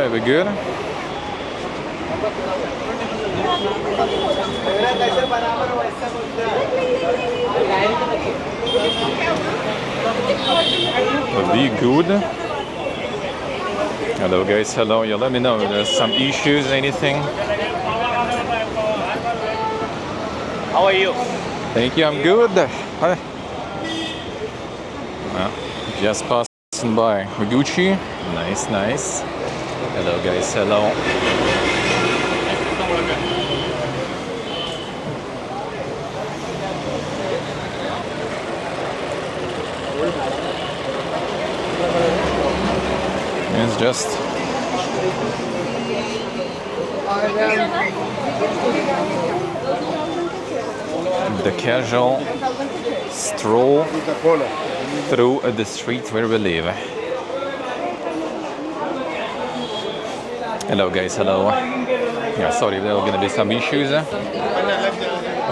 Very good. Be good. Hello guys, hello. You let me know if there's some issues, anything. How are you? Thank you, I'm good. Hi. Just passing by. Gucci. Nice, nice. Hello guys, hello. It's just the casual stroll through the street where we live. Hello guys, hello. Yeah, sorry, there are gonna be some issues.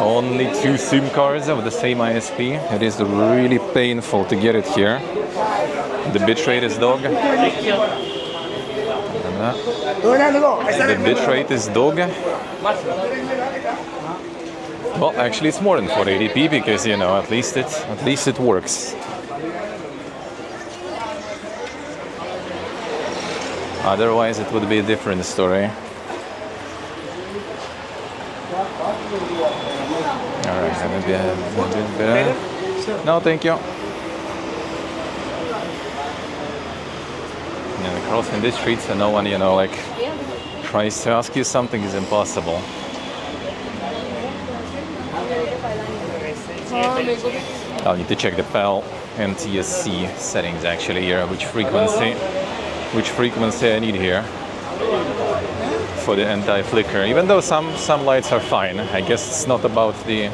Only 2 SIM cards of the same ISP. It is really painful to get it here. The bitrate is dog. The bitrate is dog. Well, actually, it's more than 480p because you know at least it works. Otherwise, it would be a different story. All right, maybe a bit better. No, thank you. Yeah, crossing these streets and no one, you know, like tries to ask you something is impossible. I'll need to check the PAL and TSC settings actually here, which frequency I need here for the anti-flicker. Even though some lights are fine, I guess it's not about the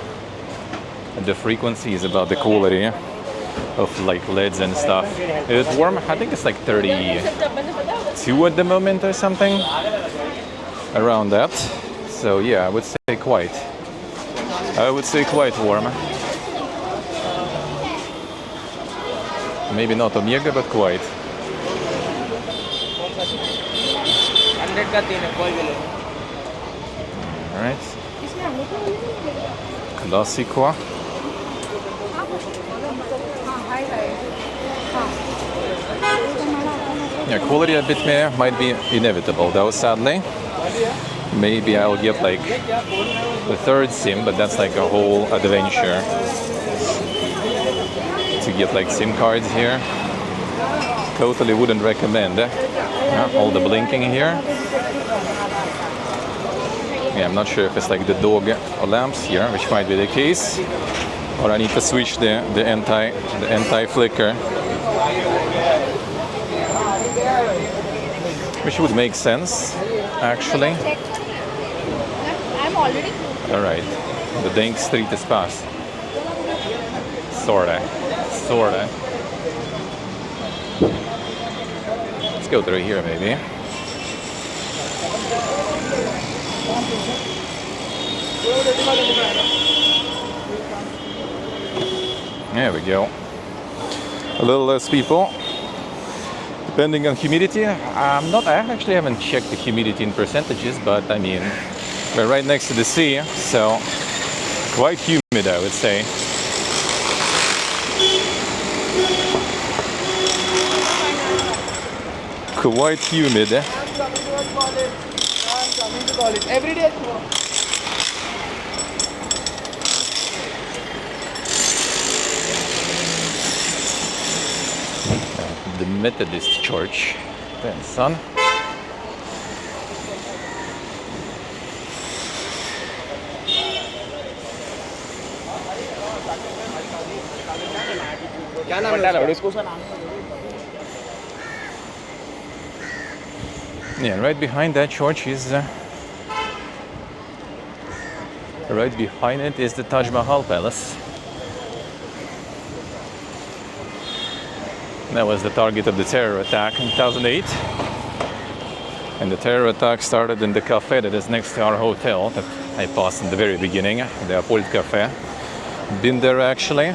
frequency, it's about the quality of like LEDs and stuff. Is it warm? I think it's like 32 at the moment or something around that. So yeah, I would say quite warm. Maybe not Omega, but quite. All right. Classico. Yeah, quality a bit might be inevitable though, sadly. Maybe I'll get like the 3rd SIM, but that's like a whole adventure to get like SIM cards here. Totally wouldn't recommend. All the blinking here. Yeah, I'm not sure if it's like the dog lamps here, which might be the case, or I need to switch the anti-flicker, which would make sense, actually. All right, the Dank Street is passed. Sorta. Let's go through here, maybe. There we go. A little less people. Depending on humidity, I actually haven't checked the humidity in percentages, but I mean, we're right next to the sea, so quite humid, I would say. Quite humid. Every day. The Methodist Church, then son. Yeah, right behind that church is right behind it is the Taj Mahal Palace. That was the target of the terror attack in 2008. And the terror attack started in the cafe that is next to our hotel that I passed in the very beginning, the Apollo Cafe. Been there actually.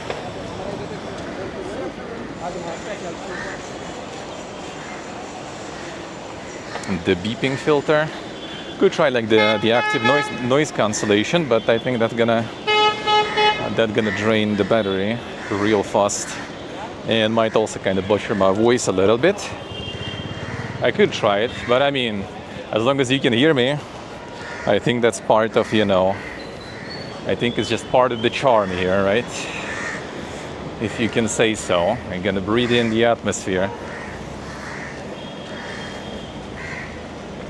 the beeping filter. Could try like the active noise cancellation, but I think that's gonna drain the battery real fast and might also kind of butcher my voice a little bit. I could try it, but I mean, as long as you can hear me, I think that's part of, you know, I think it's just part of the charm here, right? If you can say so. I'm gonna breathe in the atmosphere.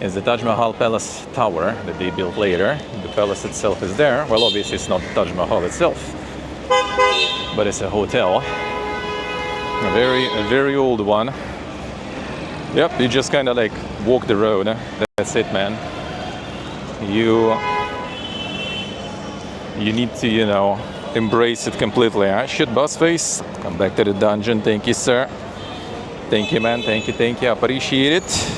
Is the Taj Mahal Palace Tower that they built later. The palace itself is there. Well, obviously it's not the Taj Mahal itself, but it's a hotel. A very old one. Yep, you just kind of like walk the road. That's it, man. You need to, you know, embrace it completely. Shit, boss face. Come back to the dungeon. Thank you, sir. Thank you, man. Thank you. Appreciate it.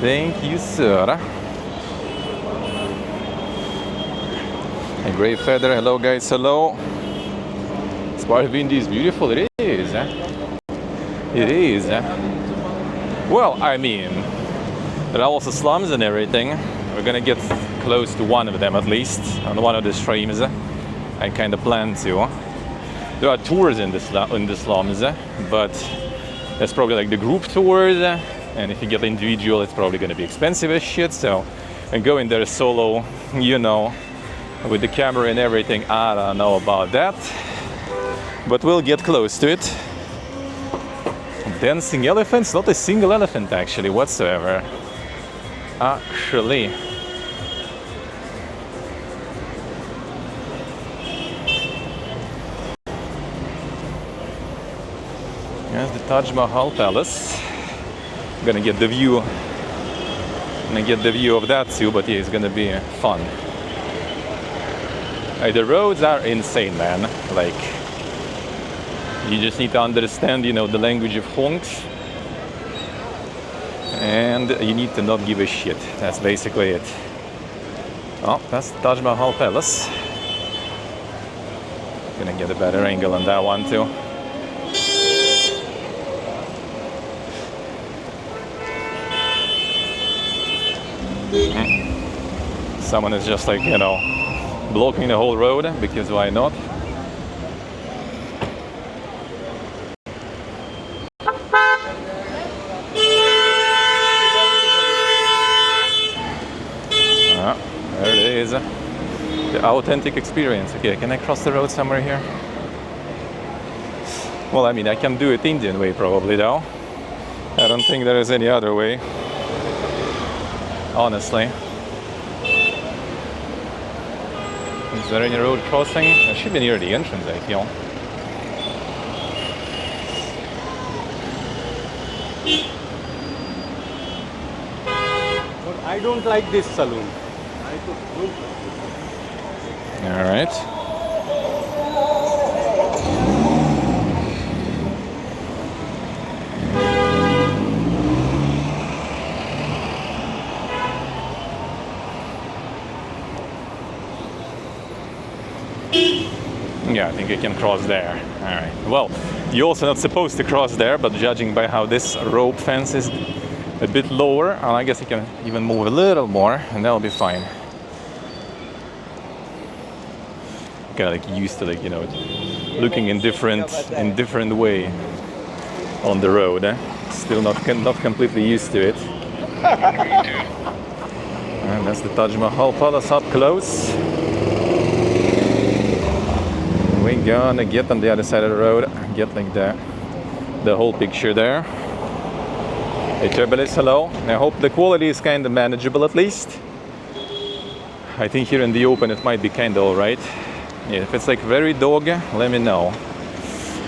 Thank you, sir. A great feather. Hello, guys. Hello. Sparbindi is beautiful. It is. It is. Well, I mean, there are also slums and everything. We're gonna get close to one of them at least on one of the streams. I kind of plan to. There are tours in the slums, but that's probably like the group tours. And if you get individual, it's probably going to be expensive as shit. So, and going there solo, you know, with the camera and everything, I don't know about that. But we'll get close to it. Dancing elephants? Not a single elephant actually whatsoever. Actually. Here's the Taj Mahal Palace. I'm gonna get the view. Of that too, but yeah, it's gonna be fun. The roads are insane, man. Like, you just need to understand, you know, the language of honks, and you need to not give a shit. That's basically it. Oh, that's the Taj Mahal Palace. Gonna get a better angle on that one too. Someone is just like, you know, blocking the whole road, because why not? There it is. The authentic experience. Okay, can I cross the road somewhere here? Well, I mean, I can do it Indian way probably though. I don't think there is any other way. Honestly. Is there any road crossing? I should be near the entrance, I feel. But I don't like this saloon. All right. Yeah, I think you can cross there. All right. Well, you're also not supposed to cross there, but judging by how this rope fence is a bit lower, I guess you can even move a little more, and that'll be fine. Kind of like used to, like, you know, looking in different way on the road. Still not completely used to it. And that's the Taj Mahal Palace up close. We're gonna get on the other side of the road, get like the whole picture there. Hey Turbilis, hello. I hope the quality is kind of manageable at least. I think here in the open it might be kind of alright. Yeah, if it's like very dog, let me know.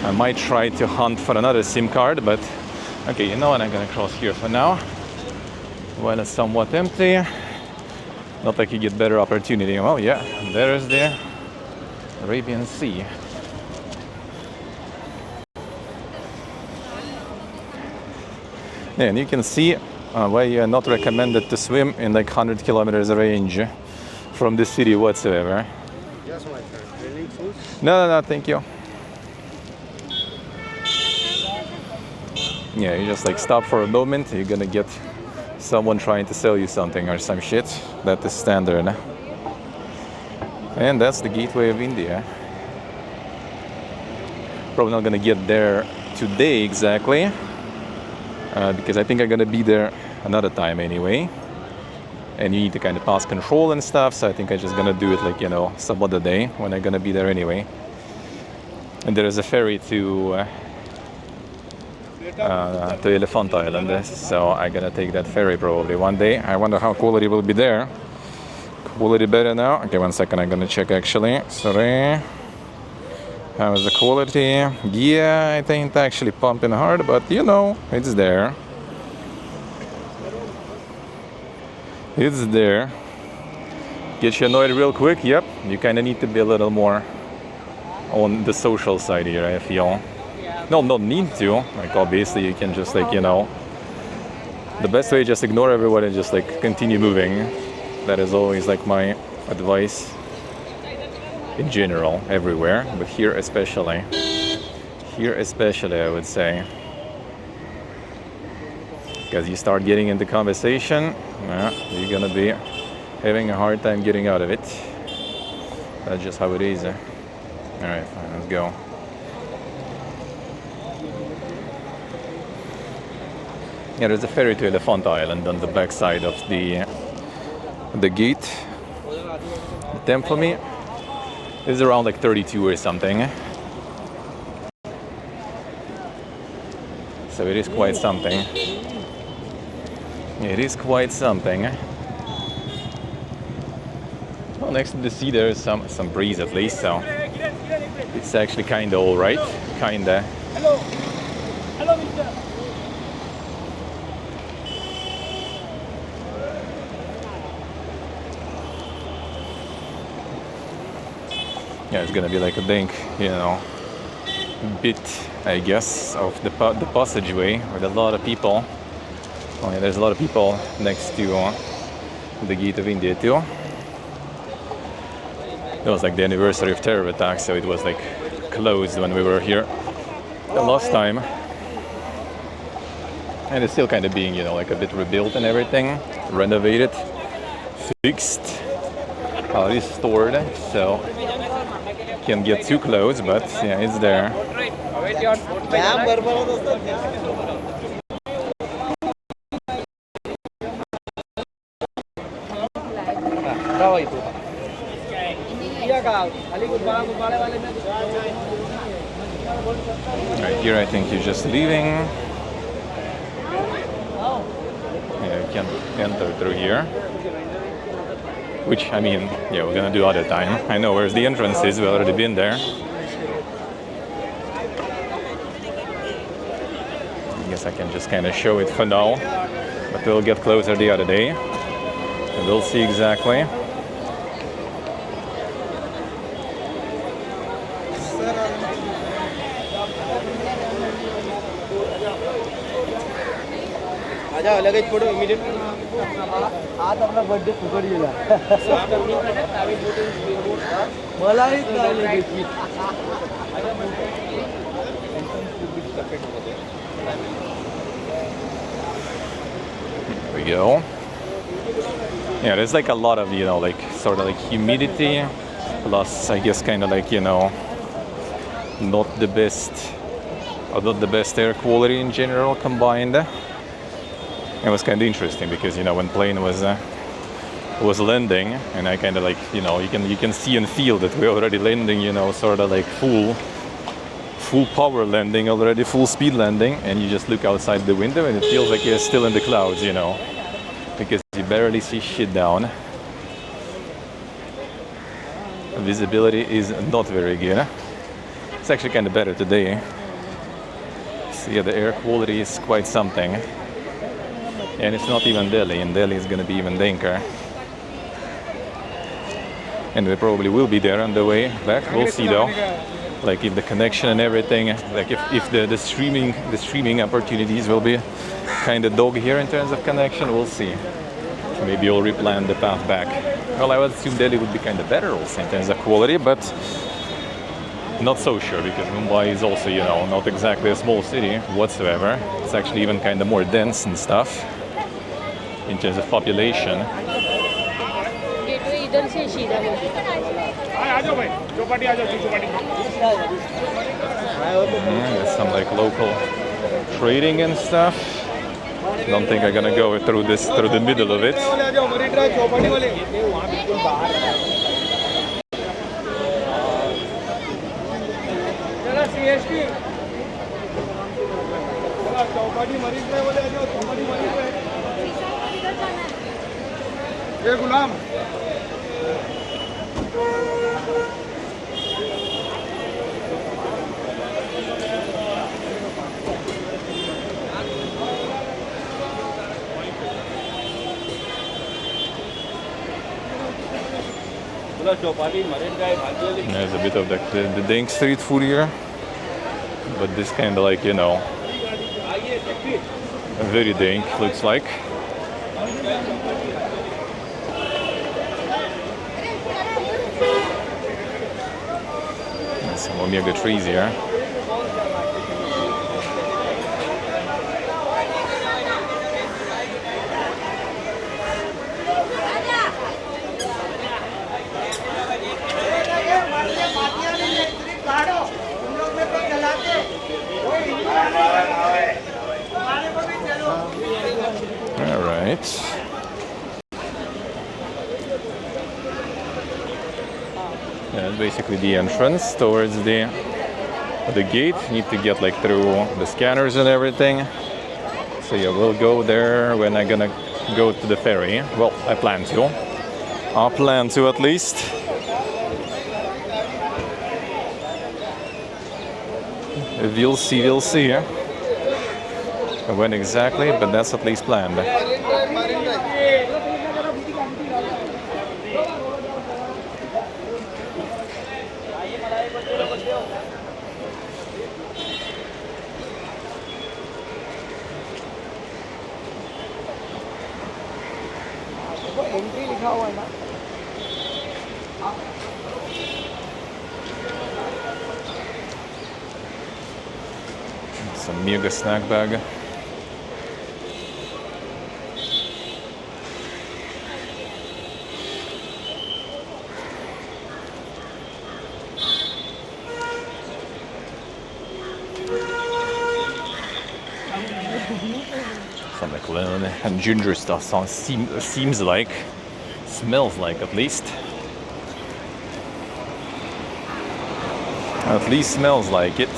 I might try to hunt for another SIM card, but okay, you know what, I'm gonna cross here for now. While it's somewhat empty. Not like you get better opportunity. Oh yeah, there's the Arabian Sea. Yeah, and you can see why you are not recommended to swim in like 100 kilometers range from the city whatsoever. Yes, my friend. Drilling food? No, thank you. Yeah, you just like stop for a moment, you're gonna get someone trying to sell you something or some shit. That is standard. And that's the gateway of India. Probably not gonna get there today exactly, because I think I'm gonna be there another time anyway. And you need to kind of pass control and stuff, so I think I'm just gonna do it like, you know, some other day when I'm gonna be there anyway. And there is a ferry to Elephant Island, so I'm gonna take that ferry probably one day. I wonder how quality will be there. Quality better now? Okay, 1 second, I'm gonna check actually. Sorry. How is the quality? Yeah, it ain't actually pumping hard, but you know, it's there. It's there. Get you annoyed real quick? Yep. You kind of need to be a little more on the social side here, I feel. No, not need to. Like, obviously, you can just, like, you know, the best way is just ignore everyone and just, like, continue moving. That is always, like, my advice in general, everywhere, but here especially. Here especially, I would say. Because you start getting into conversation, you're gonna be having a hard time getting out of it. That's just how it is. All right, fine, let's go. Yeah, there's a ferry to Elephant Island on the back side of the gate. The time for me is around like 32 or something. So it is quite something. It is quite something. Well, next to the sea there is some breeze at least, so it's actually kind of all right. Kinda. Hello. Hello, mister. Yeah, it's gonna be like a dink, you know, bit, I guess, of the passageway with a lot of people. Oh yeah, there's a lot of people next to the Gate of India too. It was like the anniversary of terror attack, so it was like closed when we were here the last time. And it's still kind of being, you know, like a bit rebuilt and everything, renovated, fixed, restored, so can't get too close, but yeah, it's there. Right here, I think you're just leaving. Yeah, you can enter through here. Which, I mean, yeah, we're gonna do other time. I know where's the entrance is, we've already been there. I guess I can just kind of show it for now, but we'll get closer the other day, and we'll see exactly. लगेच photo immediate आज आपला birthday फुकट गेला मलाही लगेच There we go. Yeah, there's like a lot of, you know, like sort of like humidity, plus I guess kind of like, you know, not the best air quality in general combined. It was kind of interesting because, you know, when plane was landing, and I kind of like, you know, you can see and feel that we're already landing, you know, sort of like full power landing already, full speed landing, and you just look outside the window and it feels like you're still in the clouds, you know, because you barely see shit down. Visibility is not very good. It's actually kind of better today. So yeah, the air quality is quite something. And it's not even Delhi. In Delhi it's gonna be even danker. And we probably will be there on the way back. We'll see though. Like if the connection and everything, like if the streaming opportunities will be kind of dog here in terms of connection, we'll see. Maybe you'll replan the path back. Well, I would assume Delhi would be kind of better also in terms of quality, but not so sure because Mumbai is also, you know, not exactly a small city whatsoever. It's actually even kind of more dense and stuff in terms of population. Gateway इधर से सीधा है आ जाओ भाई चौपाटी आ जाओ Chowpatty There's some like local trading and stuff. Don't think I'm gonna go through the middle of it. ये गुलाम There's a bit of the dank street food here, but this kind of like, you know, very dank looks like. There's some omega trees here. All right. Yeah, that's basically the entrance towards the gate. Need to get like through the scanners and everything. So yeah, we'll go there when I'm gonna go to the ferry. Well, I plan to. I'll plan to at least. We'll see, we'll see. When exactly, but that's at least planned. Entry लिखा हुआ है ना Some mega snack bag. Some like lemon and ginger stuff. Seems like, smells like at least. At least smells like it.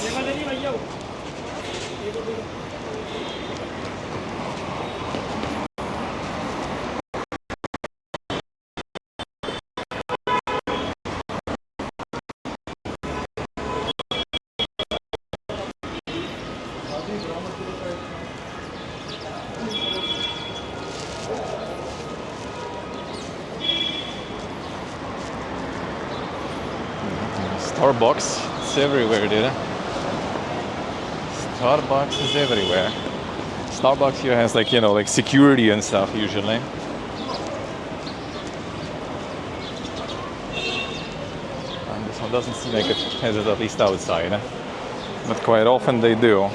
Starbucks, it's everywhere, dude. Starbucks is everywhere. Starbucks here has like, you know, like security and stuff usually. And this one doesn't seem like it has it at least outside. But quite often they do.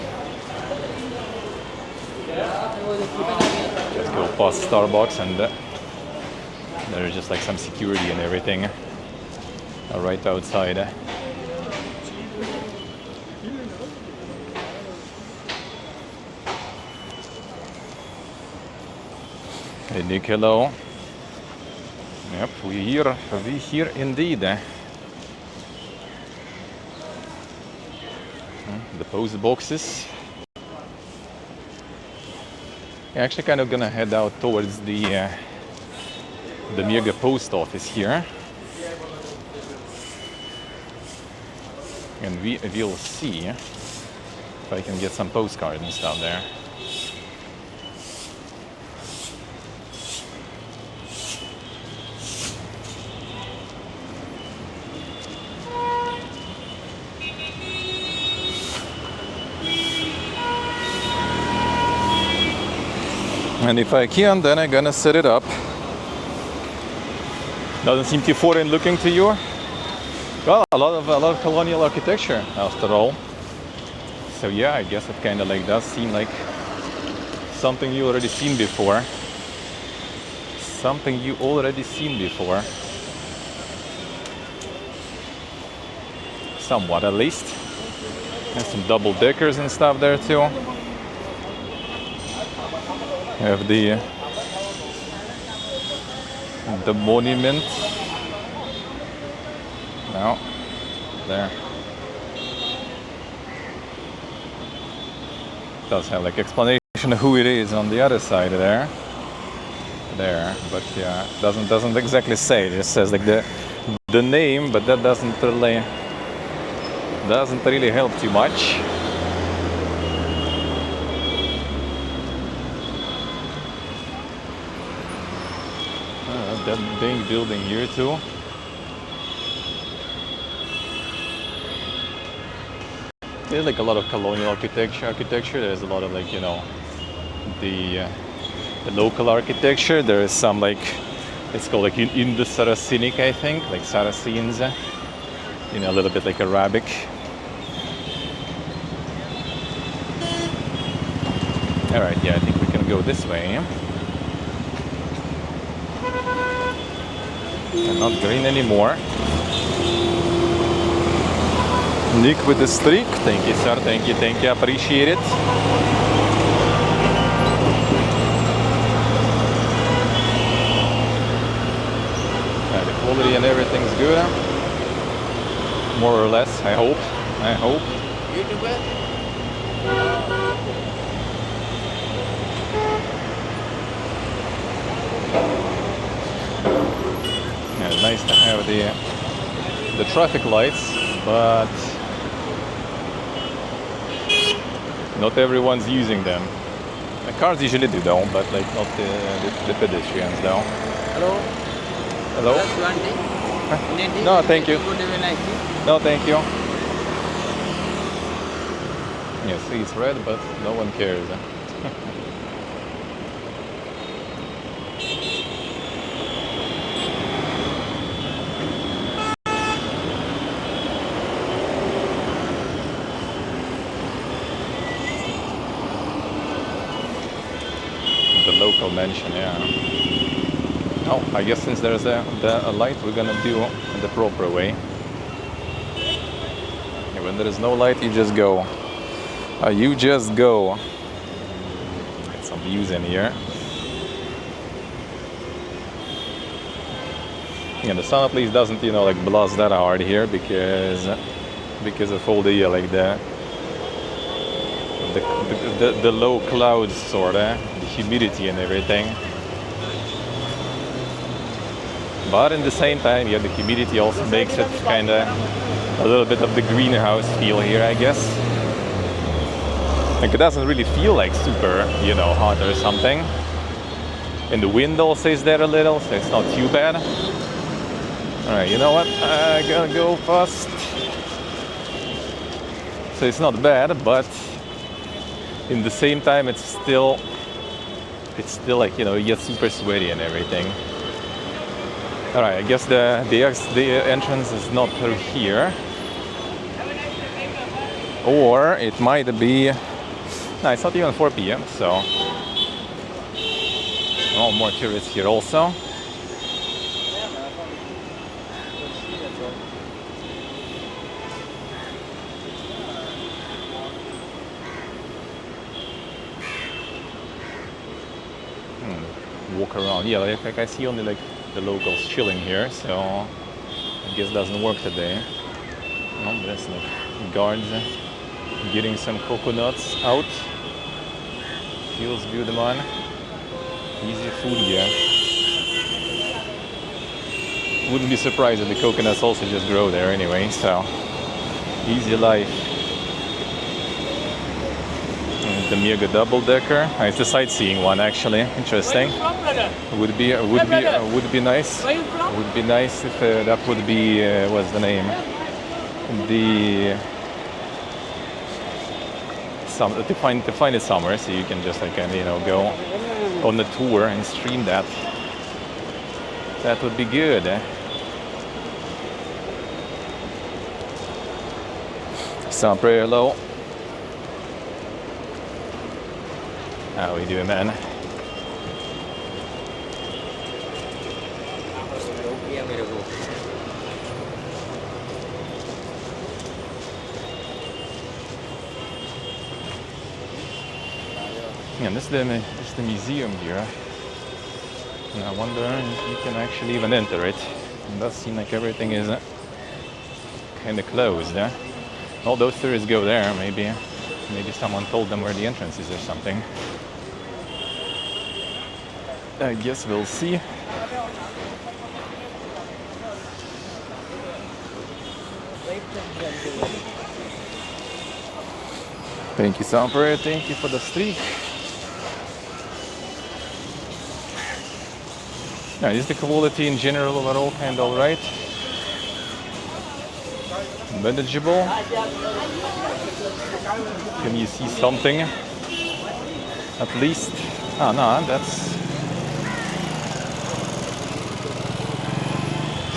Just go past Starbucks and there's just like some security and everything right outside. Hey Nick, hello. Yep, we here indeed. The post boxes. I'm actually kind of gonna head out towards the mega post office here. And we'll see if I can get some postcards and stuff there. And if I can, then I'm gonna set it up. Doesn't seem too foreign looking to you? Well, a lot of colonial architecture after all. So yeah, I guess it kind of like does seem like something you already seen before. Something you already seen before. Somewhat at least. And some double deckers and stuff there too. Have the monument. No, there. Does have like explanation of who it is on the other side there. There, but yeah, doesn't exactly say. It just says like the name, but that doesn't really help too much. That big building here too. There's like a lot of colonial architecture. There's a lot of like, you know, the local architecture. There is some like, it's called like in the Saracenic, I think, like Saracens. You know, a little bit like Arabic. All right, yeah, I think we can go this way. And not green anymore. Nick with the streak. Thank you, sir. Thank you. Appreciate it. The quality and everything's good. More or less, I hope. Yeah, it's nice to have the traffic lights, but not everyone's using them. The cars usually do though, but like not the pedestrians though. Hello. Hello? Just one day. No, thank you. Good have a nice day. No, thank you. Yeah, see, it's red, but no one cares. The local mansion, yeah. Oh, I guess since there's a light, we're gonna do it the proper way. And when there is no light, you just go. You just go. Get some views in here. Yeah, the sun at least doesn't, you know, like blast that hard here because of all the like the low clouds sorta, the humidity and everything. But in the same time, yeah, the humidity also makes it kind of a little bit of the greenhouse feel here, I guess. Like it doesn't really feel like super, you know, hot or something. And the wind also is there a little, so it's not too bad. All right, you know what? I gotta go fast. So it's not bad, but in the same time, it's still like, you know, you get super sweaty and everything. All right, I guess the entrance is not through here, or it might be. No, it's not even 4 p.m. So, oh, more tourists here also. Walk around. Yeah, like I see only like the locals chilling here, so I guess it doesn't work today. No, there's like guards getting some coconuts out. Feels good, man. Easy food here. Wouldn't be surprised if the coconuts also just grow there anyway, so easy life. The mega double decker. It's the sightseeing one actually. Interesting. Would be nice. Would be nice if that would be what's the name? To find it somewhere so you can just like you know go on the tour and stream that. That would be good. Sound pretty low. How we doing, man? Yeah, this is the museum here. And I wonder if you can actually even enter it. It does seem like everything is kind of closed. All those tourists go there. Maybe someone told them where the entrance is or something. I guess we'll see. Thank you, Samper. Thank you for the streak. Yeah, is the quality in general overall kind of alright? Manageable? Can you see something? At least? Ah, no, that's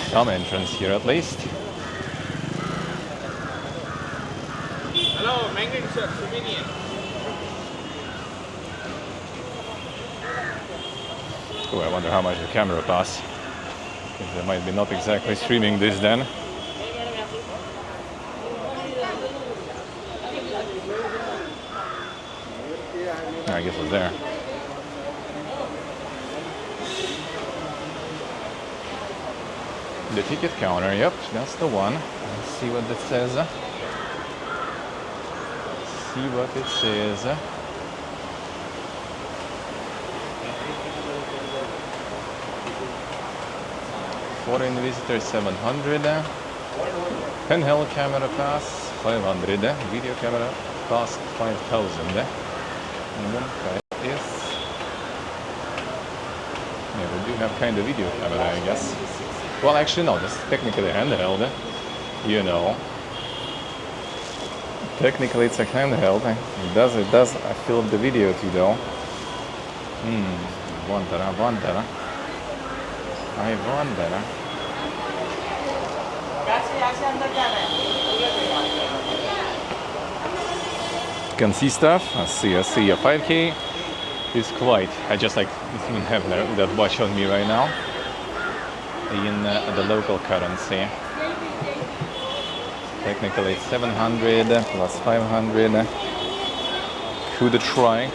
some entrance here at least. Hello, Mangan sir, souvenir. Oh, I wonder how much the camera costs. They might be not exactly streaming this then. I guess it's there. The ticket counter, yep, that's the one. Let's see what it says. See what it says. Foreign visitor 700. Handheld camera pass 500. Video camera cost 5,000. And one price is. Yeah, we do have kind of video camera, I guess. Well, actually, no, this is technically handheld. You know. Technically, it's a handheld. It does film the video too, though. Wonder. I wonder. You can see stuff. I see a 5K is quite. I just like don't have that watch on me right now. In the local currency. Technically it's 700 plus 500. Could try.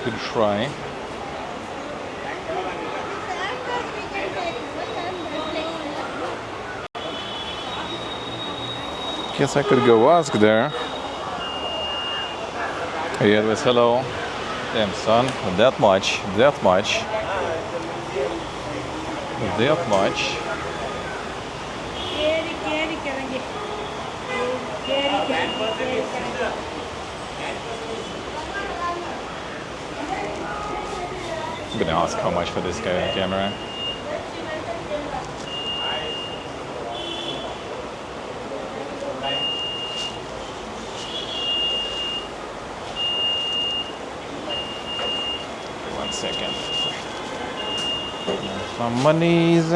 Guess I could go ask there. Hey Edwis, hello. Damn son, that much. I'm gonna ask how much for this guy camera. One second. Some monies.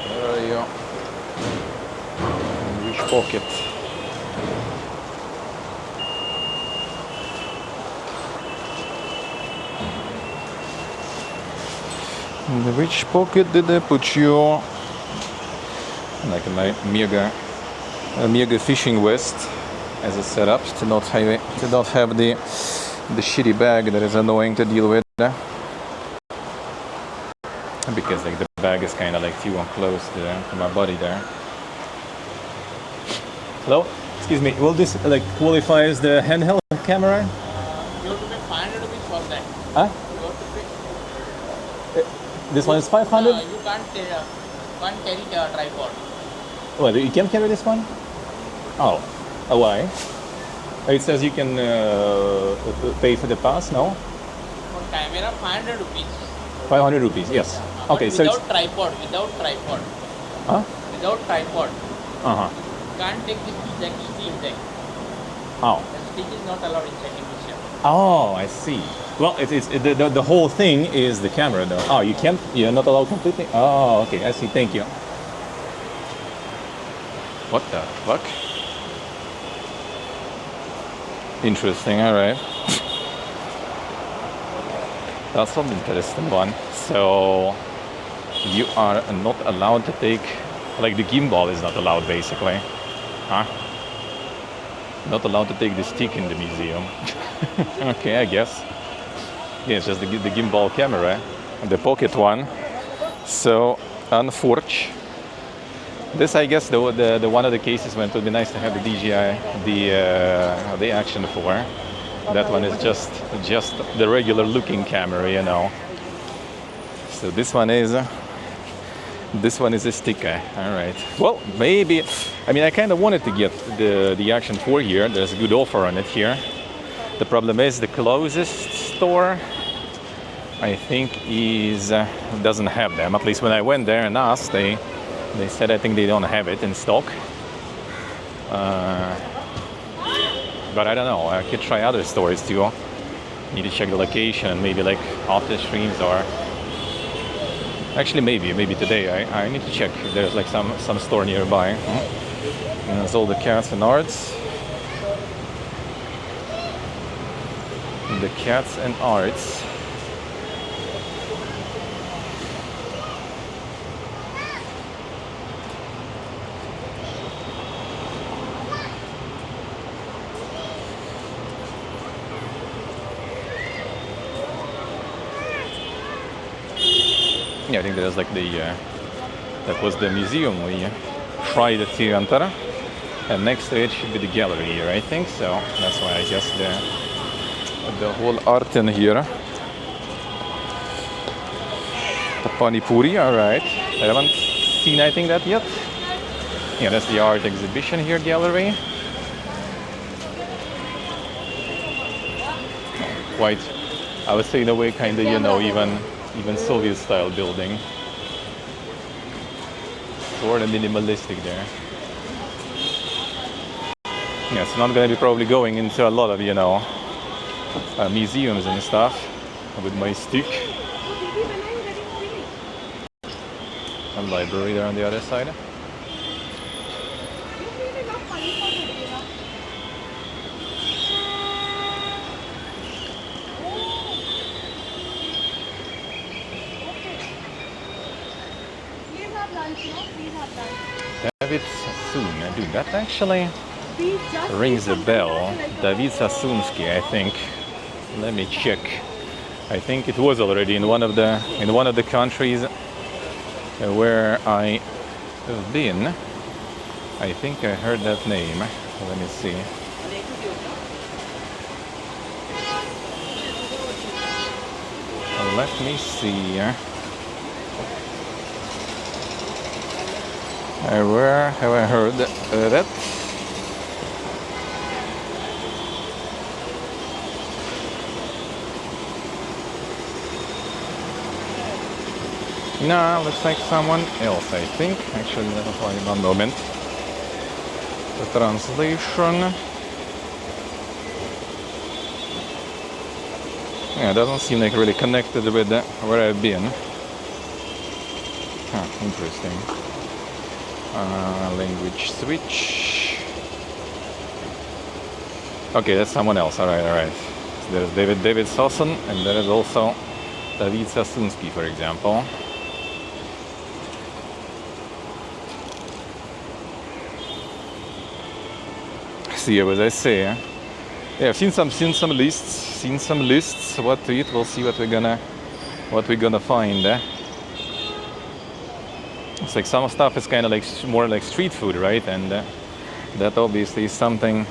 Where are you? In which pocket? In which pocket did I put you? Like my mega fishing vest as a setup to not have the shitty bag that is annoying to deal with. Because like the bag is kind of like too close to my body there. Hello, excuse me. Will this like qualify as the handheld camera? You have to pay 500 rupees for that. Huh? You have to pay. This one is 500. You can't carry the tripod. What? You can carry this one? Oh, why? It says you can pay for the pass. No. For camera, 500 rupees. 500 rupees. Yes. Okay, so without tripod. Huh? Without tripod. Uh-huh. You can't take this jack stick. Oh. The stick is not allowed inside the mission. Oh, I see. Well, the whole thing is the camera, though. Oh, you're not allowed completely? Oh, okay, I see. Thank you. What the fuck? Interesting, alright. That's an interesting one. So, you are not allowed to take, like the gimbal is not allowed basically. Huh? Not allowed to take the stick in the museum. Okay, I guess. Yeah, it's just the gimbal camera, the pocket one. So, unfortunately, this I guess the one of the cases when it would be nice to have the DJI, the Action 4. That one is just the regular looking camera, you know. So this one is a sticker. All right. Well, maybe. I mean, I kind of wanted to get the Action 4 here. There's a good offer on it here. The problem is the closest store, I think, doesn't have them. At least when I went there and asked, they said I think they don't have it in stock. But I don't know. I could try other stores too. Need to check the location, maybe like after streams or. Actually, maybe today. I need to check if there's like some store nearby. And there's all the cats and arts. The cats and arts. Yeah, I think there's like that was the museum we tried to enter, and next to it should be the gallery here, I think. So that's why I guess the whole art in here. The Pani Puri, alright. I haven't seen, I think, that yet. Yeah, that's the art exhibition here, gallery. Quite, I would say in a way, kind of, you know, even Soviet style building. Sort of minimalistic there. Yeah, it's not going to be probably going into a lot of, you know, museums and stuff with my stick. A library there on the other side. David Sassoon, dude, that actually rings a bell. David Sassoonsky, I think. Let me check. I think it was already in one of the countries where I have been. I think I heard that name. Let me see. Let me see. Where have I heard that? No, looks like someone else, I think. Actually, let me find one moment. The translation. Yeah, it doesn't seem like really connected with where I've been. Huh, interesting. Language switch. Okay, that's someone else. All right. So there's David Sassoon, and there is also David Sassoonsky, for example. See, as I say, yeah, I've seen some lists. What to eat? We'll see what we're gonna find. It's like some stuff is kind of like more like street food, right? And that obviously is something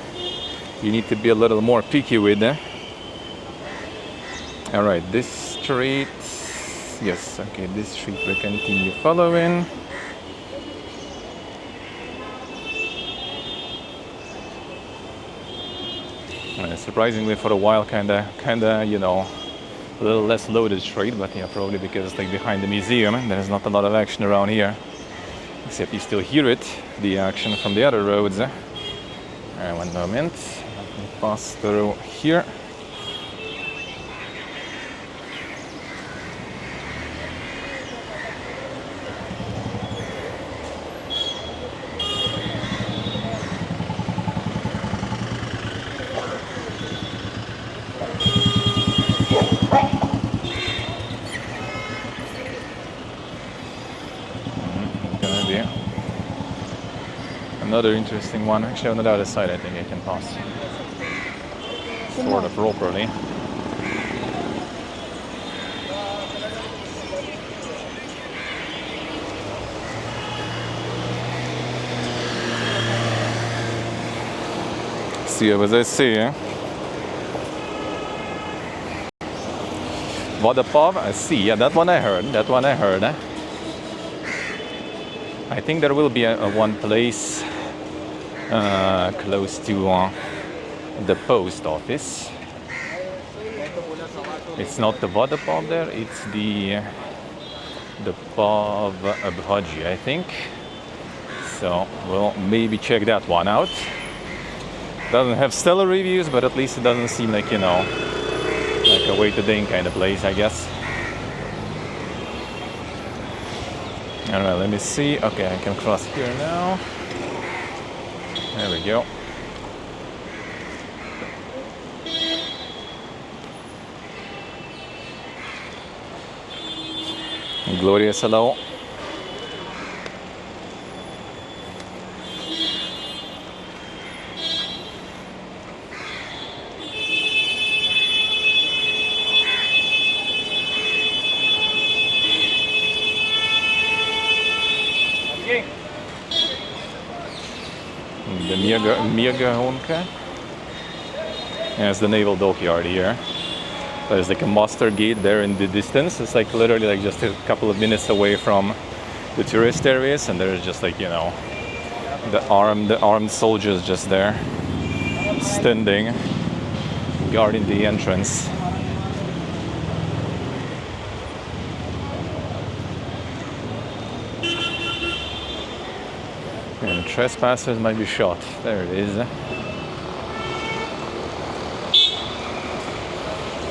you need to be a little more picky with. All right, this street. Yes, okay, this street we continue following. Surprisingly, for a while, kinda, you know, a little less loaded street, but yeah, probably because it's like behind the museum, there's not a lot of action around here. Except you still hear it, the action from the other roads. One moment, let me pass through here. Another interesting one. Actually, on the other side, I think I can pass sort of properly. See, as I say, Vodapov, I see. Yeah, that one I heard. That one I heard. I think there will be a one place close to the post office. It's not the Vodapov there. It's the Pav Abhaji, I think. So we'll maybe check that one out. Doesn't have stellar reviews, but at least it doesn't seem like, you know, like a wait a day kind of place, I guess. Alright, let me see. Okay, I can cross here now. There we go. Glorious hello. The Mega Honka. There's the naval dockyard here. There's like a muster gate there in the distance. It's like literally like just a couple of minutes away from the tourist areas, and there's just like, you know, the armed soldiers just there standing guarding the entrance. And trespassers might be shot. There it is.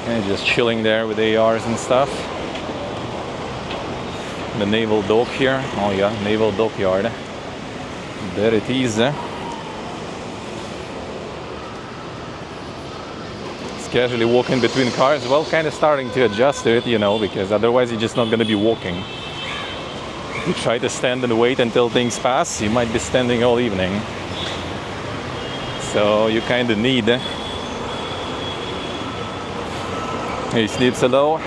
And just chilling there with ARs and stuff. The naval dock here. Oh yeah, naval dockyard. There it is. It's casually walking between cars. Well, kind of starting to adjust to it, you know, because otherwise you're just not going to be walking. If you try to stand and wait until things pass, you might be standing all evening. So you kind of need. Hey, sleeps hello.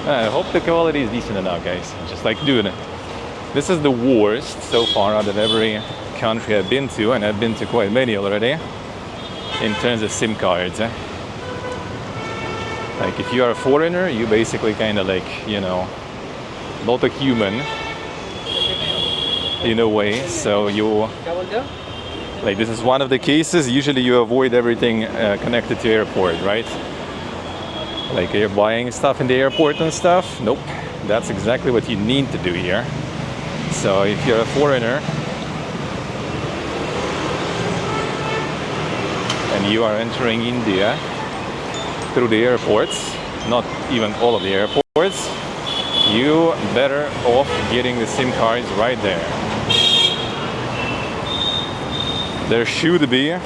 I hope the quality is decent enough, guys. Just like, dude, this is the worst so far out of every country I've been to, and I've been to quite many already, in terms of SIM cards. Like, if you are a foreigner, you basically kind of like, you know, not a human in a way, so you like, this is one of the cases. Usually you avoid everything connected to airport, right? Like, you're buying stuff in the airport and stuff. Nope, that's exactly what you need to do here. So if you're a foreigner and you are entering India through the airports, not even all of the airports, you better off getting the SIM cards right there. There should be at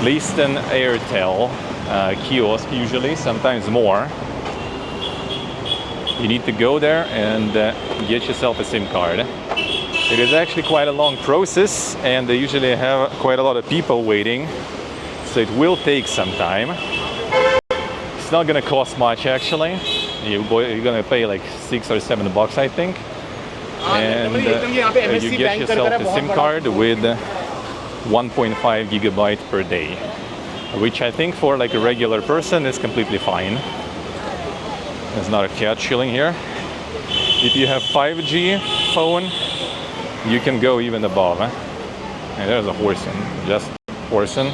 least an Airtel kiosk, usually, sometimes more. You need to go there and get yourself a SIM card. It is actually quite a long process, and they usually have quite a lot of people waiting, so it will take some time. It's not gonna cost much, actually. You're gonna pay like $6 or $7, I think. And you get yourself a SIM card with 1.5 gigabyte per day, which I think for like a regular person is completely fine. There's not a cat chilling here. If you have 5G phone, you can go even above. And there's a horsing, just horsing.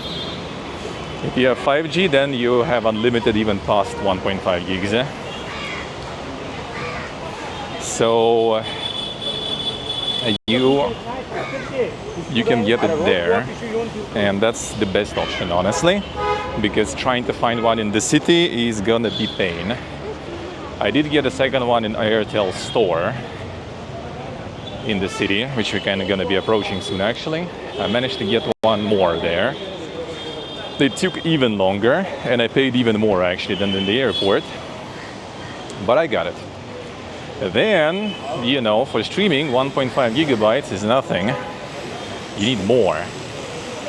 If you have 5G, then you have unlimited even past 1.5 gigs. So you can get it there, and that's the best option, honestly, because trying to find one in the city is gonna be pain. I did get a second one in Airtel store in the city, which we're kind of gonna be approaching soon, actually. I managed to get one more there. They took even longer, and I paid even more actually than in the airport, but I got it. Then, you know, for streaming, 1.5 gigabytes is nothing. You need more.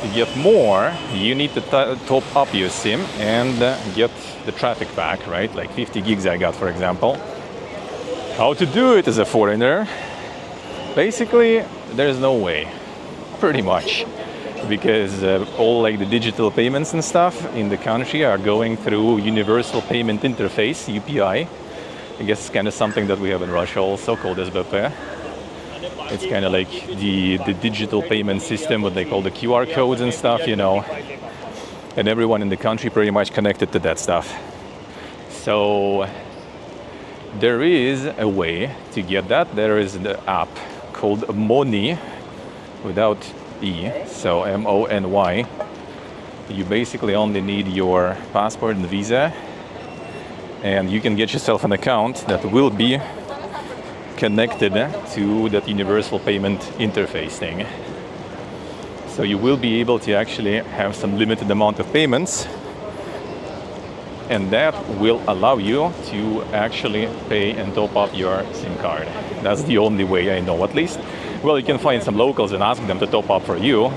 To get more, you need to top up your SIM and get the traffic back, right? Like 50 gigs I got, for example. How to do it as a foreigner? Basically, there's no way, pretty much, because all like the digital payments and stuff in the country are going through Universal Payment Interface, UPI. I guess it's kind of something that we have in Russia also, called SBP. It's kind of like the digital payment system, what they call the QR codes and stuff, you know. And everyone in the country pretty much connected to that stuff. So there is a way to get that. There is the app called Moni, without E, so M-O-N-Y. You basically only need your passport and visa, and you can get yourself an account that will be connected to that universal payment interface thing. So you will be able to actually have some limited amount of payments, and that will allow you to actually pay and top up your SIM card. That's the only way I know, at least. Well, you can find some locals and ask them to top up for you,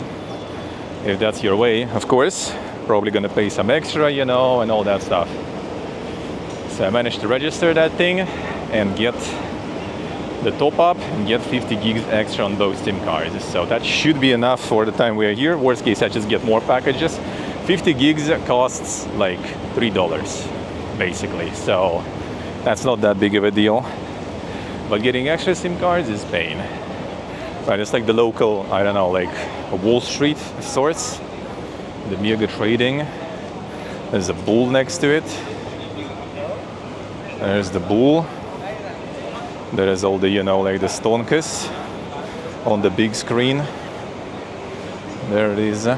if that's your way, of course. Probably gonna pay some extra, you know, and all that stuff. So I managed to register that thing and get the top up and get 50 gigs extra on both SIM cards. So that should be enough for the time we are here. Worst case, I just get more packages. 50 gigs costs like $3, basically. So that's not that big of a deal. But getting extra SIM cards is pain. Right, it's like the local, I don't know, like a Wall Street of sorts. The Mega Trading. There's a bull next to it. There's the bull. There is all the, you know, like the stonkas on the big screen. There it is. The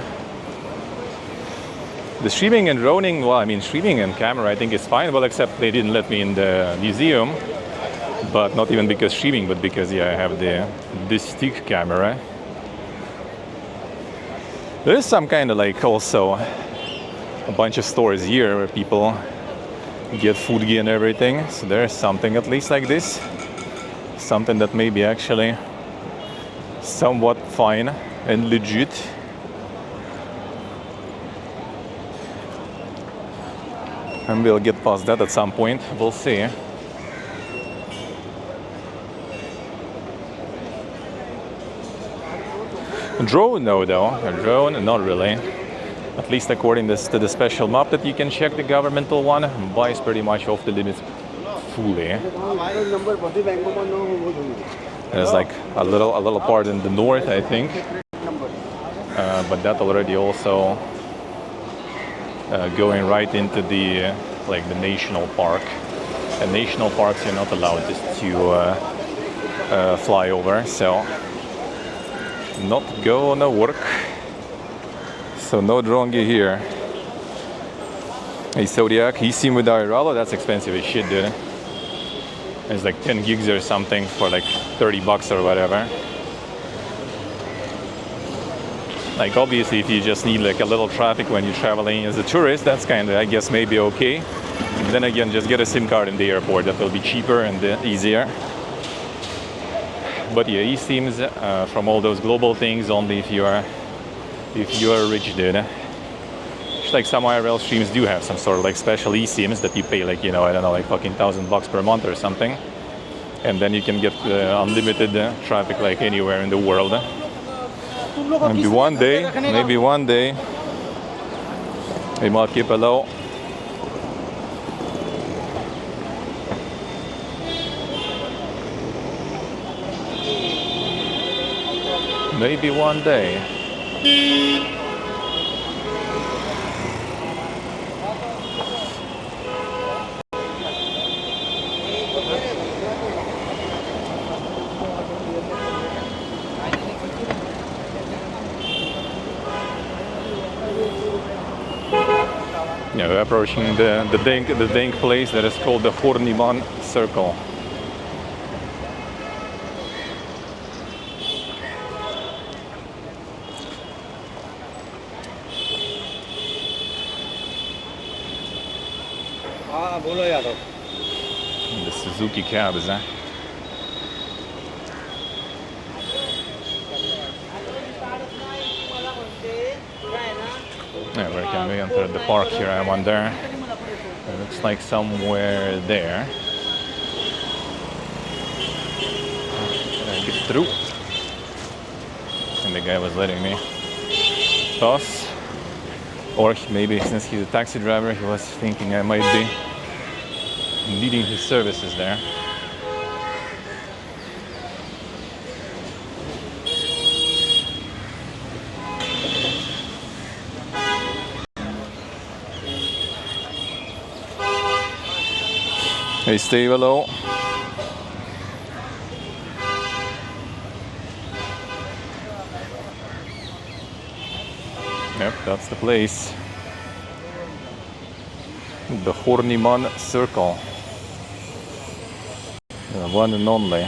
streaming and droning, well, I mean, streaming and camera, I think is fine. Well, except they didn't let me in the museum. But not even because streaming, but because, yeah, I have the stick camera. There is some kind of like also a bunch of stores here where people get food gear and everything. So there's something at least like this. Something that may be actually somewhat fine and legit. And we'll get past that at some point, we'll see. A drone, no, though. A drone, not really. At least according to the special map that you can check, the governmental one, Mumbai is pretty much off the limits fully. There's like a little part in the north, I think, but that already also going right into the like the national park. And national parks you're not allowed just to fly over, so not gonna work. So no drone gear here. Hey Zodiac, eSIM with Iralo, that's expensive as shit, dude. It's like 10 gigs or something for like $30 or whatever. Like obviously if you just need like a little traffic when you're traveling as a tourist, that's kind of, I guess, maybe okay. And then again, just get a SIM card in the airport, that will be cheaper and easier. But yeah, eSIMs from all those global things only if you are rich, dude. It's like some IRL streams do have some sort of like special eSIMs that you pay like, you know, I don't know, like fucking $1,000 per month or something. And then you can get unlimited traffic like anywhere in the world. Maybe one day, hey Marky, hello. Maybe one day. Yeah, we're approaching the dank place that is called the Horniman Circle. The Suzuki cabs, huh? enter the park here, I wonder. It looks like somewhere there. Can I get through? And the guy was letting me pass. Or maybe since he's a taxi driver, he was thinking I might be needing his services there. Hey Steve, hello. Yep, that's the place. The Horny Man Circle. The one and only.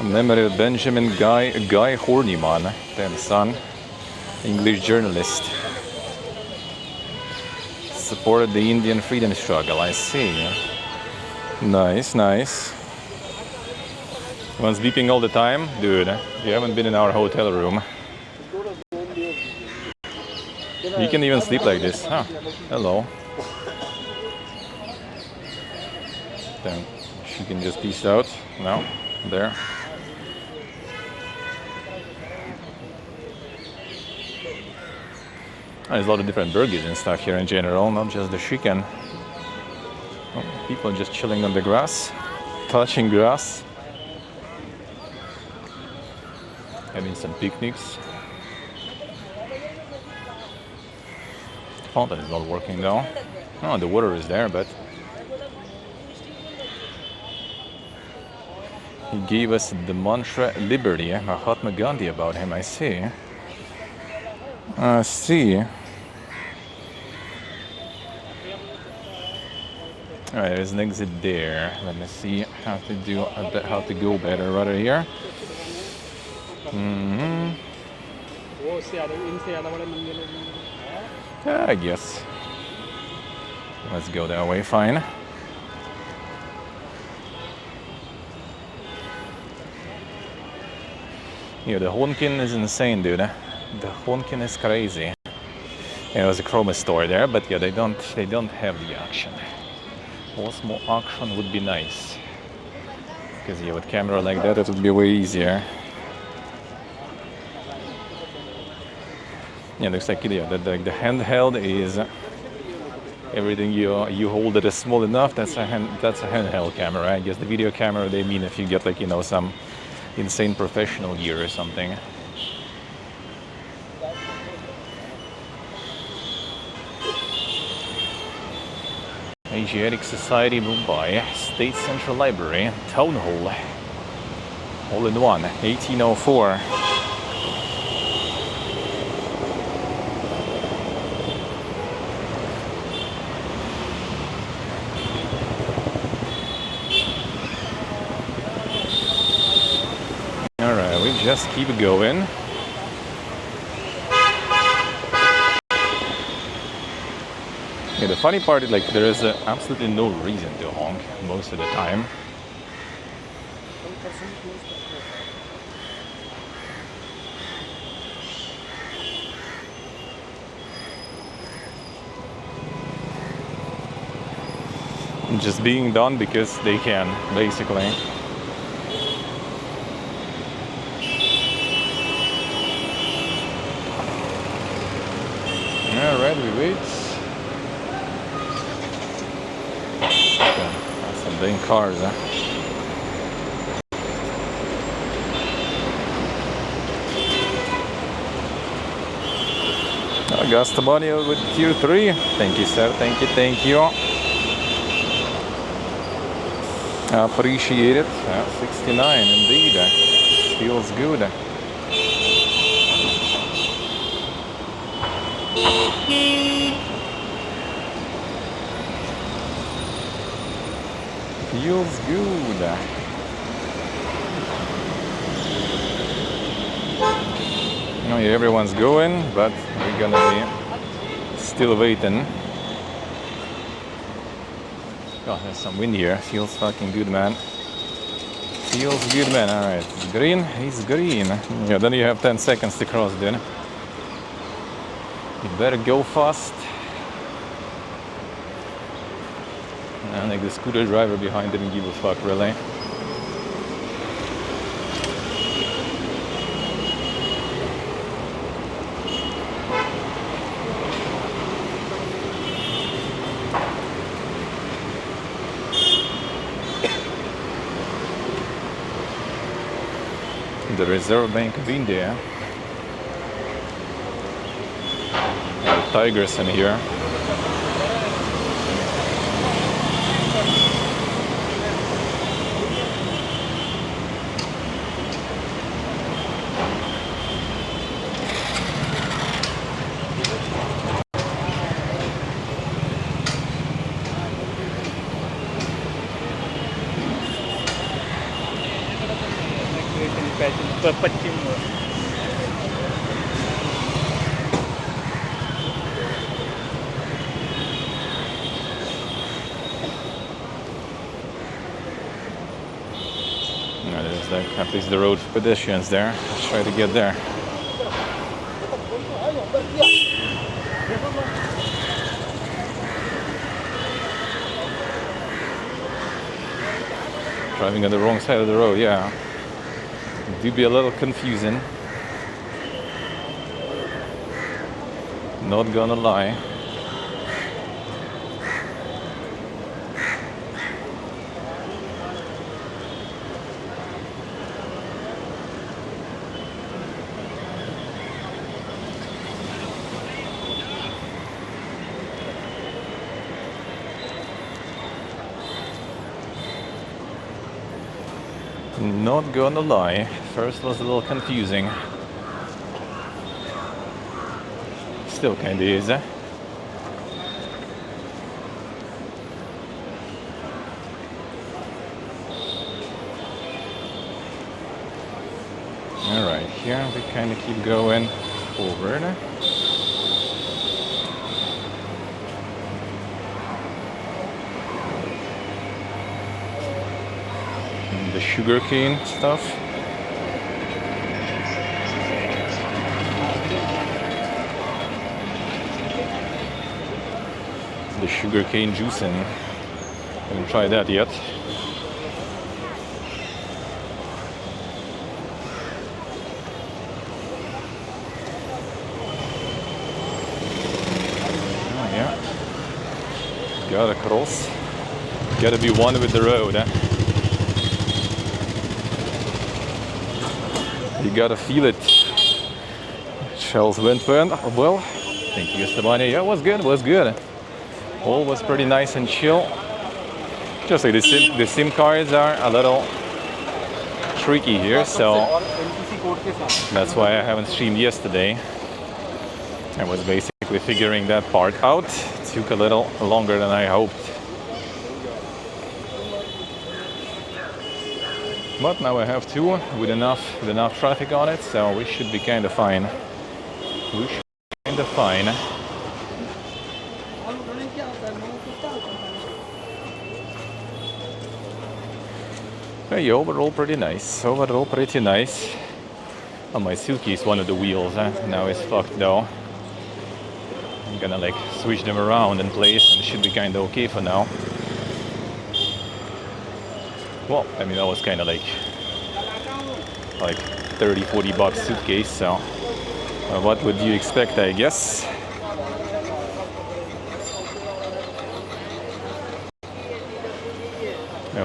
Memory of Benjamin Guy Horniman, then son, English journalist. Supported the Indian freedom struggle, I see. Nice, nice. One's beeping all the time? Dude, you haven't been in our hotel room. You can even sleep like this. Huh. Hello. Then she can just peace out. No, there. There's a lot of different burgers and stuff here in general, not just the chicken. Oh, people just chilling on the grass, touching grass, having some picnics. The fountain is not working though. Oh, the water is there, but he gave us the mantra liberty, Mahatma Gandhi about him, I see. I see. Alright, there's an exit there. Let me see how to go better right here. I guess. Let's go that way, fine. Yeah, the Honkin is insane, dude. The Honkin is crazy. It was a chroma store there, but yeah, they don't have the action. Osmo action would be nice. Because yeah, with camera like that, it would be way easier. Yeah, looks like yeah, the handheld is everything you hold it is small enough. That's a handheld camera. I guess the video camera they mean if you get like some insane professional gear or something. Asiatic Society, Mumbai, State Central Library, Town Hall, all in one, 1804. Alright, we just keep going. Yeah, the funny part is like there is absolutely no reason to honk most of the time. Just being done because they can, basically. Alright, we wait. Some dang cars, huh? Gastamonio with tier 3. Thank you, sir. Thank you. Appreciate it. 69 indeed. Feels good. Feels good. Oh yeah, everyone's going, but we're gonna be still waiting. God, there's some wind here. Feels fucking good, man. Feels good, man. All right, it's green. He's green. Yeah, then you have 10 seconds to cross, dude. You better go fast. I think the scooter driver behind didn't give a fuck, really. The Reserve Bank of India. And the tigers in here. There's like at least the road for pedestrians there. Let's try to get there. Driving on the wrong side of the road, yeah. It do be a little confusing. Not gonna lie. Not gonna lie, first was a little confusing. Still kinda is, eh? Alright, here we kinda keep going forward. The sugarcane stuff. The sugarcane juicing. Haven't tried that yet. Oh yeah. Gotta cross. Gotta be one with the road, eh? You gotta feel it. Shells went well. Thank you, Esteban. Yeah, it was good. All was pretty nice and chill. Just like the SIM cards are a little tricky here, so that's why I haven't streamed yesterday. I was basically figuring that part out. It took a little longer than I hoped. But now I have two with enough traffic on it, so we should be kind of fine. We should be kind of fine. Hey, overall pretty nice. Overall pretty nice. Oh, my suitcase, one of the wheels, now it's fucked though. I'm gonna like switch them around in place and it should be kind of okay for now. Well, I mean, that was kind of like 30-40 bucks suitcase, so what would you expect, I guess?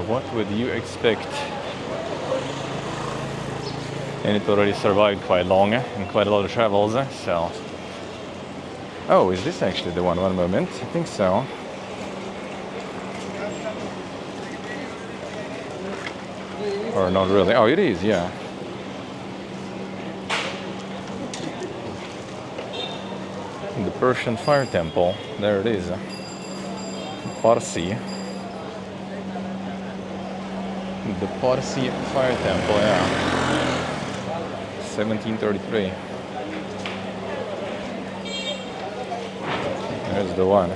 What would you expect? And it already survived quite long and quite a lot of travels, so... Oh, is this actually the one? One moment, I think so. Or not really. Oh, it is, yeah. The Persian Fire Temple. There it is. Parsi. The Parsi Fire Temple, yeah. 1733. There's the one.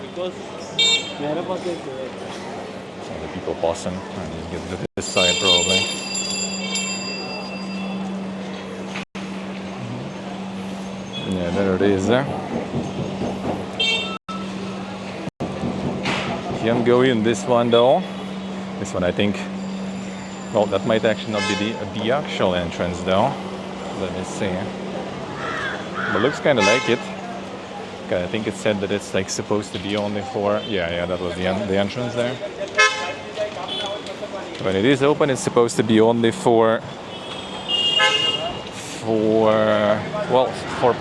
Because The people passing. I need to get to this side probably. Yeah, there it is. Can't go in this one though. This one I think, well, that might actually not be the actual entrance though. Let me see. But looks kind of like it. Okay, I think it said that it's like supposed to be only for, yeah, that was the entrance there. When it is open, it's supposed to be only for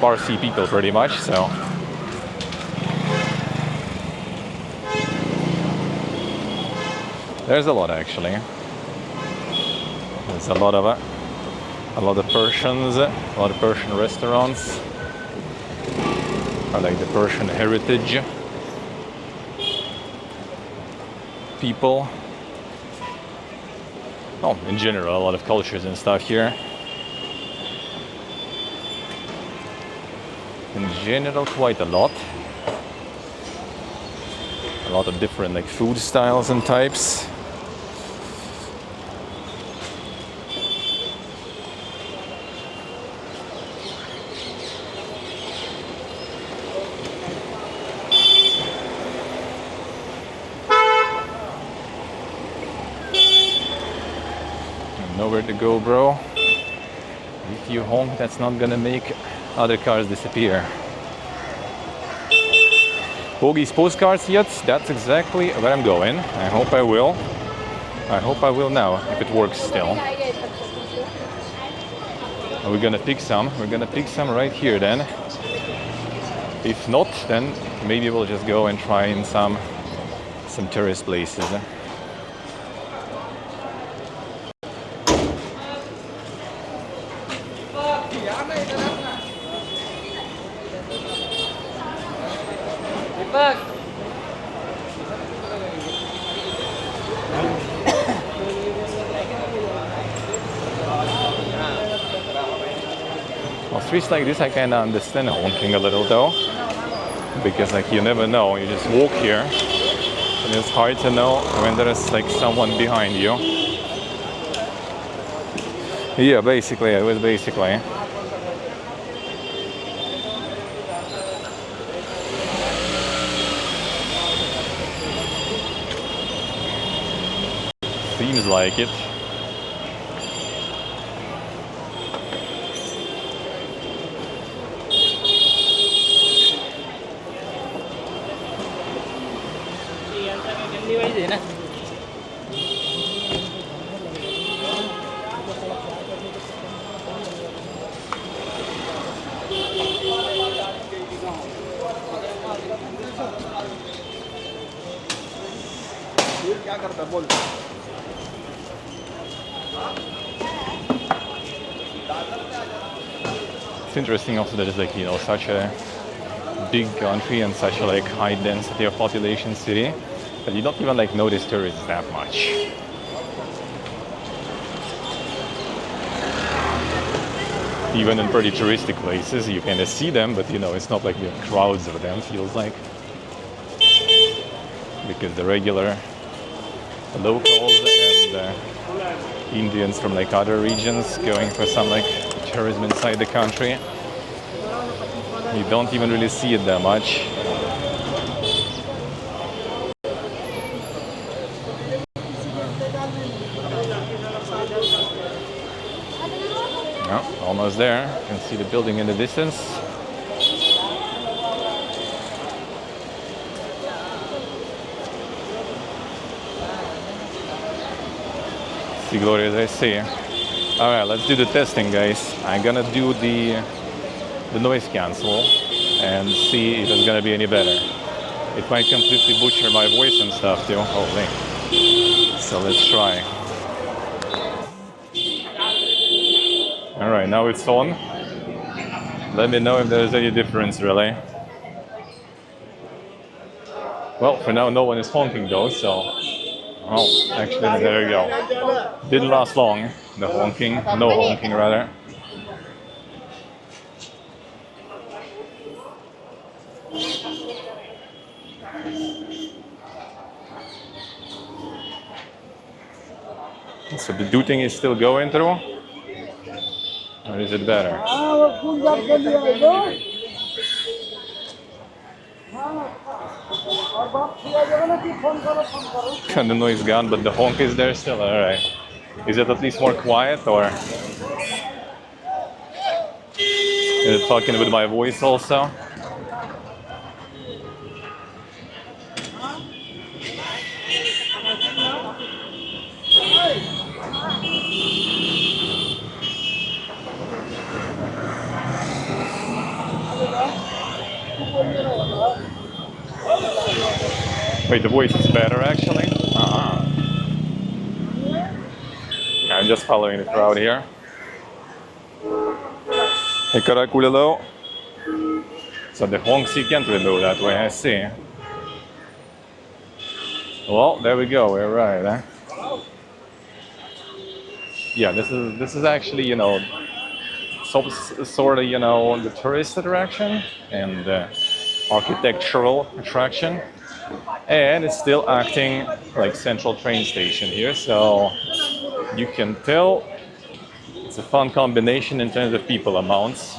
Parsi people pretty much, so. There's a lot actually. There's a lot of Persians, a lot of Persian restaurants. I like the Persian heritage. People. Oh, in general, a lot of cultures and stuff here. In general, quite a lot. A lot of different like food styles and types. Nowhere to go, bro. If you honk, that's not gonna make other cars disappear. Bogies postcards yet? That's exactly where I'm going. I hope I will. I hope I will now, if it works still. We're gonna pick some. We're gonna pick some right here then. If not, then maybe we'll just go and try in some tourist places. Well, streets like this I kind of understand honking a little though, because like you never know, you just walk here and it's hard to know when there is like someone behind you. Yeah, basically, it was basically. Seems like it. क्या करता बोल It's interesting also that it's like, you know, such a big country and such a like high density of population city that you don't even like notice tourists that much. Even in pretty touristic places, you kind of see them, but you know, it's not like there are crowds of them, feels like. Because the regular locals and Indians from like other regions going for some like tourism inside the country, you don't even really see it that much. Oh, almost there. You can see the building in the distance. See, Gloria, I see. All right, let's do the testing, guys. I'm gonna do the noise cancel and see if it's gonna be any better. It might completely butcher my voice and stuff too. Holy. So let's try. All right, now it's on. Let me know if there's any difference, really. Well, for now, no one is honking though, so. Oh, actually, there you go. Didn't last long, the honking. No honking, rather. So the dooting is still going through? Or is it better? And the noise gone, but the honk is there still? Alright. Is it at least more quiet, or is it talking with my voice also? Wait, the voice is better actually? I'm just following the crowd here. Hey, Karakulilo. So the honks you can't really go that way, I see. Well, there we go, we're right, huh? Yeah, this is actually, you know, sort of, you know, the tourist attraction and architectural attraction. And it's still acting like central train station here, so you can tell it's a fun combination in terms of people amounts.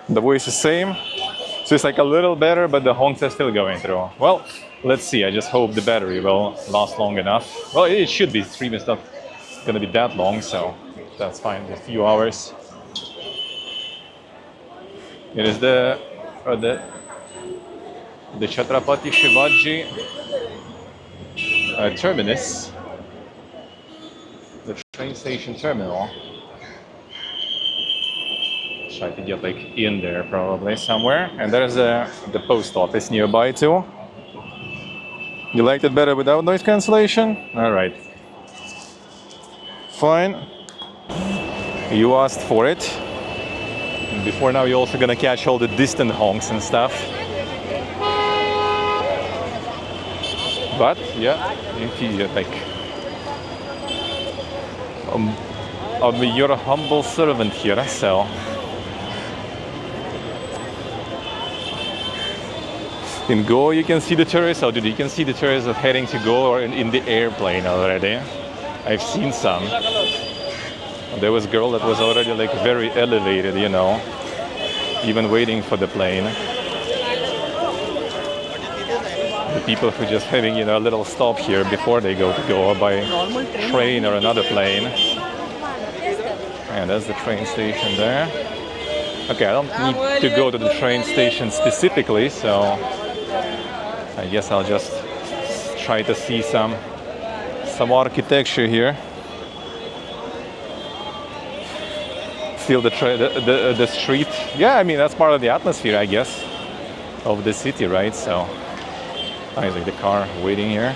The voice is same, so it's like a little better, but the honks are still going through. Well, let's see. I just hope the battery will last long enough. Well, it should be. The stream is not going to be that long, so that's fine. A few hours. It is the Chhatrapati Shivaji terminus, the train station terminal. Try to get like in there probably somewhere, and there's the post office nearby too. You liked it better without noise cancellation? All right, fine. You asked for it. And before now, you're also gonna catch all the distant honks and stuff. But yeah, if you like, I'm your humble servant here, so. In Go, you can see the tourists. Oh, dude, you can see the tourists are heading to Go or in the airplane already. I've seen some. There was a girl that was already like very elevated, you know, even waiting for the plane. The people who just having, you know, a little stop here before they go to Goa by train or another plane. And there's the train station there. Okay, I don't need to go to the train station specifically, so I guess I'll just try to see some architecture here. Still the street. Yeah, I mean that's part of the atmosphere, I guess, of the city, right? So I like the car waiting here,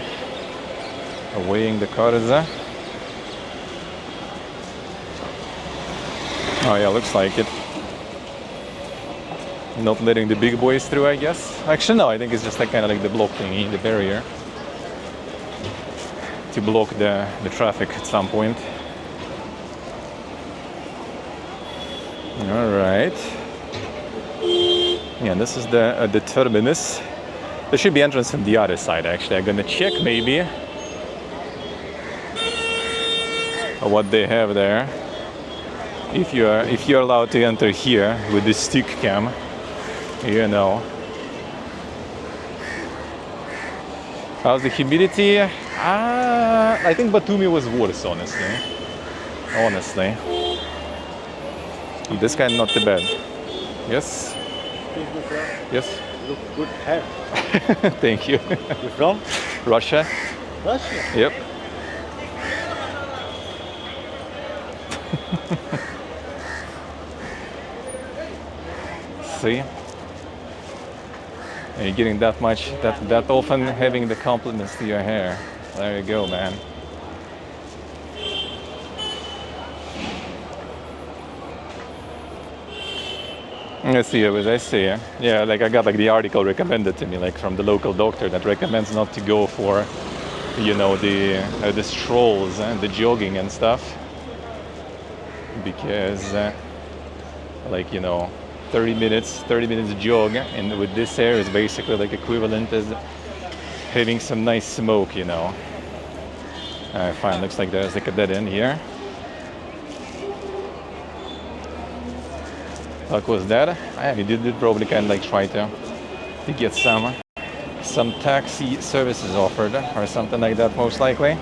awaiting the cars. Oh yeah, looks like it. Not letting the big boys through, I guess. Actually, no, I think it's just like kind of like the block thingy, the barrier, to block the traffic at some point. All right. Yeah, this is the terminus. There should be entrance from the other side. Actually, I'm gonna check maybe what they have there. If you're allowed to enter here with the stick cam. You know. How's the humidity? I think Batumi was worse, honestly. This guy not too bad. Yes? Yes? Look good hair. Thank you. You from? Russia? Russia? Yep. See? And you're getting that much, that often having the compliments to your hair. There you go, man. Let's see, I see. Yeah, like I got like the article recommended to me, like from the local doctor that recommends not to go for, you know, the strolls and the jogging and stuff, because, like, you know, 30 minutes jog, and with this air is basically like equivalent as having some nice smoke, you know. Alright, fine. Looks like there's like a dead end here. Luck was that. We did probably kind of like try to get some taxi services offered or something like that, most likely.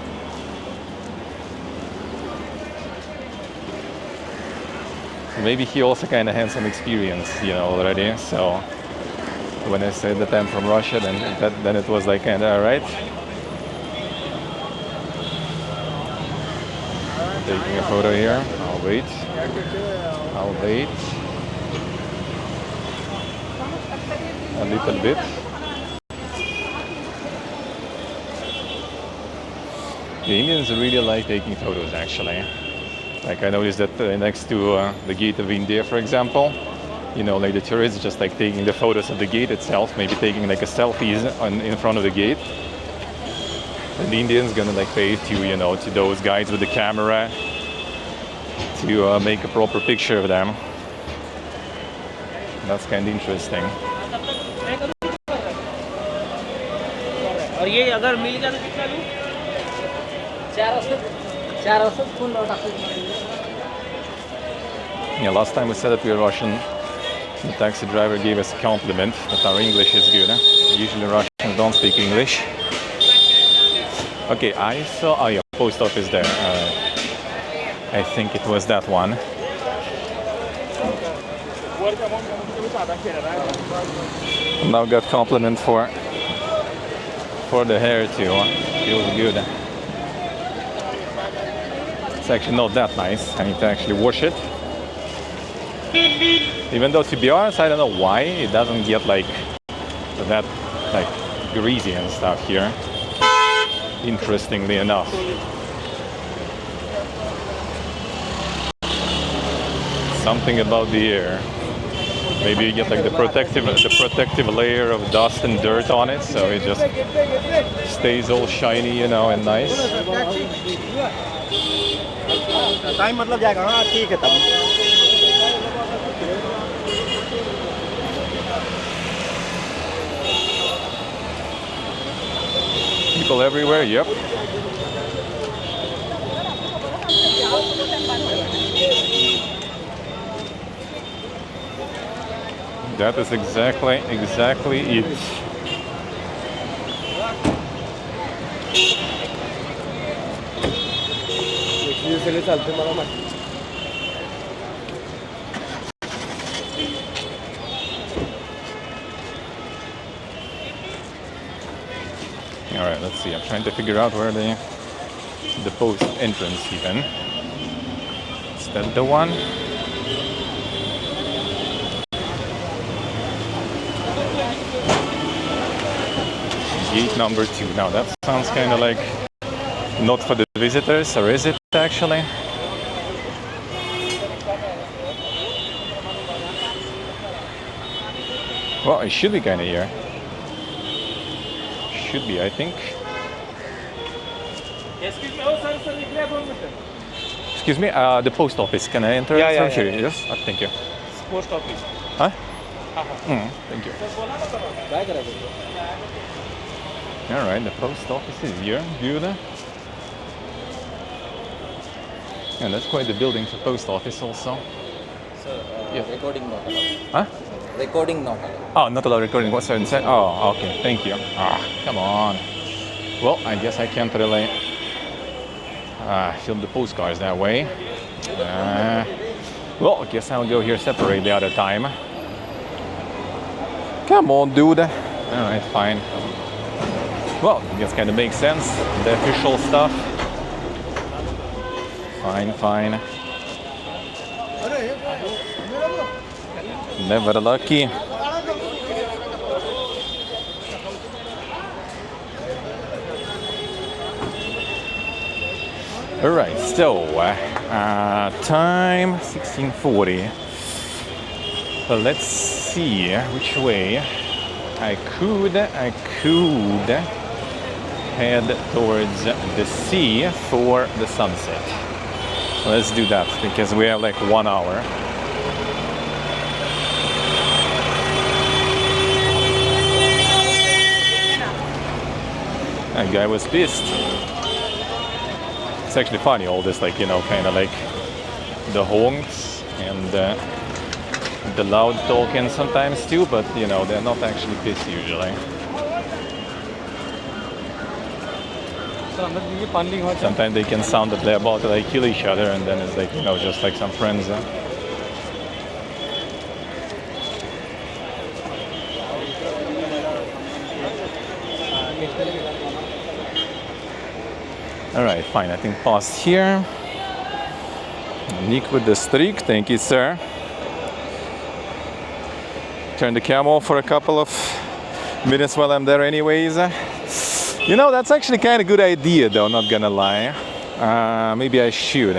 Maybe he also kind of had some experience, you know, already. So when I said that I'm from Russia, then it was like kind of alright. Taking a photo here. I'll wait. A little bit. The Indians really like taking photos, actually. Like I noticed that next to the gate of India, for example, you know, like the tourists just like taking the photos of the gate itself, maybe taking like a selfies in front of the gate. And the Indians gonna like pay to, you know, to those guys with the camera to make a proper picture of them. That's kind of interesting. और ये अगर मिल गया तो कितना लूं? 400 full लौट आपको। Yeah, last time we said that we were Russian, the taxi driver gave us a compliment that our English is good. Usually Russians don't speak English. Okay, I saw, oh yeah, post office there. I think it was that one. Now got compliment for the hair too. Feels good. It's actually not that nice. I need to actually wash it. Even though, to be honest, I don't know why it doesn't get like that like greasy and stuff here. Interestingly enough. Something about the air. Maybe you get like the protective layer of dust and dirt on it, so it just stays all shiny, you know, and nice. Time मतलब जाएगा ना, ठीक है तब। People everywhere, yep. That is exactly it. All right, let's see. I'm trying to figure out where the post entrance even. Is that the one? Gate number 2. Now that sounds kind of like not for the visitors, or is it actually? Well, it should be kind of here. Should be, I think. Excuse me, the post office. Can I enter? Yeah. Here? Yes. Thank you. Post office. Huh? Thank you. क्या करेंगे? All right, the post office is here. Good. And that's quite the building for post office also. Sir, Yeah. recording not allowed. Huh? Recording not allowed. Oh, not allowed recording. What's inside? Oh, okay. Thank you. Come on. Well, I guess I can't really film the postcards that way. Well, I guess I'll go here separate the other time. Come on, dude. All right, fine. Well, I guess kind of makes sense. The official stuff. Fine. Never lucky. All right, so time 16:40. So let's see which way I could head towards the sea for the sunset. Let's do that because we have like 1 hour. That guy was pissed. It's actually funny, all this, like, you know, kind of like the honks and the loud talking sometimes too, but you know, they're not actually pissed usually. Sometimes they can sound that they're about to like kill each other, and then it's like, you know, just like some friends. All right, fine. I think past here. Nick with the streak. Thank you, sir. Turn the cam off for a couple of minutes while I'm there anyways. You know, that's actually kind of good idea though, not gonna lie. Maybe I should,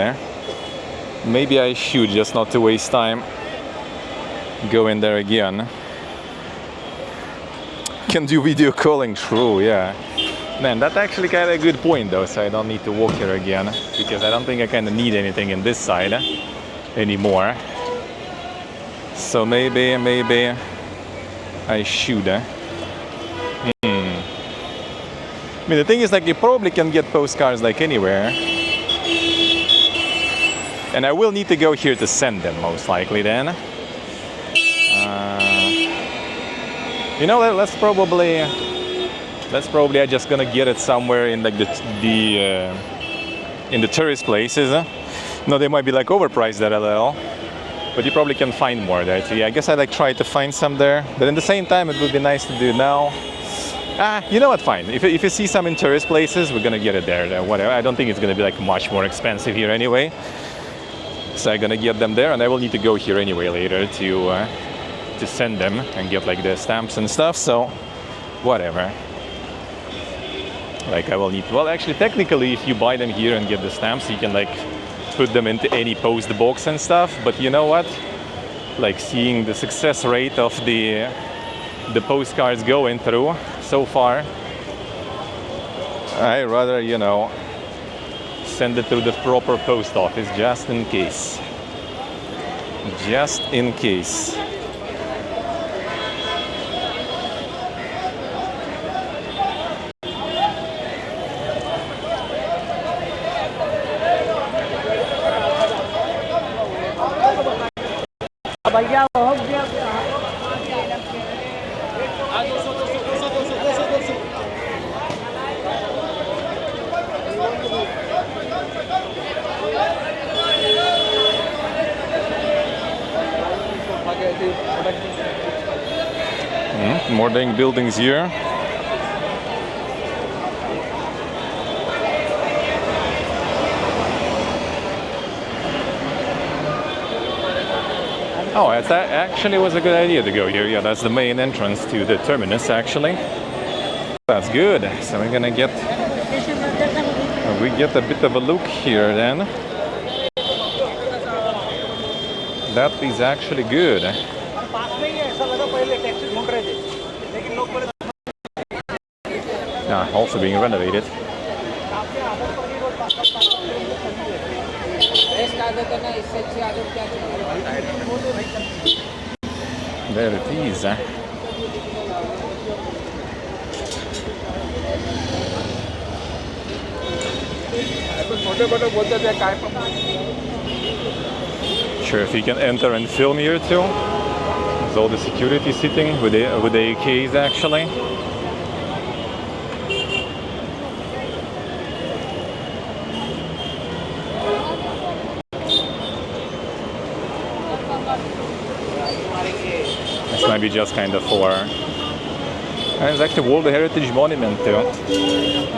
Maybe I should, just not to waste time. Go in there again. Can do video calling, true, yeah. Man, that's actually kind of a good point though, so I don't need to walk here again, because I don't think I kind of need anything in this side anymore. So maybe I should. I mean, the thing is, like, you probably can get postcards like anywhere. And I will need to go here to send them, most likely then. You know, let's probably I'm just gonna get it somewhere in like in the tourist places. No, they might be like overpriced that a little, but you probably can find more there too. Yeah, I guess I like try to find some there, but at the same time it would be nice to do now. You know what, fine. If you see some in tourist places, we're gonna get it there, whatever. I don't think it's gonna be like much more expensive here anyway. So I'm gonna get them there, and I will need to go here anyway later to send them and get like the stamps and stuff, so whatever. Like I will need, well actually technically if you buy them here and get the stamps, you can like put them into any post box and stuff, but you know what? Like seeing the success rate of the postcards going through so far, I rather, you know, send it through the proper post office just in case. Just in case. More dang buildings here. Oh, that actually was a good idea to go here. Yeah, that's the main entrance to the terminus actually. That's good. So we're gonna get a bit of a look here then. That is actually good. Yeah, also being renovated. There it is. Sure, if you can enter and film here too. There's all the security sitting with the AKs actually. This might be just kind of for. And it's actually World Heritage Monument too.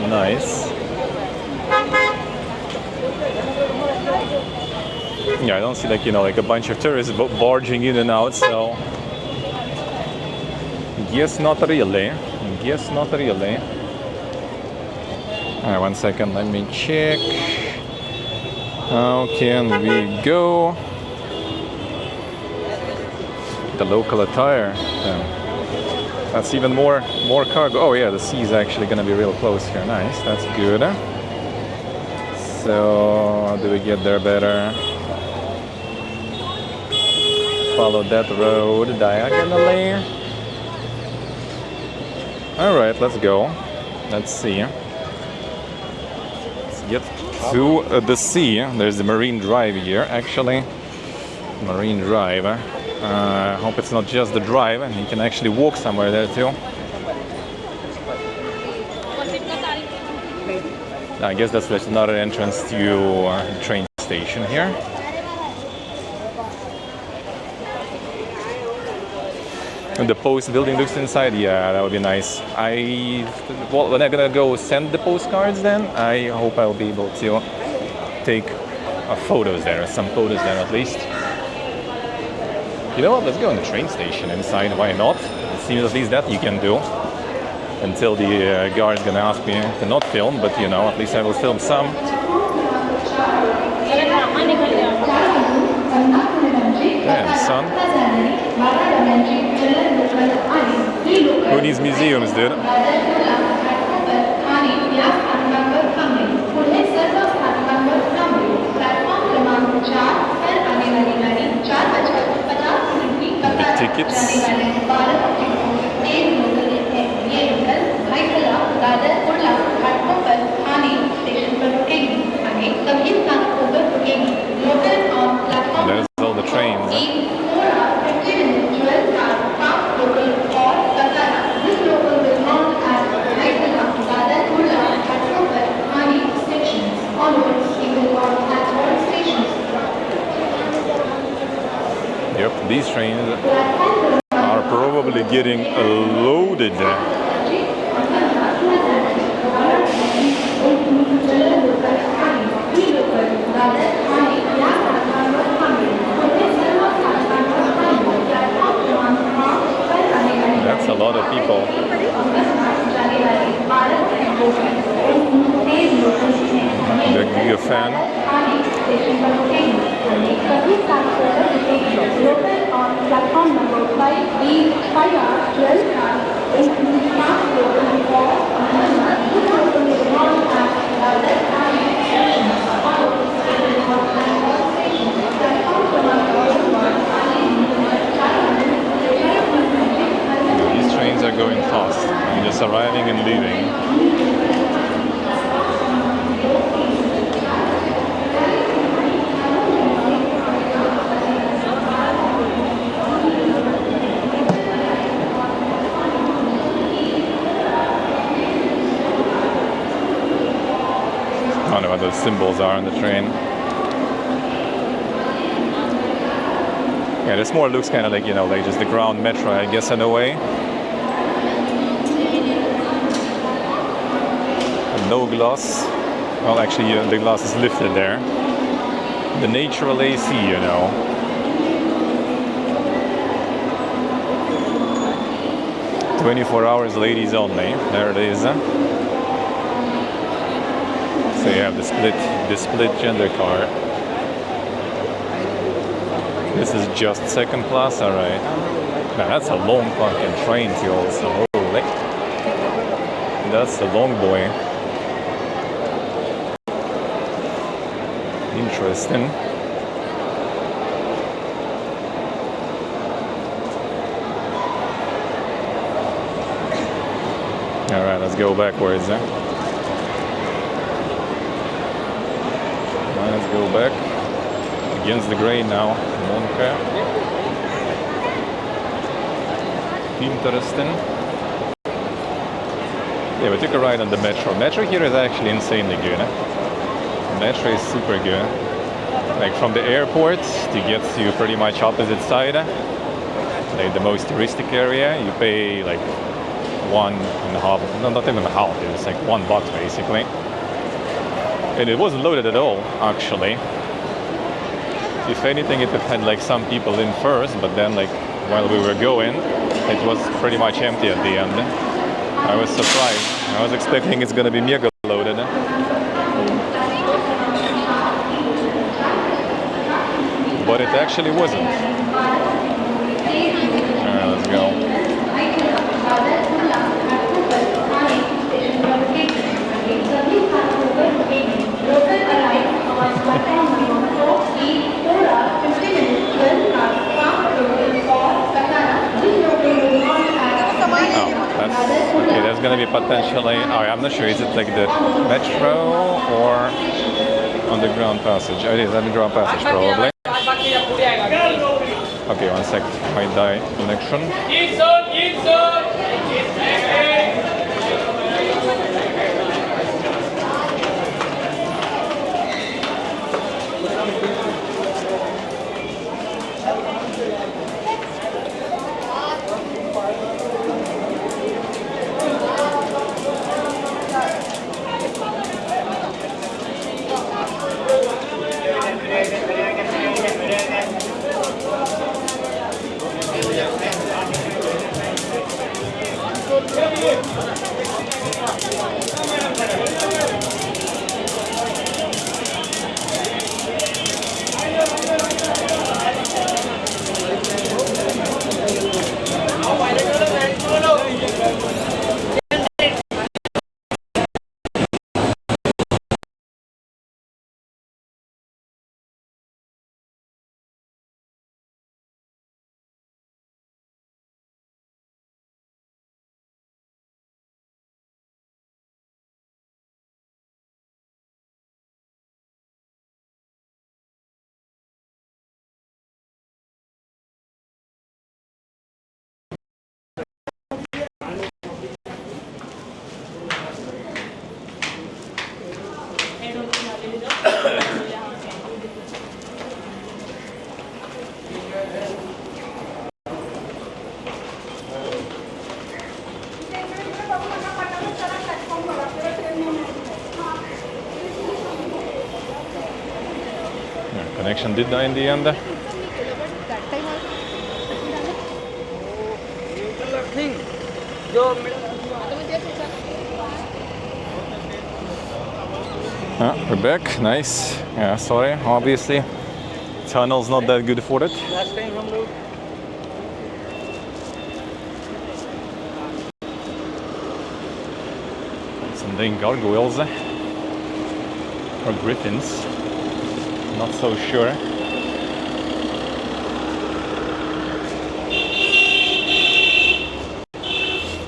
Nice. Yeah, I don't see like, you know, like a bunch of tourists barging in and out, so guess not really. Guess not really. Alright, 1 second, let me check. How can we go? The local attire. That's even more cargo. Oh yeah, the sea is actually gonna be real close here. Nice, that's good. So how do we get there better? Follow that road diagonally. All right, let's go. Let's see. get to the sea. There's the Marine Drive here, actually. Marine Drive. I hope it's not just the drive, and you can actually walk somewhere there too. I guess that's another entrance to the train station here. And the post building looks inside. Yeah, that would be nice. When I'm gonna go send the postcards, then I hope I'll be able to take photos there, some photos there at least. You know what? Let's go in the train station inside. Why not? It seems at least that you can do. Until the guard's gonna ask me to not film, but you know, at least I will film some. Damn, son. Who needs museums, dude? The tickets. There's all the trains. Yep, these trains are probably getting loaded. That's a lot of people. The Giga fan. These trains are going fast. I'm just arriving and leaving. I don't know what those symbols are on the train. Yeah, this more looks kind of like, you know, like just the ground metro, I guess, in a way. And no glass. Well, actually, the glass is lifted there. The natural AC, you know. "24 hours ladies only." There it is. So you have the split gender car. This is just second class, alright. Man, that's a long fucking train too also. Holy. That's a long boy. Interesting. Alright, let's go backwards. Let's go back. Against the grain now. Monka. Interesting. Yeah, we took a ride on the metro. Metro here is actually insanely good. Metro is super good. Like from the airport to get to pretty much opposite side, like the most touristic area, you pay like $1.50. No, not even half. It's like $1 basically. And it wasn't loaded at all, actually. If anything, it had like some people in first, but then like while we were going, it was pretty much empty at the end. I was surprised. I was expecting it's gonna be mega loaded. But it actually wasn't. Alright, let's go. Okay, there's gonna be potentially. Oh, I'm not sure. Is it like the metro or underground passage? Oh, it is underground passage probably. Okay, one sec. Might die connection. Yeah, connection did die in the end. We're back. Nice. Yeah, sorry. Obviously, tunnel's not that good for it. Last time हम लोग Some dang gargoyles or griffins. Not so sure.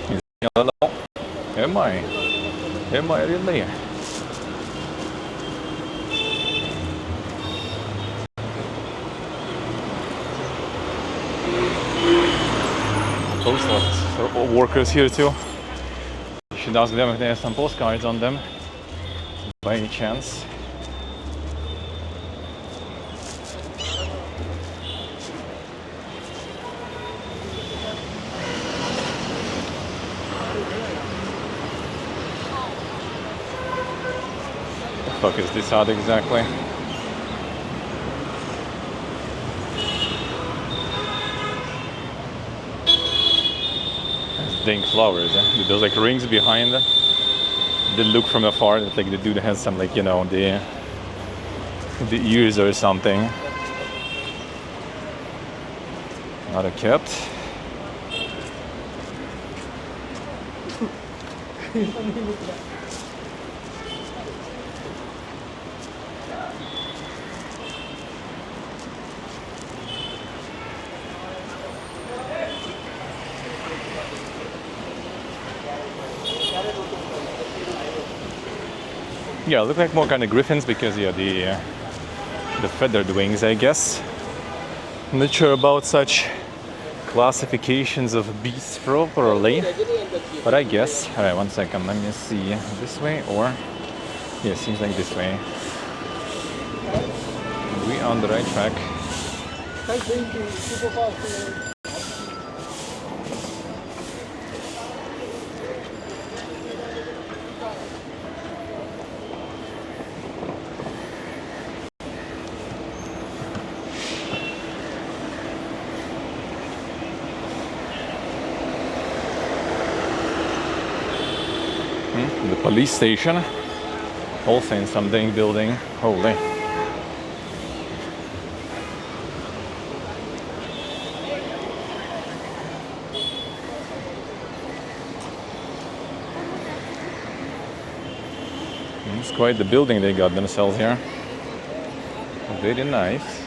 Is it a little? Am I? Am I really? Post office workers here too. You should ask them if they have some postcards on them, by any chance. What the fuck is this ad exactly? Dang flowers, eh? Those like rings behind. They look from afar that like the dude has some like, you know, the ears or something. Not a cat. Yeah, look like more kind of griffins because yeah, the feathered wings, I guess. I'm not sure about such classifications of beasts properly, but I guess. All right, one second. Let me see. This way or yeah, seems like this way. Are we on the right track? The police station, also in some dang building. Holy. It's quite the building they got themselves here. Very nice.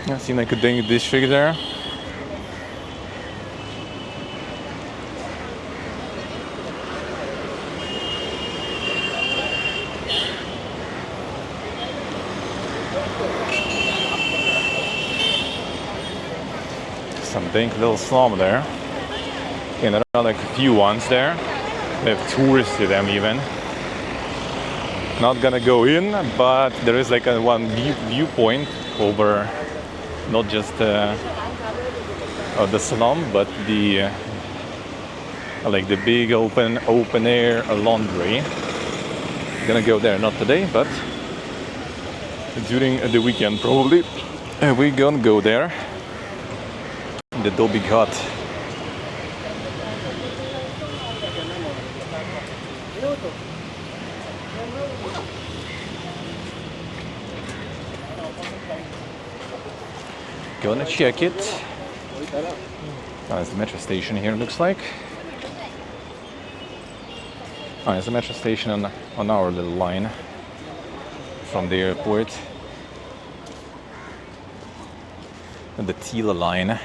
Yeah, seems like a district there. Some dank little slum there. And there are like a few ones there. They have tours to them even. Not gonna go in, but there is like a one viewpoint over not just the slum, but the like the big open air laundry. Gonna go there, not today, but during the weekend probably. We gonna go there. The Dobby Hut. Gonna check it. There's the metro station here, looks like. Oh, there's a metro station on our little line from the airport. And the Tila line.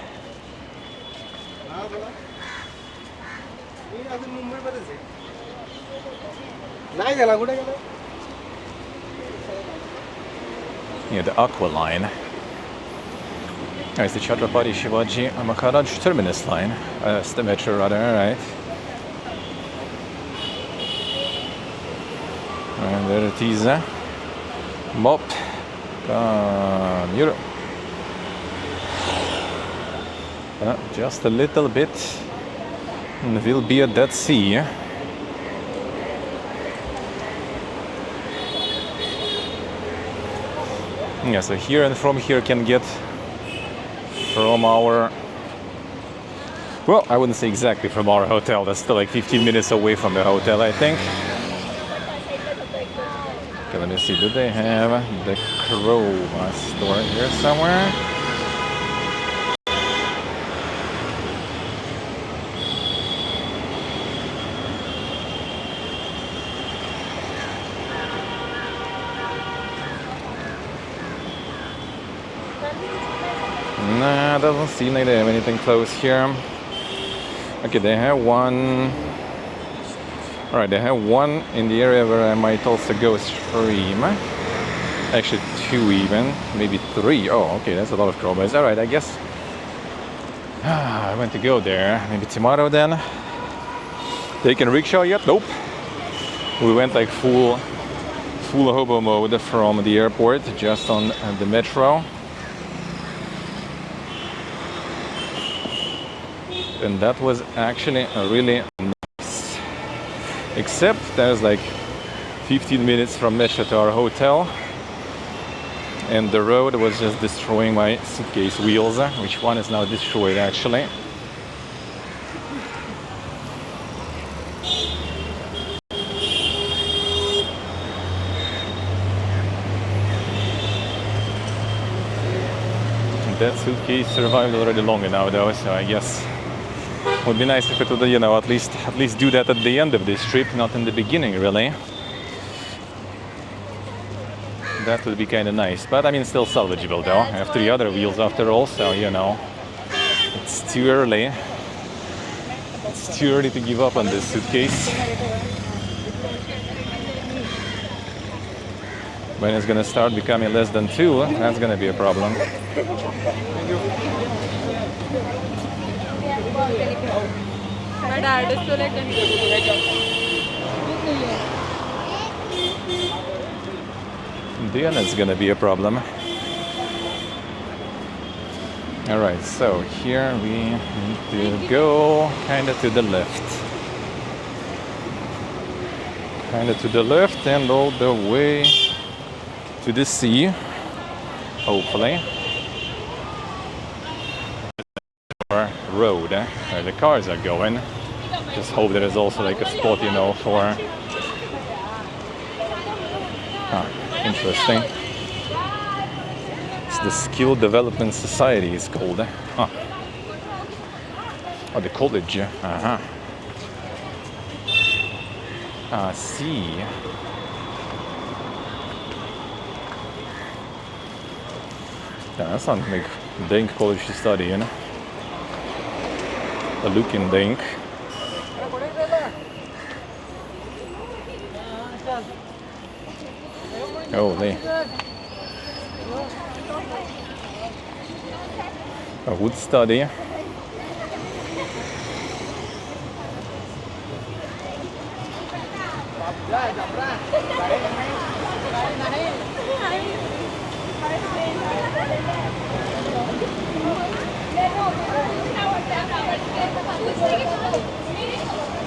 Yeah, the Aqua line. There's the Chhatrapati Shivaji Maharaj terminus line. That's the metro rather, right? And there it is. Mop. Europe. Just a little bit. And we'll be at that sea. Yeah, so here and from here can get from our, well, I wouldn't say exactly from our hotel. That's still like 15 minutes away from the hotel, I think. Okay, let me see. Do they have the Crow store here somewhere? Nah, doesn't seem like they have anything close here. Okay, they have one. Alright, they have one in the area where I might also go stream. Actually, two even, maybe three. Oh, okay, that's a lot of crowbars. Alright, I guess I went to go there. Maybe tomorrow then. Taking rickshaw yet? Nope. We went like full hobo mode from the airport, just on the metro. And that was actually really nice. Except there's like 15 minutes from metro to our hotel. And the road was just destroying my suitcase wheels, which one is now destroyed actually. That suitcase survived already long enough though, so I guess it would be nice if it would, you know, at least do that at the end of this trip, not in the beginning really. That would be kind of nice, but I mean still salvageable though. I have three other wheels after all, so you know, it's too early. It's too early to give up on this suitcase. When it's gonna start becoming less than two, that's gonna be a problem. Then it's gonna be a problem. Alright, so here we need to go kinda to the left. Kinda to the left and all the way to the sea, hopefully. Or road, where the cars are going. Just hope there is also like a spot, you know, for... interesting. It's the Skill Development Society, it's called. Oh, the college. Uh-huh. See. Ja, dat sounds like Denk college to study, you know? A look in Denk. Oh, nee. A wood study.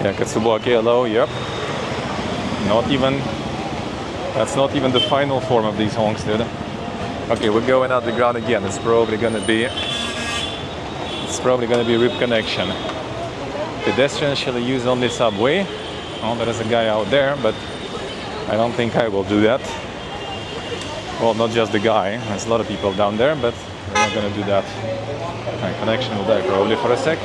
Yeah, Katsubuaki hello, yep. Not even, that's not even the final form of these honks, dude. Okay, we're going out the ground again. It's probably gonna be rip connection. Pedestrians shall use only subway. Oh, there is a guy out there, but I don't think I will do that. Well, not just the guy. There's a lot of people down there, but we're not gonna do that. My connection will die probably for a sec.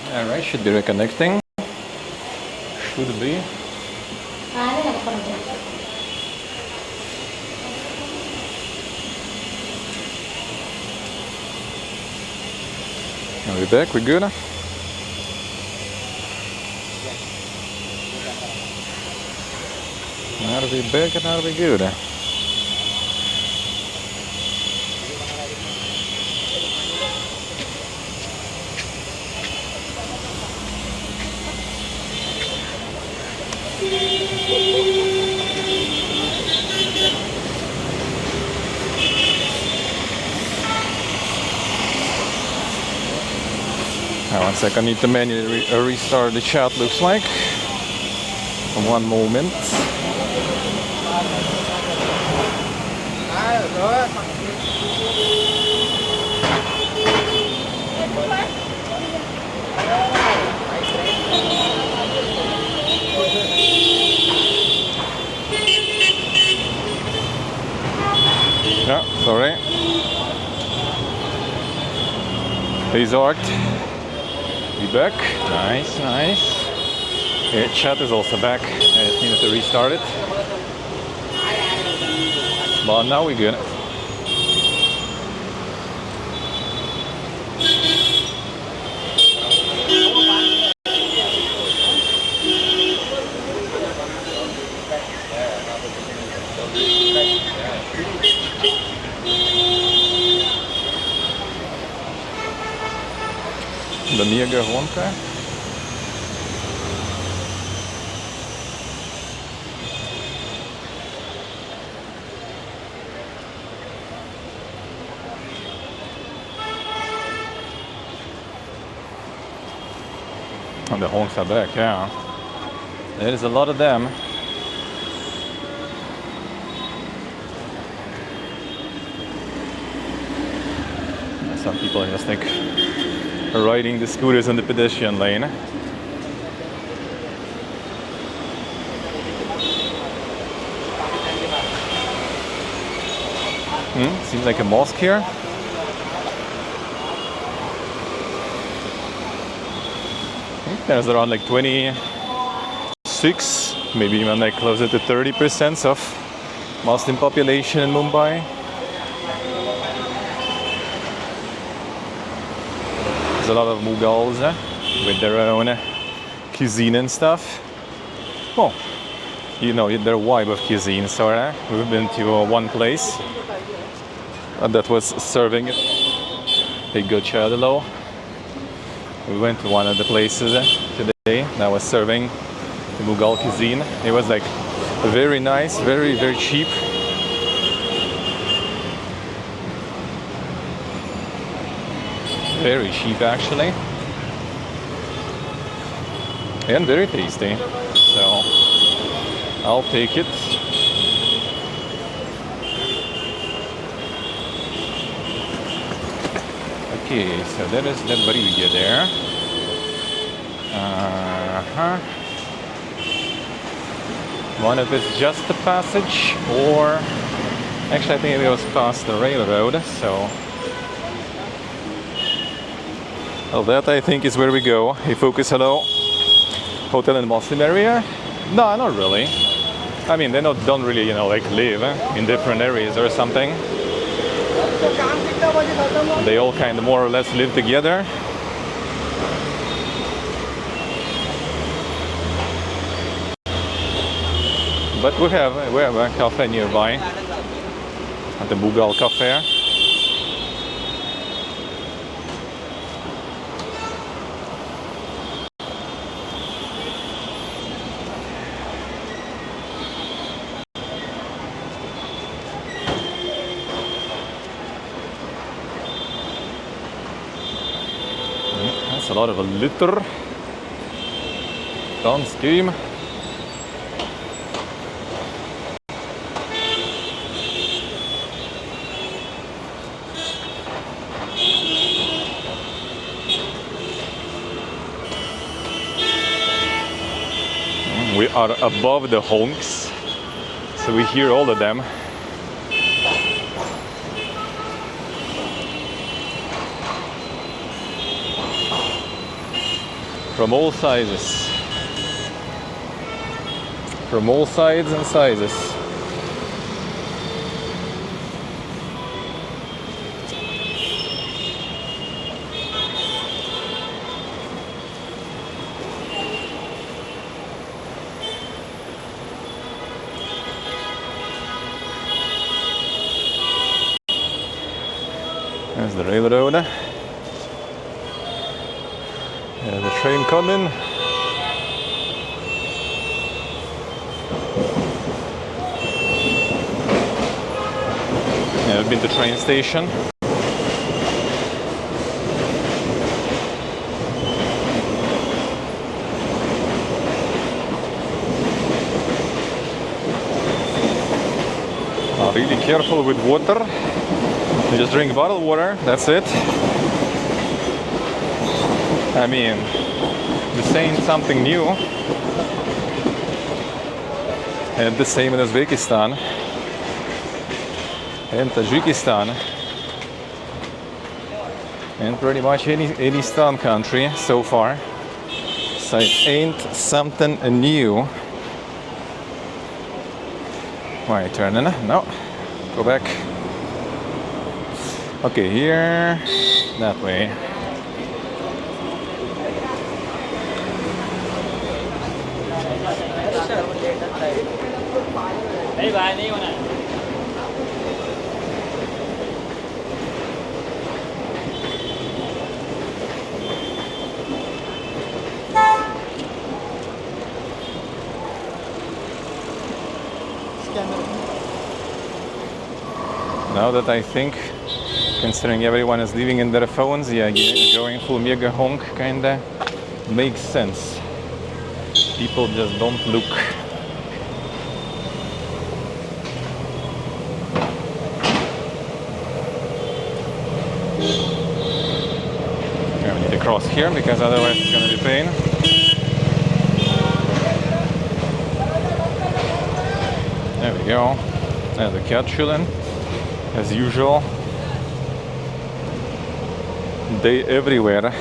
Alright, should be reconnecting. Should be. Are we back? We good? Are we back and are we good? One second, I need to manually restart the chat, looks like. One moment. Yeah, sorry. Resort. Be back. Nice, nice. Okay, chat is also back. I just needed to restart it. But now we're good. The mega honka. And the honks are back, yeah. There is a lot of them. Some people are just like riding the scooters on the pedestrian lane. Seems like a mosque here. There's around like 26, maybe even like closer to 30% of Muslim population in Mumbai. There's a lot of Mughals with their own cuisine and stuff. Oh, you know, their vibe of cuisine, sort of. We've been to one place that was serving a good chadalo. We went to one of the places today that was serving the Mughal cuisine. It was like very nice, very, very cheap. Very cheap actually. And very tasty. So I'll take it. Okay, so there is the barilla there. One of it's just the passage, or actually I think it was past the railroad, so well, that I think is where we go. Hey Focus, hello. Hotel in the Muslim area? No, not really. I mean, they don't really, you know, like live in different areas or something. They all kind of more or less live together. But we have a cafe nearby, at the Mughal cafe. That's a lot of a litter. Don't scheme. We are above the honks, so we hear all of them. From all sizes. From all sides and sizes. There's the railroad. There's the train coming. Yeah, I've been to the train station. Really careful with water. You just drink bottled water, that's it. I mean, this ain't something new. And the same in Uzbekistan and Tajikistan and pretty much any Eastern country so far. So it ain't something new. Why turning? No, go back. Okay, here, that way. Now that I think, considering everyone is living in their phones, yeah, going full mega honk kinda makes sense. People just don't look. Yeah, we need to cross here because otherwise it's gonna be pain. There we go. There's the cat chilling, as usual. They everywhere.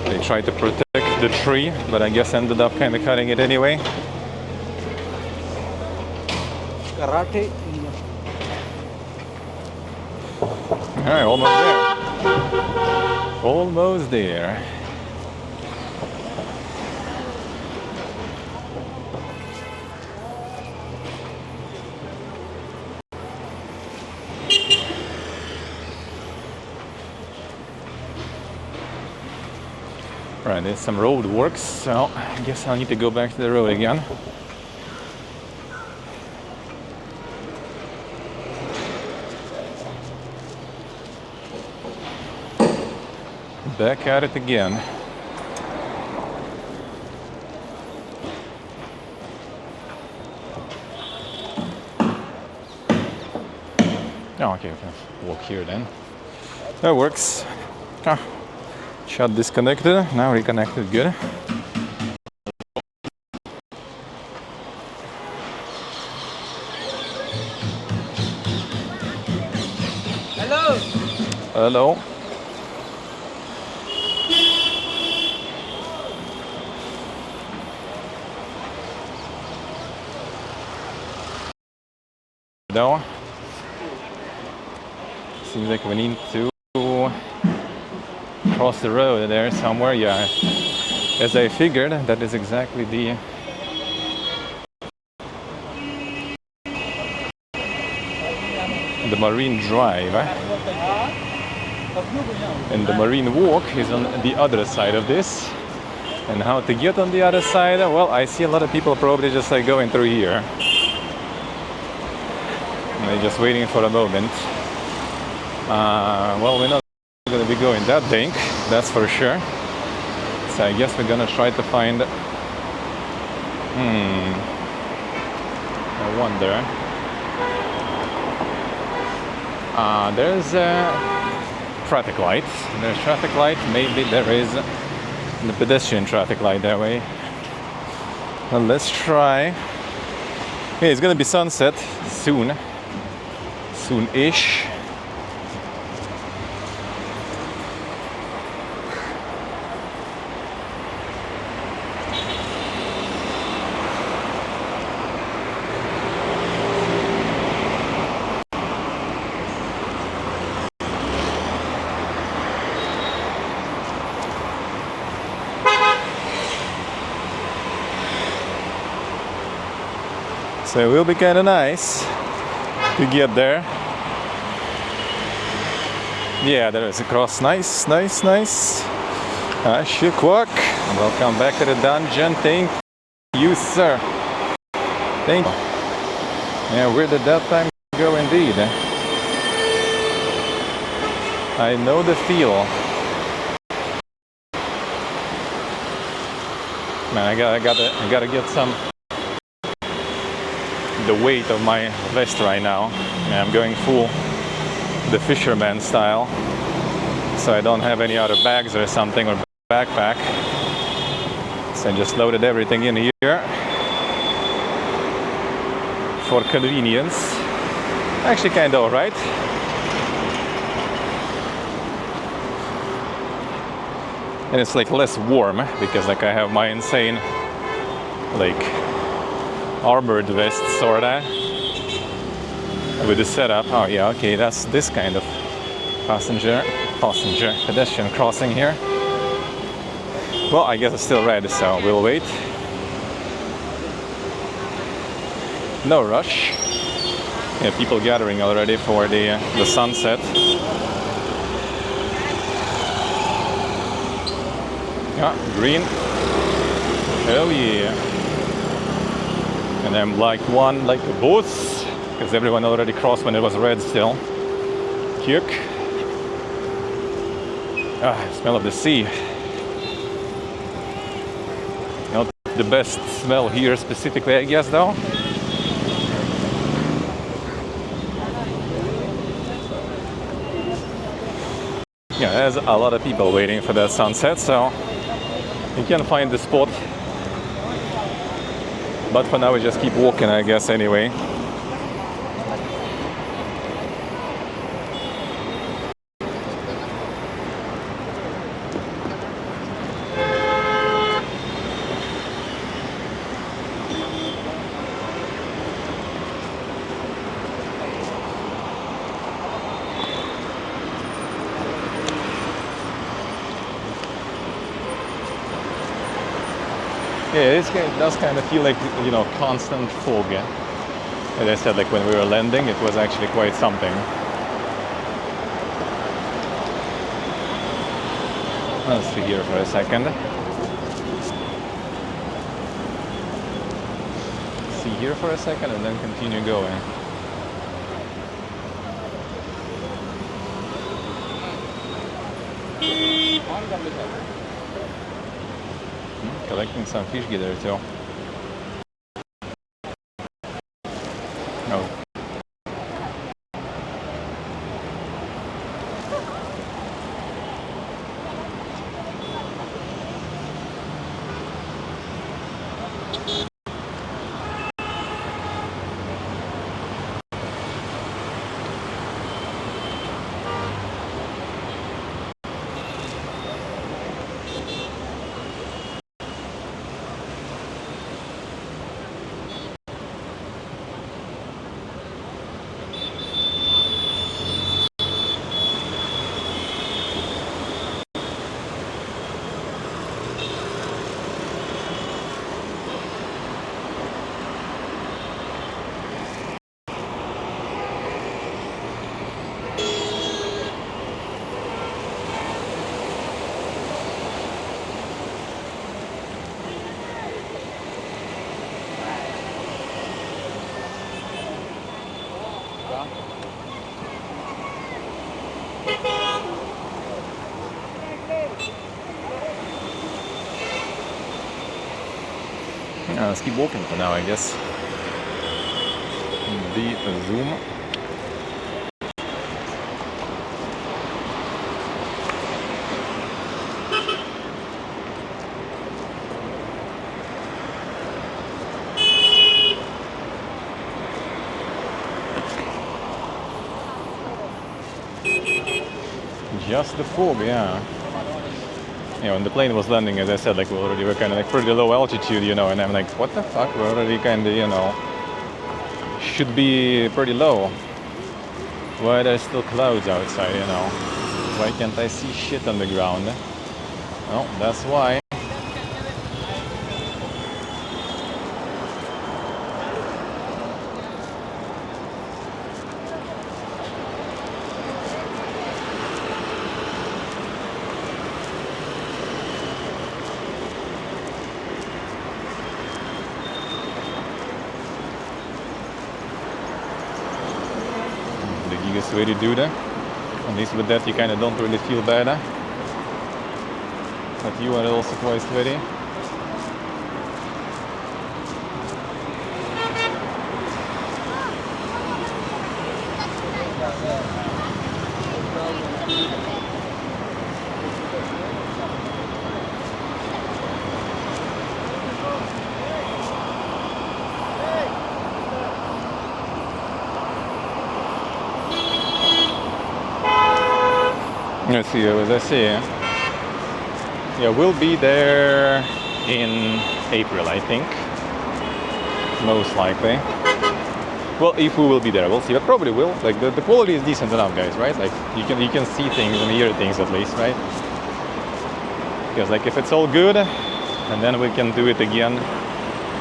They tried to protect the tree, but I guess ended up kind of cutting it anyway. Karate. Alright, almost there. Almost there. Right, there's some road works, so I guess I'll need to go back to the road again. Back at it again. Oh, okay, we can walk here then. That works. Ah, shot disconnected, now reconnected, good. Hello. Hello. Now, seems like we need to cross the road there somewhere. Yeah, as I figured, that is exactly the Marine Drive, and the Marine Walk is on the other side of this. And how to get on the other side? Well, I see a lot of people probably just like going through here. They're just waiting for a moment. Well, we're not going to be going that dank, that's for sure. So I guess we're going to try to find... I wonder... there's a traffic light. There's traffic light. Maybe there is the pedestrian traffic light that way. Well, let's try. Okay, it's going to be sunset soon. Soon-ish. So it will be kind of nice to get there. Yeah, there is a cross. Nice, nice, nice. I should walk. Welcome back to the dungeon. Thank you, sir. Thank you. Yeah, where did that time go indeed? I know the feel. Man, I gotta get some the weight of my vest right now. Yeah, I'm going full the fisherman style, so I don't have any other bags or something or backpack. So I just loaded everything in here for convenience. Actually, kind of alright. And it's like less warm because like I have my insane like armored vest sorta with the setup. Oh yeah, okay, that's this kind of pedestrian crossing here. Well, I guess it's still red, so we'll wait. No rush. Yeah, people gathering already for the sunset. Yeah, green. Hell yeah. And then like one, like both, because everyone already crossed when it was red still. Kirk. Smell of the sea. Not the best smell here specifically, I guess, though. Yeah, there's a lot of people waiting for that sunset, so you can find the spot. But for now, we just keep walking, I guess, anyway. Yeah, it does kind of feel like, you know, constant fog. As I said, like when we were landing, it was actually quite something. Let's see here for a second. See here for a second and then continue going. Collecting some fish gear too. No. Let's keep walking for now, I guess. The zoom. Just the fog, yeah. Yeah, when the plane was landing, as I said, like we already were kind of like pretty low altitude, you know, and I'm like, what the fuck? We're already kind of, you know, should be pretty low. Why are there still clouds outside, you know? Why can't I see shit on the ground? Oh, that's why. Easiest way to do that. At least with that you kind of don't really feel bad. But you are also quite sweaty. Let's see, as I say, yeah, we'll be there in April, I think, most likely. Well, if we will be there, we'll see, but probably will. Like the quality is decent enough, guys, right? Like you can see things and hear things at least, right? Because like if it's all good, and then we can do it again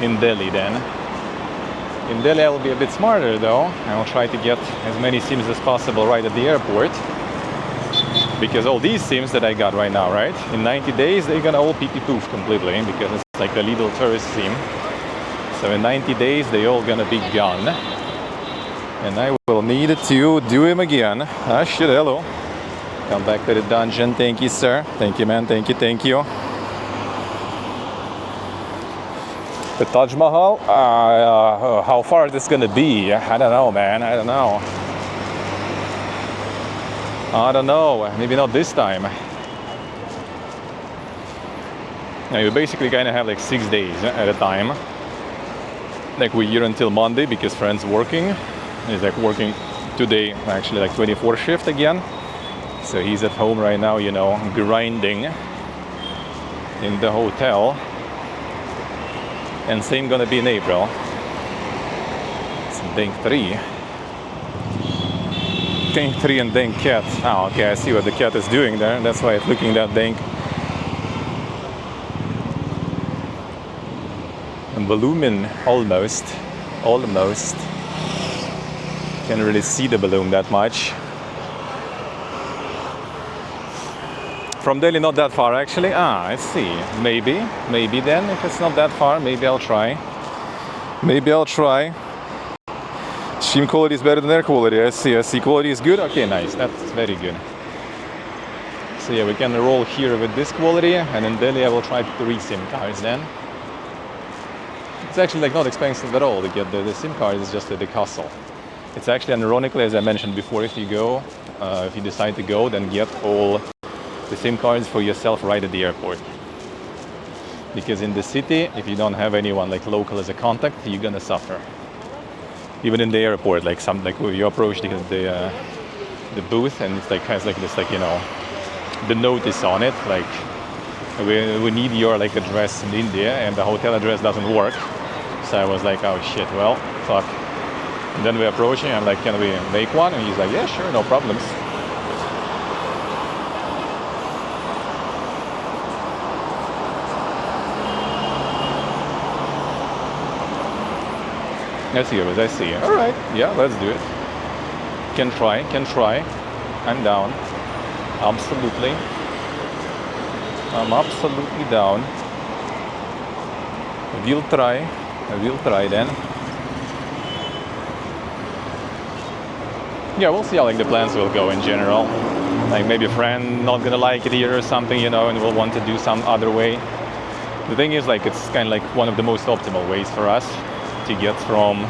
in Delhi then. In Delhi, I will be a bit smarter though. I will try to get as many SIMs as possible right at the airport. Because all these SIMs that I got right now, right? In 90 days, they're gonna all poof completely because it's like a little tourist SIM. So in 90 days, they all gonna be gone. And I will need to do him again. Ah, shit, hello. Come back to the dungeon. Thank you, sir. Thank you, man. Thank you, thank you. The Taj Mahal, how far is this gonna be? I don't know, man, I don't know. I don't know, maybe not this time. Now, you basically kind of have like 6 days at a time. Like we're here until Monday because friend's working. He's like working today, actually like 24 shift again. So he's at home right now, you know, grinding in the hotel. And same gonna be in April. It's Deng 3. Deng 3 and Deng Cat. Oh, okay, I see what the cat is doing there. That's why it's looking that Deng. And balloon almost. Can't really see the balloon that much. From Delhi, not that far actually. I see. Maybe then, if it's not that far, maybe I'll try. Stream quality is better than air quality. I see. Quality is good. Okay, nice. That's very good. So yeah, we can roll here with this quality, and in Delhi, I will try 3 SIM cards then. It's actually like not expensive at all to get the SIM card. It's just the hassle. It's actually, ironically, as I mentioned before, if you decide to go, then get all the SIM cards for yourself right at the airport. Because in the city, if you don't have anyone like local as a contact, you're gonna suffer. Even in the airport, like you approach the booth and it's like has like this like, you know, the notice on it like we need your like address in India, and the hotel address doesn't work. So I was like, oh shit, well, fuck. And then we approach him. I'm like, can we make one? And he's like, yeah, sure, no problems. I see. All right, yeah, let's do it. Can try. I'm down. Absolutely. I'm absolutely down. We'll try then. Yeah, we'll see how like the plans will go in general. Like maybe a friend not gonna like it here or something, you know, and will want to do some other way. The thing is, like, it's kind of like one of the most optimal ways for us to get from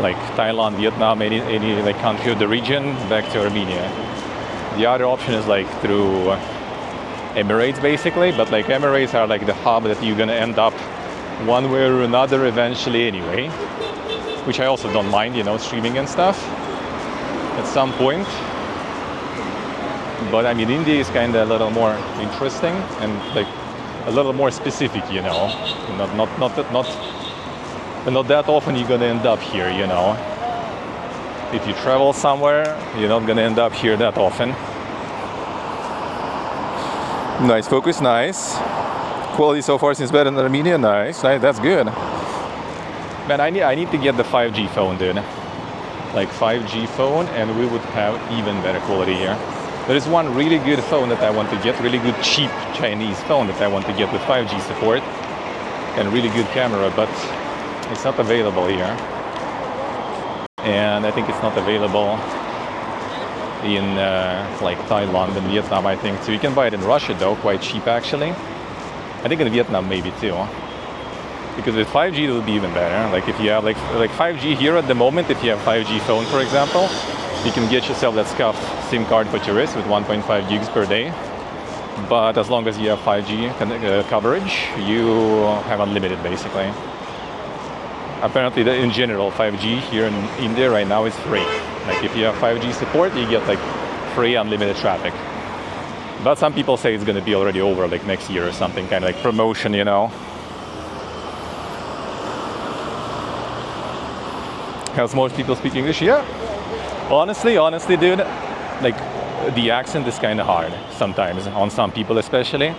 like Thailand, Vietnam, any like country of the region back to Armenia. The other option is like through Emirates basically, but like Emirates are like the hub that you're gonna end up one way or another eventually anyway, which I also don't mind, you know, streaming and stuff at some point. But I mean, India is kind of a little more interesting and like a little more specific, you know. Not that often you're gonna end up here, you know. If you travel somewhere, you're not gonna end up here that often. Nice focus, nice. Quality so far seems better than Armenia, nice, that's good. Man, I need to get the 5G phone, dude. Like 5G phone, and we would have even better quality here. There is one really good phone that I want to get, really good cheap Chinese phone that I want to get with 5G support and really good camera, but it's not available here. And I think it's not available in like Thailand and Vietnam, I think. So you can buy it in Russia though, quite cheap actually. I think in Vietnam maybe too. Because with 5G it will be even better. Like if you have like 5G here at the moment, if you have 5G phone for example, you can get yourself that scuffed SIM card for tourists with 1.5 gigs per day. But as long as you have 5G coverage, you have unlimited basically. Apparently, in general, 5G here in India right now is free. Like if you have 5G support, you get like free unlimited traffic. But some people say it's going to be already over like next year or something, kind of like promotion, you know. How's most people speak English? Yeah. Honestly, dude, like the accent is kind of hard sometimes on some people, especially.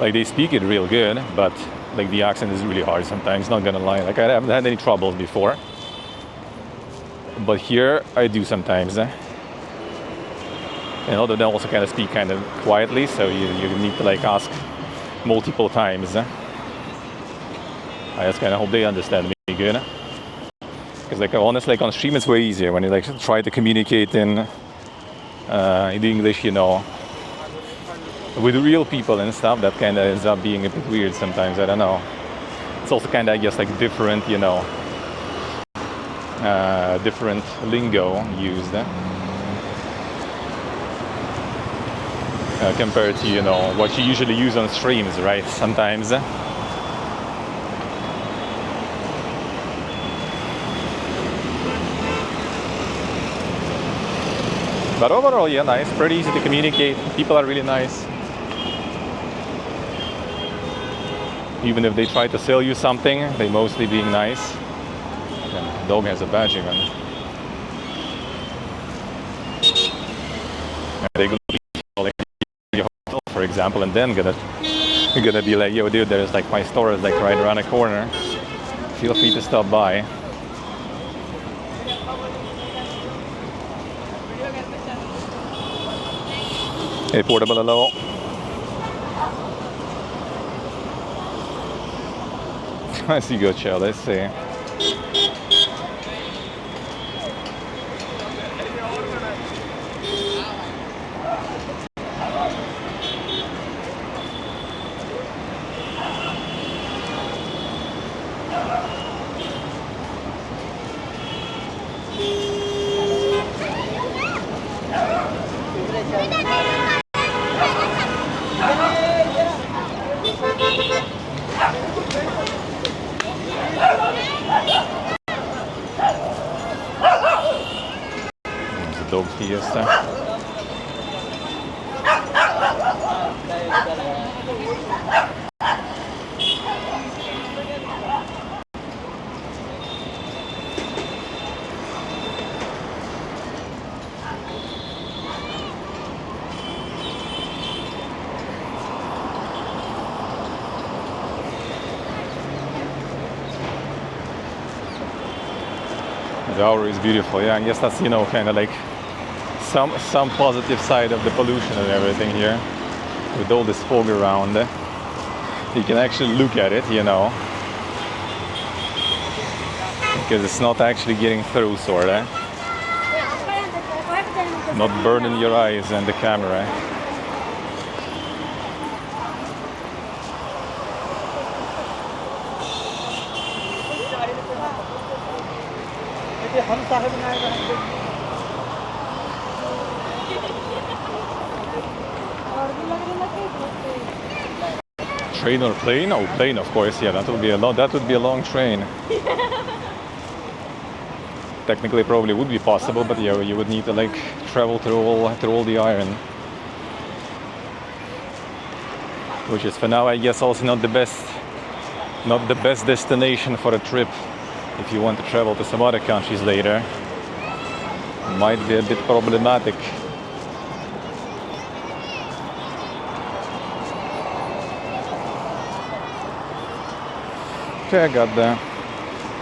Like they speak it real good, but like the accent is really hard sometimes, not gonna lie. Like I haven't had any troubles before. But here I do sometimes. And although they also kind of speak kind of quietly, so you need to like ask multiple times. I just kind of hope they understand me good. Because like honestly, like on stream it's way easier when you like try to communicate in English, you know, with real people and stuff. That kind of ends up being a bit weird sometimes. I don't know. It's also kind of, I guess, like different, you know, different lingo used compared to, you know, what you usually use on streams, right? Sometimes. But overall, yeah, nice. Pretty easy to communicate. People are really nice. Even if they try to sell you something, they mostly being nice. And the dog has a badge even. And they're gonna be calling your hotel, for example, and then you're gonna be like, yo, dude, there's like my store is like right around the corner. Feel free to stop by. Hey, portable hello. I see good chill, let's see. There's a dog fiesta. The hour is beautiful, yeah. I guess that's, you know, kind of like some positive side of the pollution and everything here. With all this fog around, you can actually look at it, you know, because it's not actually getting through, sorta. Not burning your eyes and the camera. Train or plane? Oh, plane, of course. Yeah, that would be a long. That would be a long train. Technically, probably would be possible, but yeah, you would need to like travel through all the iron, which is for now, I guess, also not the best destination for a trip. If you want to travel to some other countries later, might be a bit problematic. Okay, I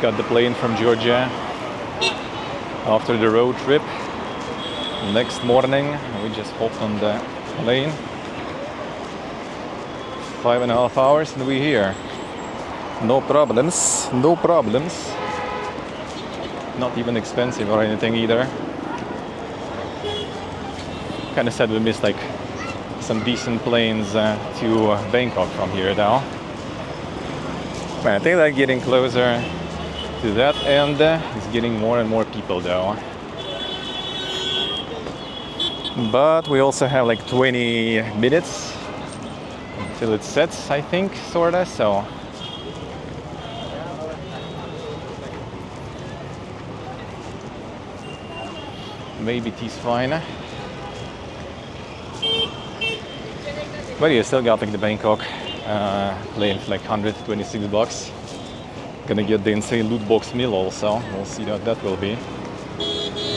got the plane from Georgia after the road trip. Next morning, we just hopped on the plane. 5.5 hours and we're here. No problems, no problems. Not even expensive or anything either. Kind of sad we missed like some decent planes to Bangkok from here now. Man, I think they're getting closer to that end. It's getting more and more people though. But we also have like 20 minutes until it sets, I think, sorta, so. Maybe it is fine. But yeah, still got like the Bangkok plane for like $126. Gonna get the insane loot box meal also. We'll see what that will be.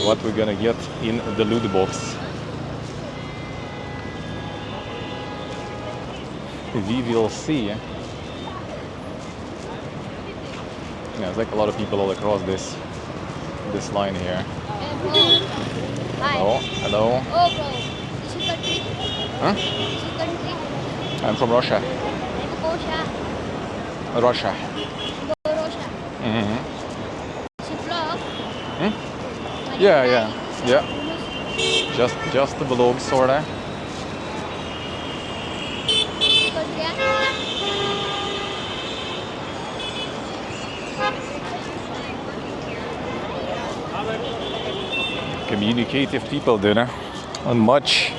What we're gonna get in the loot box. We will see. Yeah, there's like a lot of people all across this this line here. Hi. Hello, hello. Oh, bro. This is country. Huh? This is country. I'm from Russia. Bosha. Russia. Borosha. Hmm. This is vlog. Hmm? Yeah. Just the vlog, sorta. Communicative people, dude. Not much.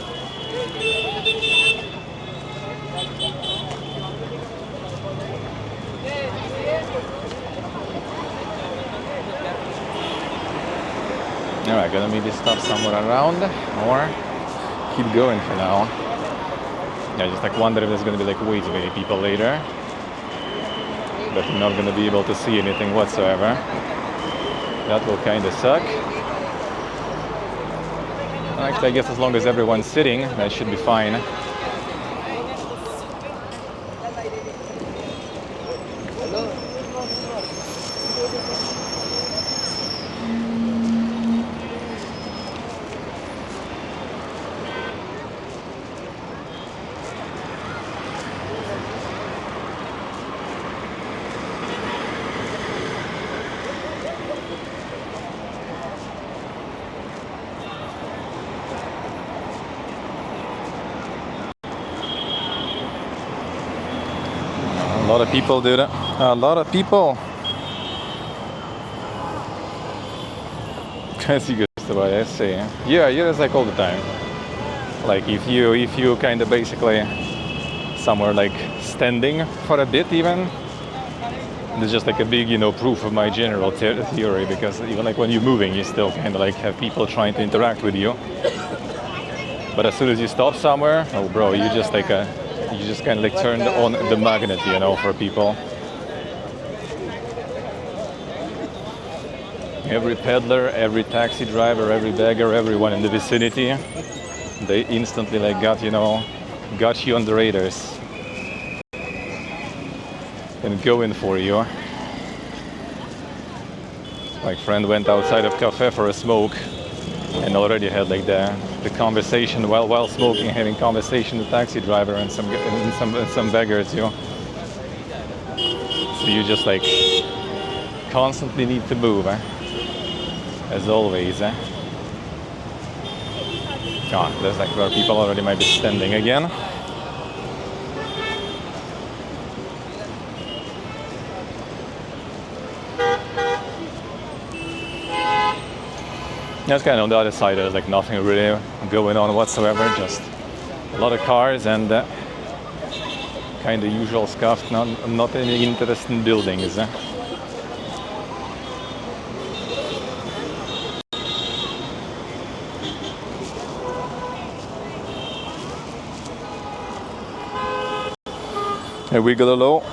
Alright, gonna maybe stop somewhere around or keep going for now. Yeah, just like wonder if there's gonna be like way too many people later. But I'm not gonna be able to see anything whatsoever. That will kinda suck. Actually, I guess as long as everyone's sitting, that should be fine. A lot of people do that. A lot of people. As you guys what I say. Yeah, it's like all the time. Like if you kind of basically somewhere like standing for a bit even, it's just like a big proof of my general theory, because even like when you're moving, you still kind of like have people trying to interact with you. But as soon as you stop somewhere, oh bro, you just kind of like turned on the magnet, for people. Every peddler, every taxi driver, every beggar, everyone in the vicinity, they instantly like got you on the radars and going for you. My friend went outside of cafe for a smoke and already had like the conversation while smoking, having conversation with the taxi driver and some beggars, So you just like constantly need to move, as always. There's like where people already might be standing again. That's kind of on the other side. There's like nothing really going on whatsoever. Just a lot of cars and kind of usual stuff. Not any interesting buildings. A wiggle low.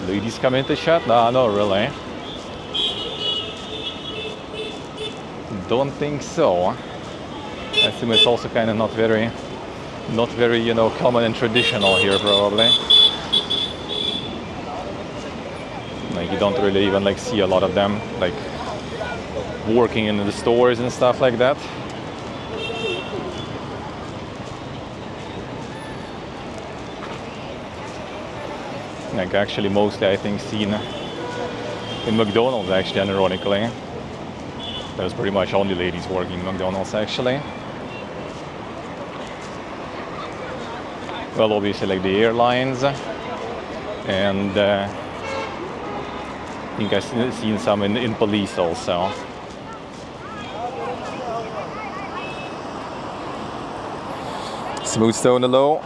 Ladies come into shot? No, not really. Don't think so. I assume it's also kind of not very, common and traditional here, probably. Like you don't really even like see a lot of them like working in the stores and stuff like that. Like actually mostly I think seen in McDonald's, actually, ironically. There's pretty much only ladies working in McDonald's, actually. Well, obviously like the airlines, and I think I've seen some in police also. Smooth stone low.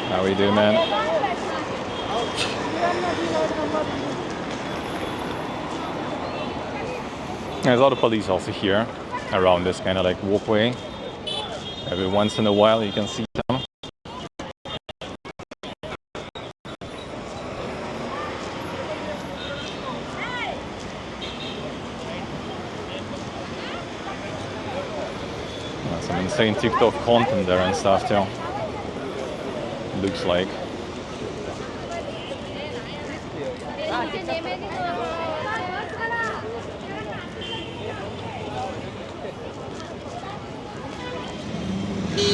How we do, man? There's a lot of police also here around this kind of like walkway. Every once in a while you can see them. Some insane TikTok content there and stuff too. Looks like. The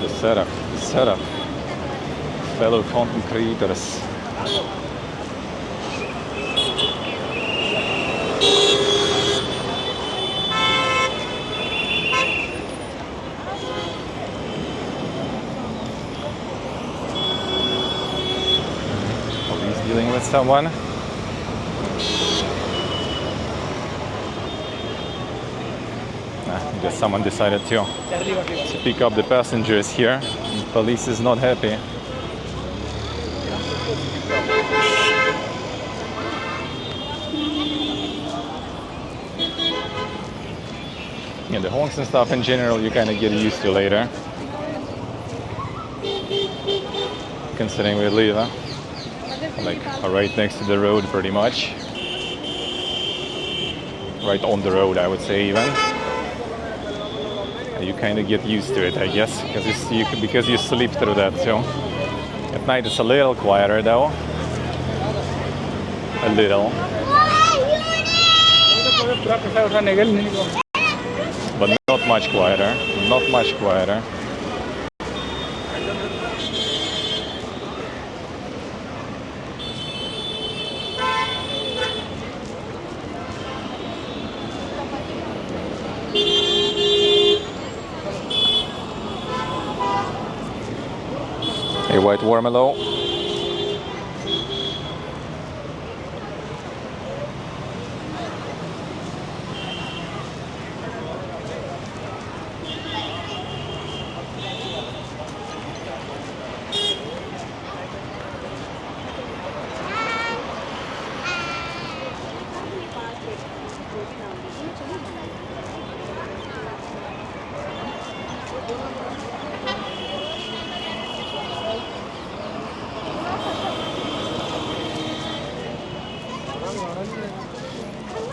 setup, fellow content creators. Police dealing with someone. I guess someone decided to pick up the passengers here. The police is not happy. Yeah, the honks and stuff in general you kind of get used to later. Considering we live like right next to the road pretty much. Right on the road, I would say even. You kind of get used to it, I guess, because you sleep through that too. At night it's a little quieter though. A little. But not much quieter. Not much quieter. Hey, white warmelo.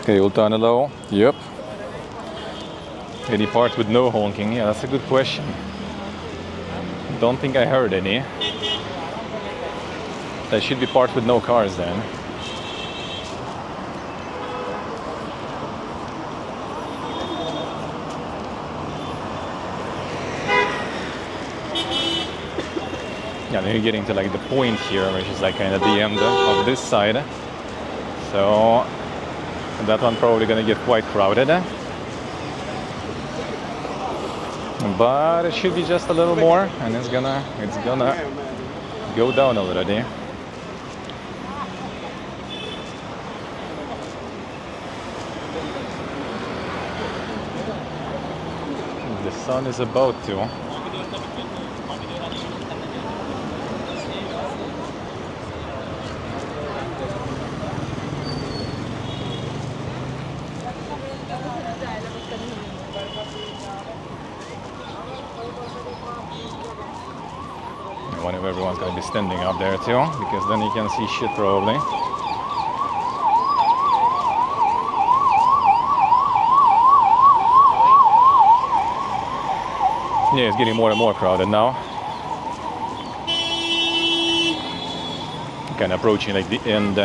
Okay, Ultanalo. Yep. Any part with no honking? Yeah, that's a good question. Don't think I heard any. That should be part with no cars then. Yeah, then you're getting to like the point here, which is like kind of the end of this side. So that one probably gonna get quite crowded. But it should be just a little more, and it's gonna go down already. The sun is about to. I wonder if everyone's going to be standing up there too, because then you can see shit probably. Yeah, it's getting more and more crowded now. Kind of approaching like the end,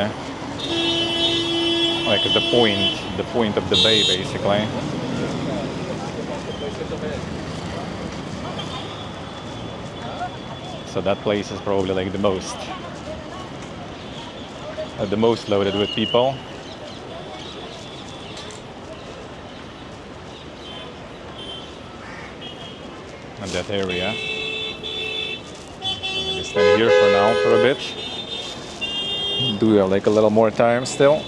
like at the point of the bay basically. So that place is probably like the most loaded with people. And that area. So maybe stay here for now for a bit. Do we have like a little more time still?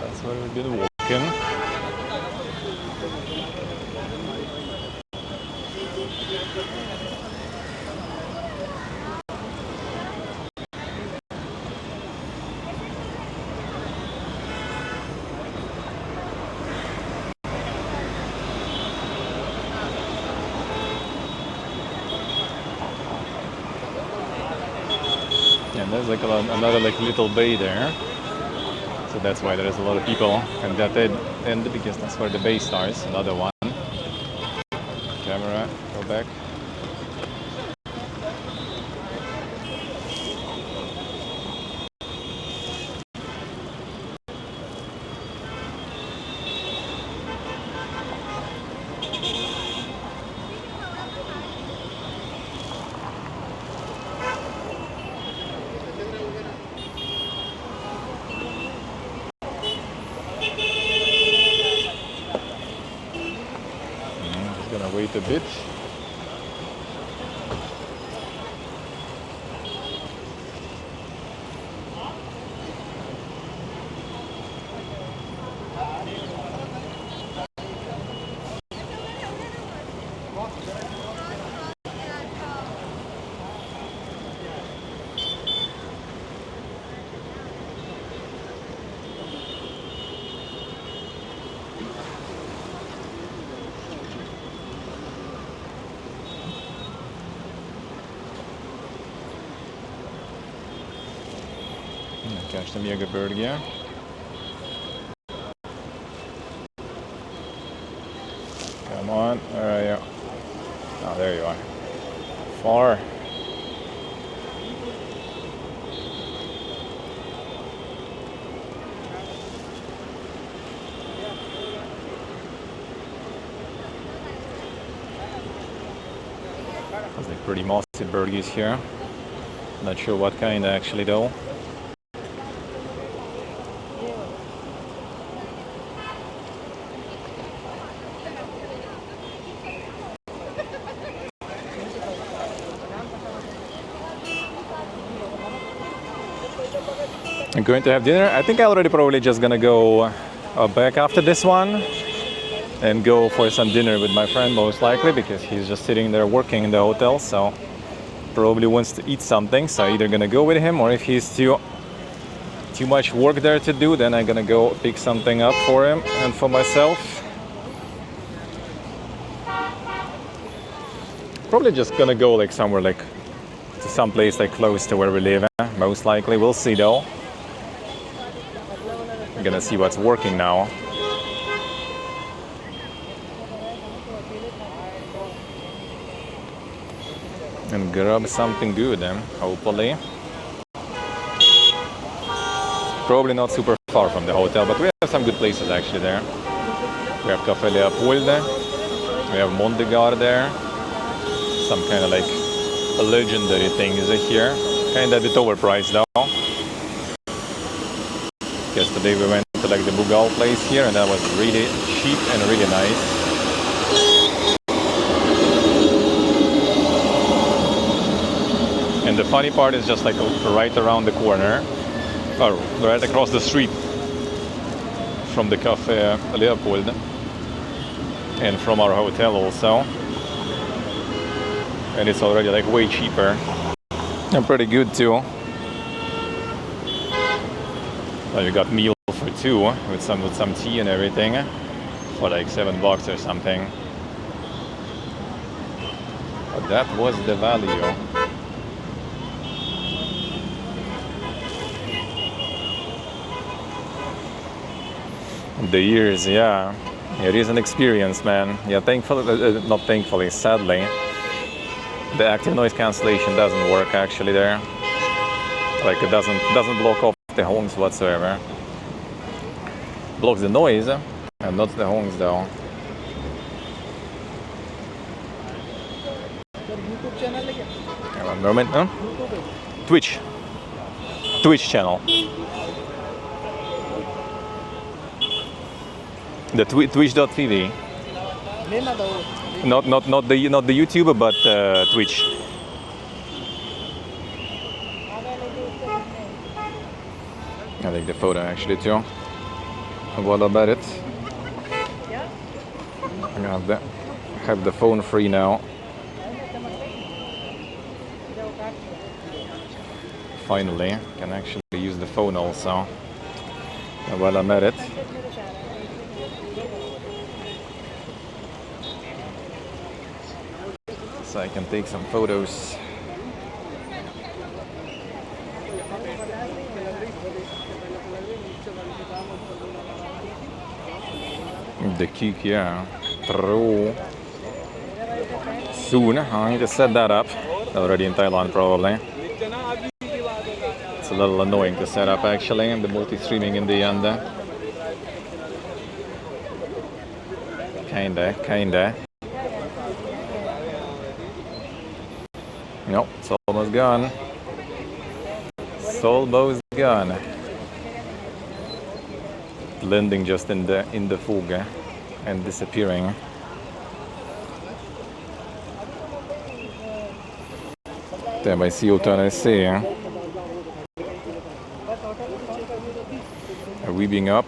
That's where we've been walking. And there's like another like little bay there. So that's why there's a lot of people. And that end because that's where the bay starts. Another one. Camera, go back. Just gonna wait a bit. Kanske en megaburger. Come on, where are you? Oh, there you are. Far. There's like pretty mossy burgers here. Not sure what kind actually though. I'm going to have dinner. I think I already probably just gonna go back after this one and go for some dinner with my friend most likely because he's just sitting there working in the hotel, so probably wants to eat something. So either gonna go with him, or if he's too much work there to do, then I'm gonna go pick something up for him and for myself. Probably just gonna go like somewhere like to some place like close to where we live. Most likely, we'll see though. I'm gonna see what's working now. And grab something good then, hopefully. Probably not super far from the hotel, but we have some good places actually there. We have Café Leopold, we have Mondegar there. Some kind of like legendary things here. Kind of a bit overpriced though. Yesterday we went to like the Bugal place here, and that was really cheap and really nice. And the funny part is just like right around the corner, or right across the street from the Café Leopold and from our hotel also. And it's already like way cheaper and pretty good too. Well, you got meal for two with some tea and everything for like $7 or something. But that was the value. The years, yeah, it is an experience, man. Yeah, thankfully, not thankfully, sadly, the active noise cancellation doesn't work actually there. Like it doesn't block off the honks whatsoever. Blocks the noise and not the honks though. One moment, huh? Twitch channel. The Twitch.tv. Not the YouTube, but Twitch. I take the photo actually too. What about it? I'm gonna have the phone free now. Finally, can actually use the phone also. While I'm at it. So I can take some photos. The kick, yeah. Throw. Soon. I need to set that up. Already in Thailand, probably. It's a little annoying to set up, actually. The multi-streaming in the end. Kinda. Nope, it's almost gone. It's almost gone. Blending just in the fog and disappearing. Damn, I see Utanese. Weaving up.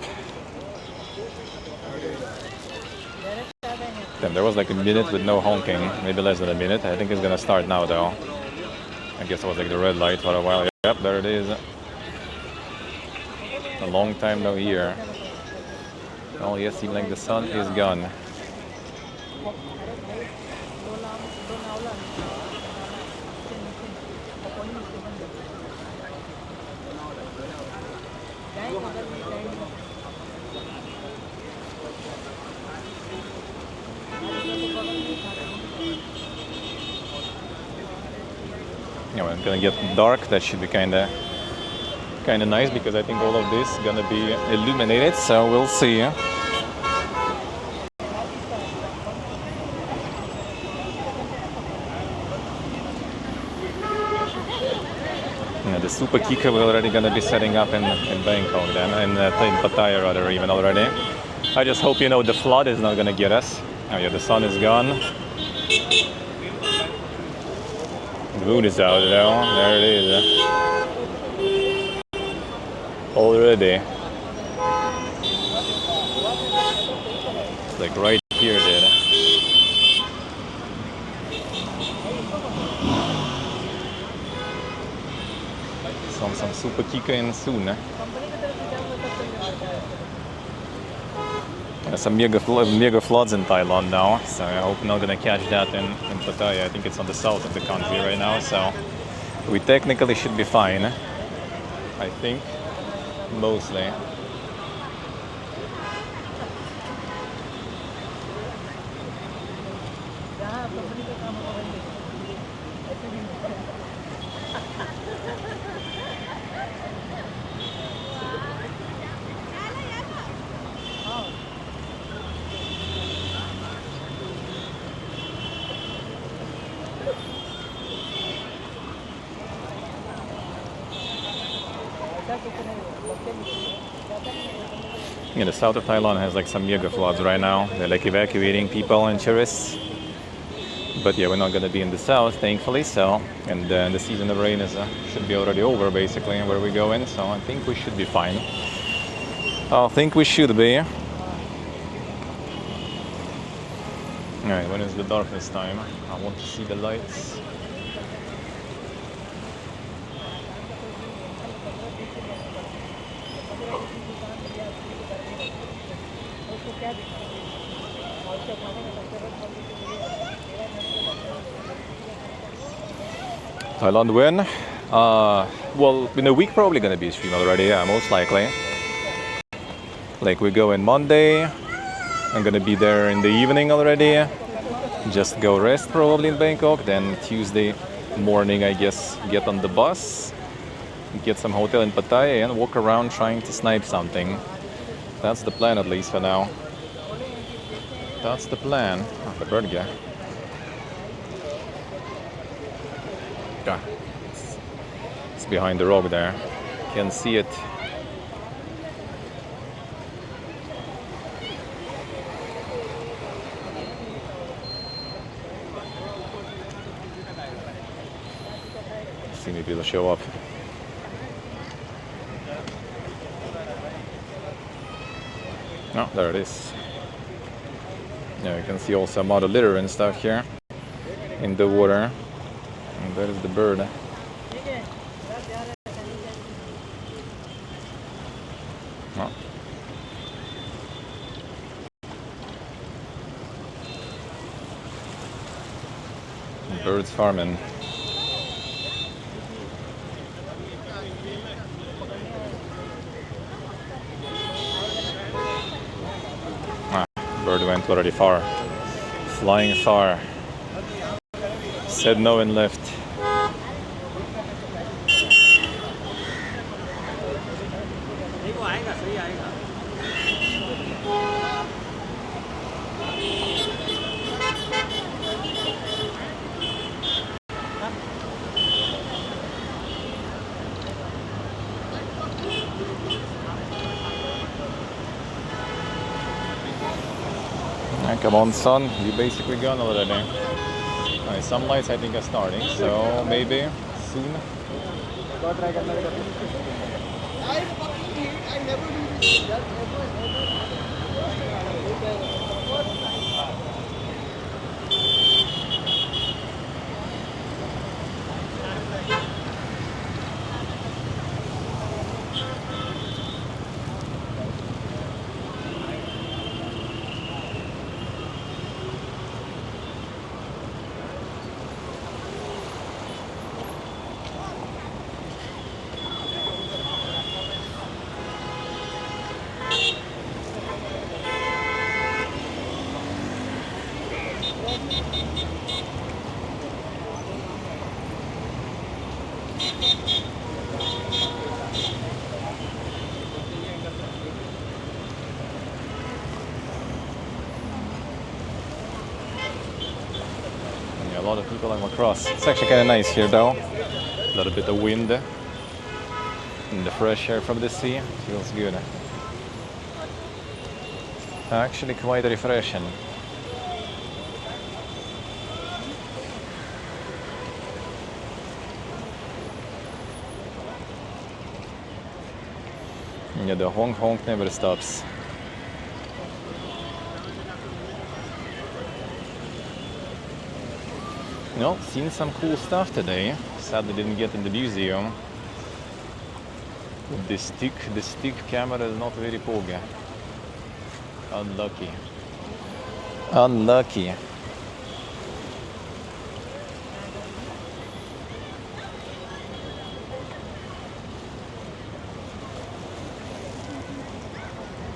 Damn, there was like a minute with no honking, maybe less than a minute. I think it's gonna start now though. I guess it was like the red light for a while. Yep, there it is. A long time no here. Oh yes, seems like the sun is gone. Yeah, when it's gonna get dark, that should be kinda nice because I think all of this is gonna be illuminated, so we'll see. Yeah, the Super Kika we're already gonna be setting up in Bangkok then, in Pattaya rather even already. I just hope the flood is not gonna get us. Oh yeah, the sun is gone. The moon is out though. There it is. Already. It's like right here, dude. Some Super Kika in soon. Some mega floods in Thailand now, so I hope I'm not gonna catch that in Pattaya. I think it's on the south of the country right now, so we technically should be fine. I think, mostly. Yeah, the south of Thailand has like some mega floods right now. They're like evacuating people and tourists. But yeah, we're not gonna be in the south, thankfully. So, and the season of rain should be already over, basically, where we go in. So I think we should be fine. I think we should be. All right, when is the darkness time? I want to see the lights. Thailand win. Well, in a week probably gonna be a stream already. Yeah, most likely. Like we go in Monday. I'm gonna be there in the evening already. Just go rest probably in Bangkok. Then Tuesday morning, I guess, get on the bus, get some hotel in Pattaya, and walk around trying to snipe something. That's the plan, at least for now. That's the plan. Oh, the bird guy. Yeah. It's behind the rock there. Can see it. See, maybe it'll show up. Oh, there it is. Yeah, you can see also some other litter and stuff here in the water. And that is the bird. Oh. Birds farming. bird went already far. Flying far. Said no and left. Come on, son, you basically gone already. Alright, some lights I think are starting, so maybe soon. A lot of people come across. It's actually kind of nice here though. A little bit of wind and the fresh air from the sea. Feels good. Actually quite refreshing. Yeah, the honk honk never stops. No, seen some cool stuff today. Sadly didn't get in the museum. The stick camera is not very poga. Unlucky. Unlucky.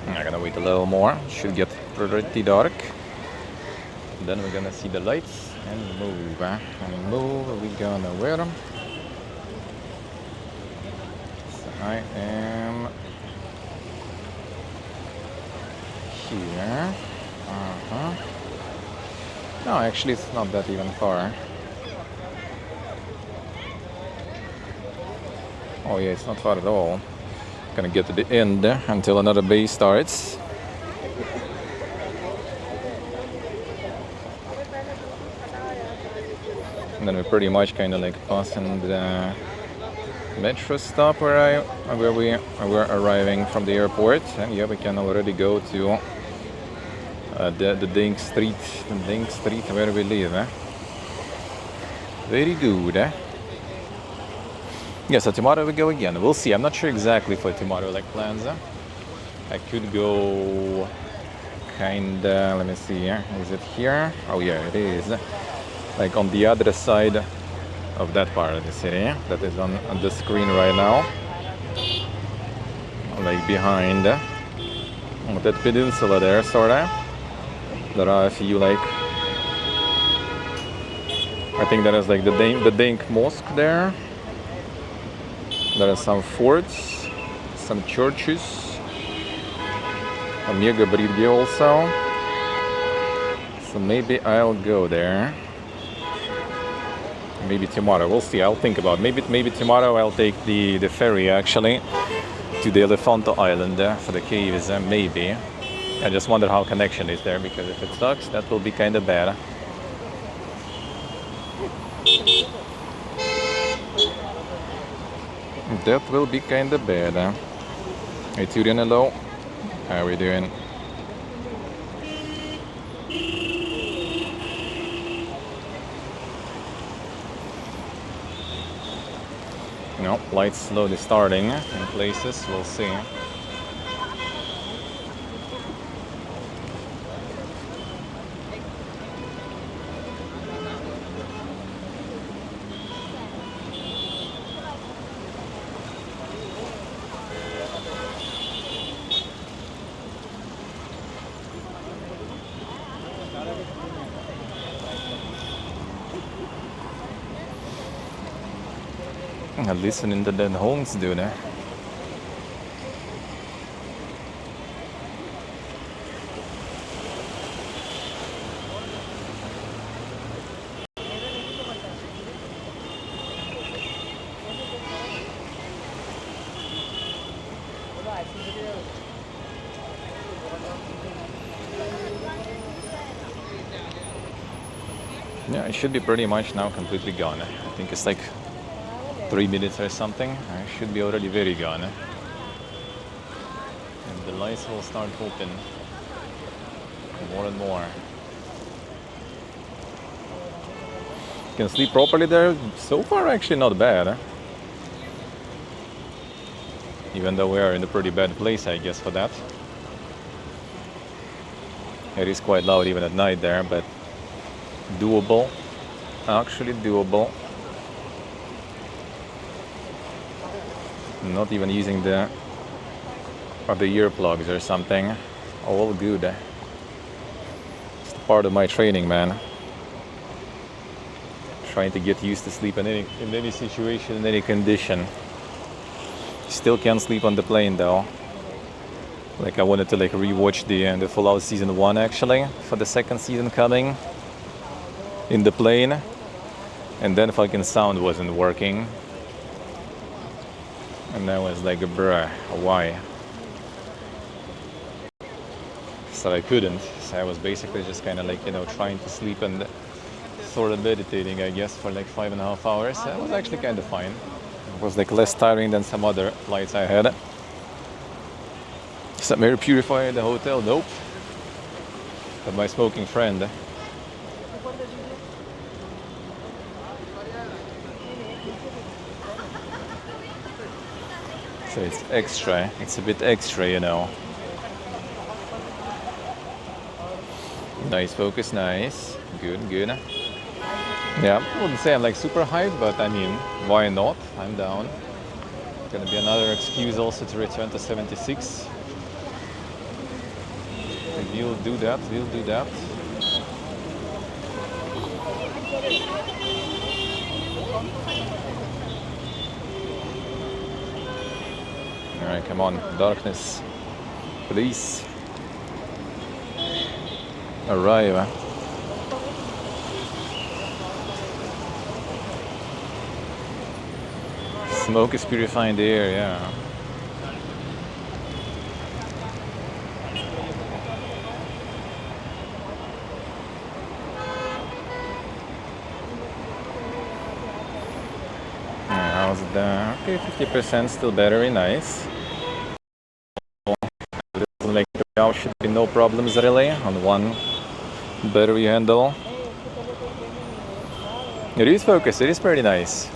I'm gonna wait a little more. Should get pretty dark. Then we're gonna see the lights and move. And move. We're gonna wear them. So I am here. No, actually, it's not that even far. Oh yeah, it's not far at all. Gonna get to the end until another bay starts. And then we're pretty much kind of like passing the metro stop where we're arriving from the airport, and yeah, we can already go to the Dink Street where we live. Very good. Yeah, so tomorrow we go again. We'll see. I'm not sure exactly for tomorrow, like plans. I could go kinda, let me see, is it here? Oh yeah, it is. Like on the other side of that part of the city that is on the screen right now. Like behind that peninsula there, sorta. There are a few like, I think there is like the Dink Mosque there. There are some forts, some churches, a mega bridge also. So maybe I'll go there. Maybe tomorrow. We'll see. I'll think about it. Maybe tomorrow I'll take the ferry actually to the Elefanto Island for the caves. Maybe. I just wonder how connection is there, because if it sucks, that will be kind of bad. That will be kind of bad. Hey Tyrion, hello. How are we doing? No, lights slowly starting in places. We'll see. Listening to the horns, dude. Yeah, it should be pretty much now completely gone. I think it's like 3 minutes or something. It should be already very gone. And the lights will start open more and more. You can sleep properly there. So far, actually not bad. Even though we are in a pretty bad place, I guess, for that. It is quite loud even at night there, but doable. Actually doable. Not even using the earplugs or something. All good. It's part of my training, man. Trying to get used to sleep in any situation, in any condition. Still can't sleep on the plane though. Like I wanted to rewatch the Fallout season 1 actually for the second season coming in the plane, and then fucking sound wasn't working, and I was like, bruh, why? So I couldn't. So I was basically just kind of trying to sleep and sort of meditating, I guess, for like 5.5 hours. It was actually kind of fine. It was like less tiring than some other flights I had. Some air purifier in the hotel? Nope. But my smoking friend. So it's extra. It's a bit extra, you know. Nice focus, nice. Good, good. Yeah, I wouldn't say I'm like super hyped, but I mean, why not? I'm down. Gonna be another excuse also to return to 76. We'll do that, we'll do that. Alright, come on, darkness. Please. Arrive. Smoke is purifying the air, yeah. How's that? Okay, 50% still battery, nice. Like now should be no problems really on one battery handle. It is focused, it is pretty nice.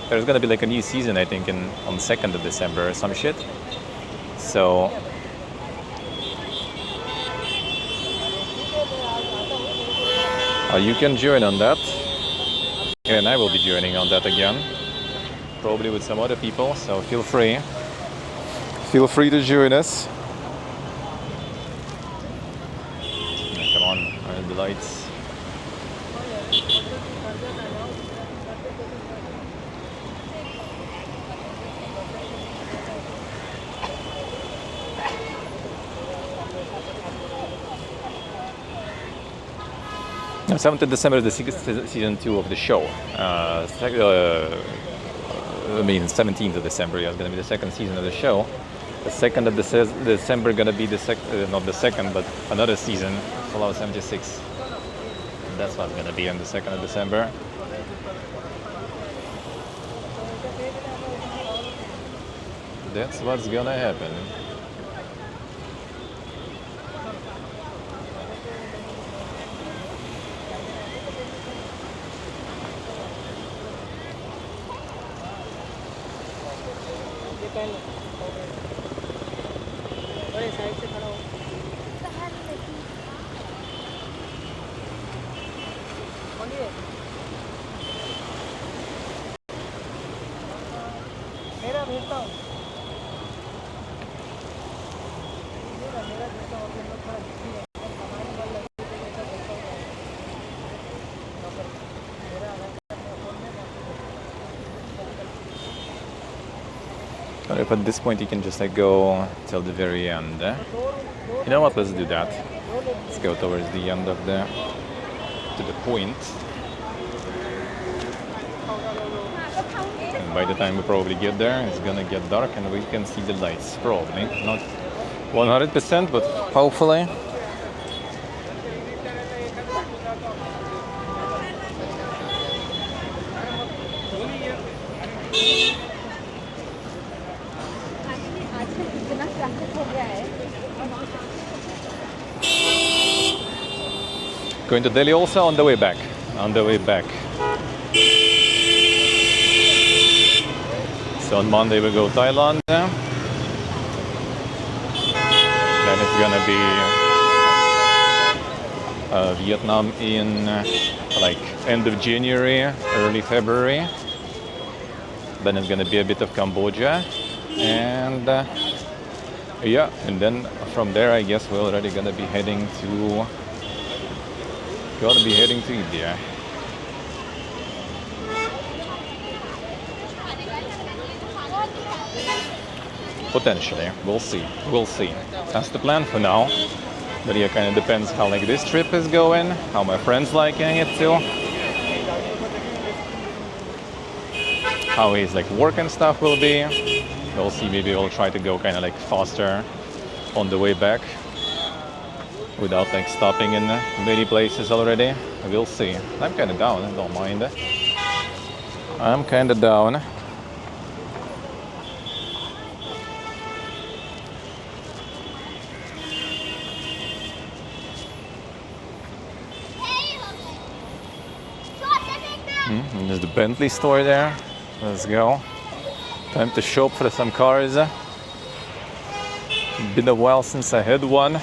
There's gonna be like a new season, I think, on 2nd of December or some shit. So you can join on that, and I will be joining on that again, probably with some other people. So feel free to join us. Come on, where are the lights? Now, 7th of December is the season 2 of the show. I mean, 17th of December is going to be the second season of the show. The 2nd of December going to be not the second, but another season, Fallout 76. That's what's going to be on the 2nd of December. That's what's going to happen. मेरा भेजता हूँ But if at this point you can just like go till the very end. You know what? Let's do that. Let's go towards the end of the to the point. And by the time we probably get there, it's gonna get dark and we can see the lights. Probably not 100%, but hopefully. Going to Delhi also on the way back. On the way back. So on Monday we go Thailand. Then it's gonna be Vietnam in like end of January, early February. Then it's gonna be a bit of Cambodia, and yeah, and then from there I guess we're already gonna be heading to India. Potentially, we'll see. That's the plan for now. But yeah, kind of depends how like this trip is going, how my friends liking it too, how his like work and stuff will be. We'll see. Maybe we'll try to go kind of like faster on the way back without like stopping in many places already. We'll see. I'm kind of down. I don't mind. I'm kind of down. And there's the Bentley store there. Let's go. Time to shop for some cars. Been a while since I had one.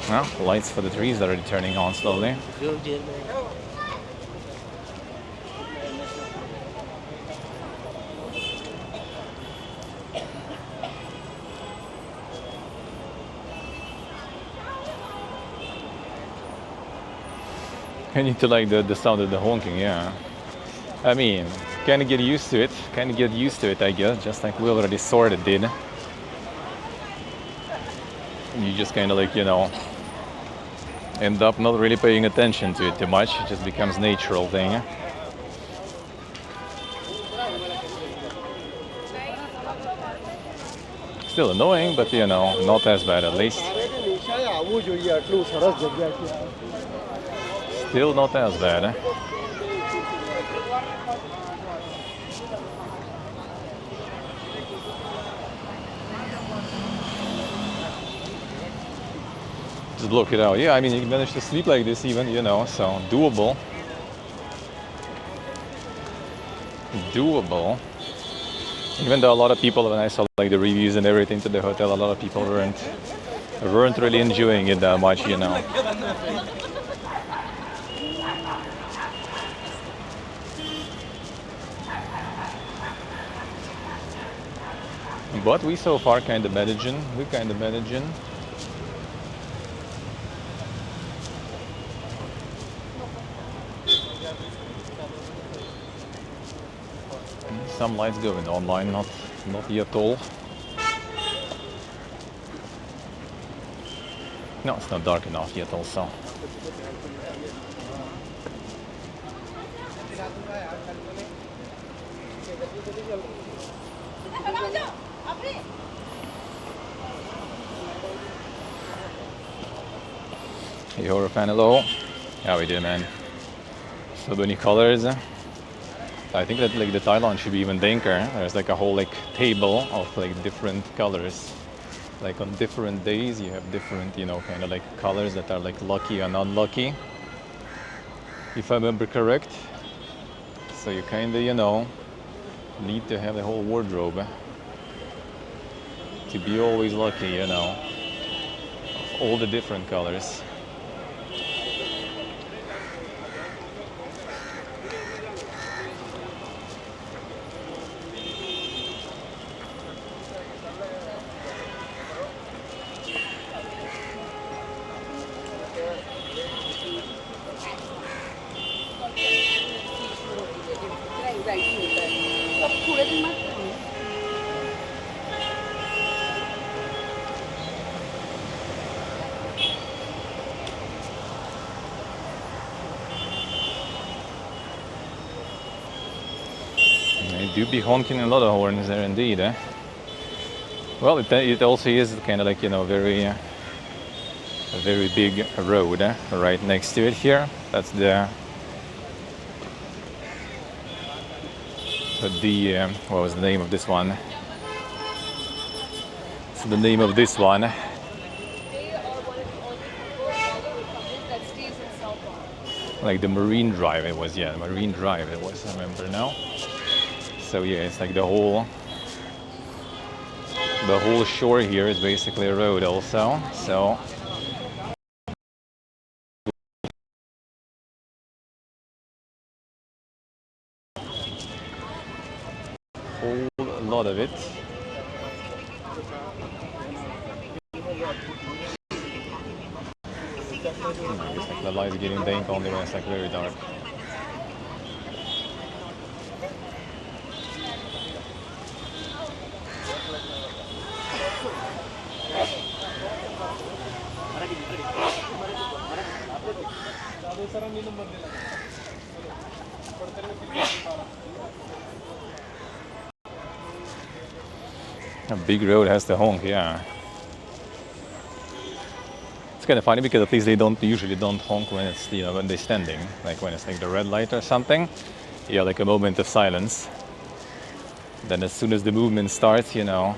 Well, lights for the trees are already turning on slowly. I need to like the sound of the honking, yeah. I mean, kind of get used to it, I guess, just like we already sort of did. You just kind of like, you know, end up not really paying attention to it too much. It just becomes natural thing. Still annoying, but you know, not as bad at least. Still not as bad. Just block it out. Yeah, I mean, you managed to sleep like this even, you know, so doable. Even though a lot of people, when I saw like the reviews and everything to the hotel, a lot of people weren't really enjoying it that much, you know. But we so far kind of managing. Some lights going online, not yet all. No, it's not dark enough yet also. Hey, horror fan, hello. How we doing, man? So many colors. I think that like the Thailand should be even dinker. There's like a whole like table of like different colors. Like on different days you have different, you know, kind of like colors that are like lucky and unlucky, if I remember correct. So you kind of, you know, need to have the whole wardrobe to be always lucky, you know, of all the different colors. पुढे तुम्हाला do be honking a lot of horns there indeed, eh? Well, it also is kind of like, you know, a very big road right next to it here. That's the what was the name of this one? So the name of this one, like the Marine Drive, it was, yeah, Marine Drive it was, I remember now. So yeah, it's like the whole shore here is basically a road also. So whole lot of it. I guess like the light is getting dank only when it's like very dark. A big road has the honk, yeah. It's kind of funny because at least they usually don't honk when it's, you know, when they're standing, like when it's like the red light or something. Yeah, like a moment of silence. Then as soon as the movement starts, you know,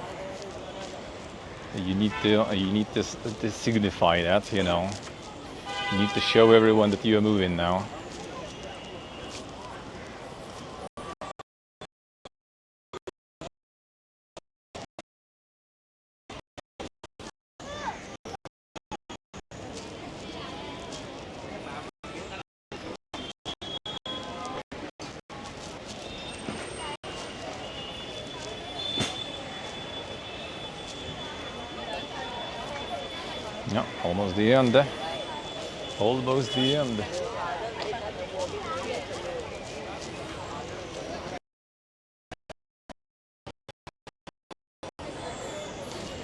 you need to signify that, you know. You need to show everyone that you are moving now. Yeah, almost the end. Almost the end.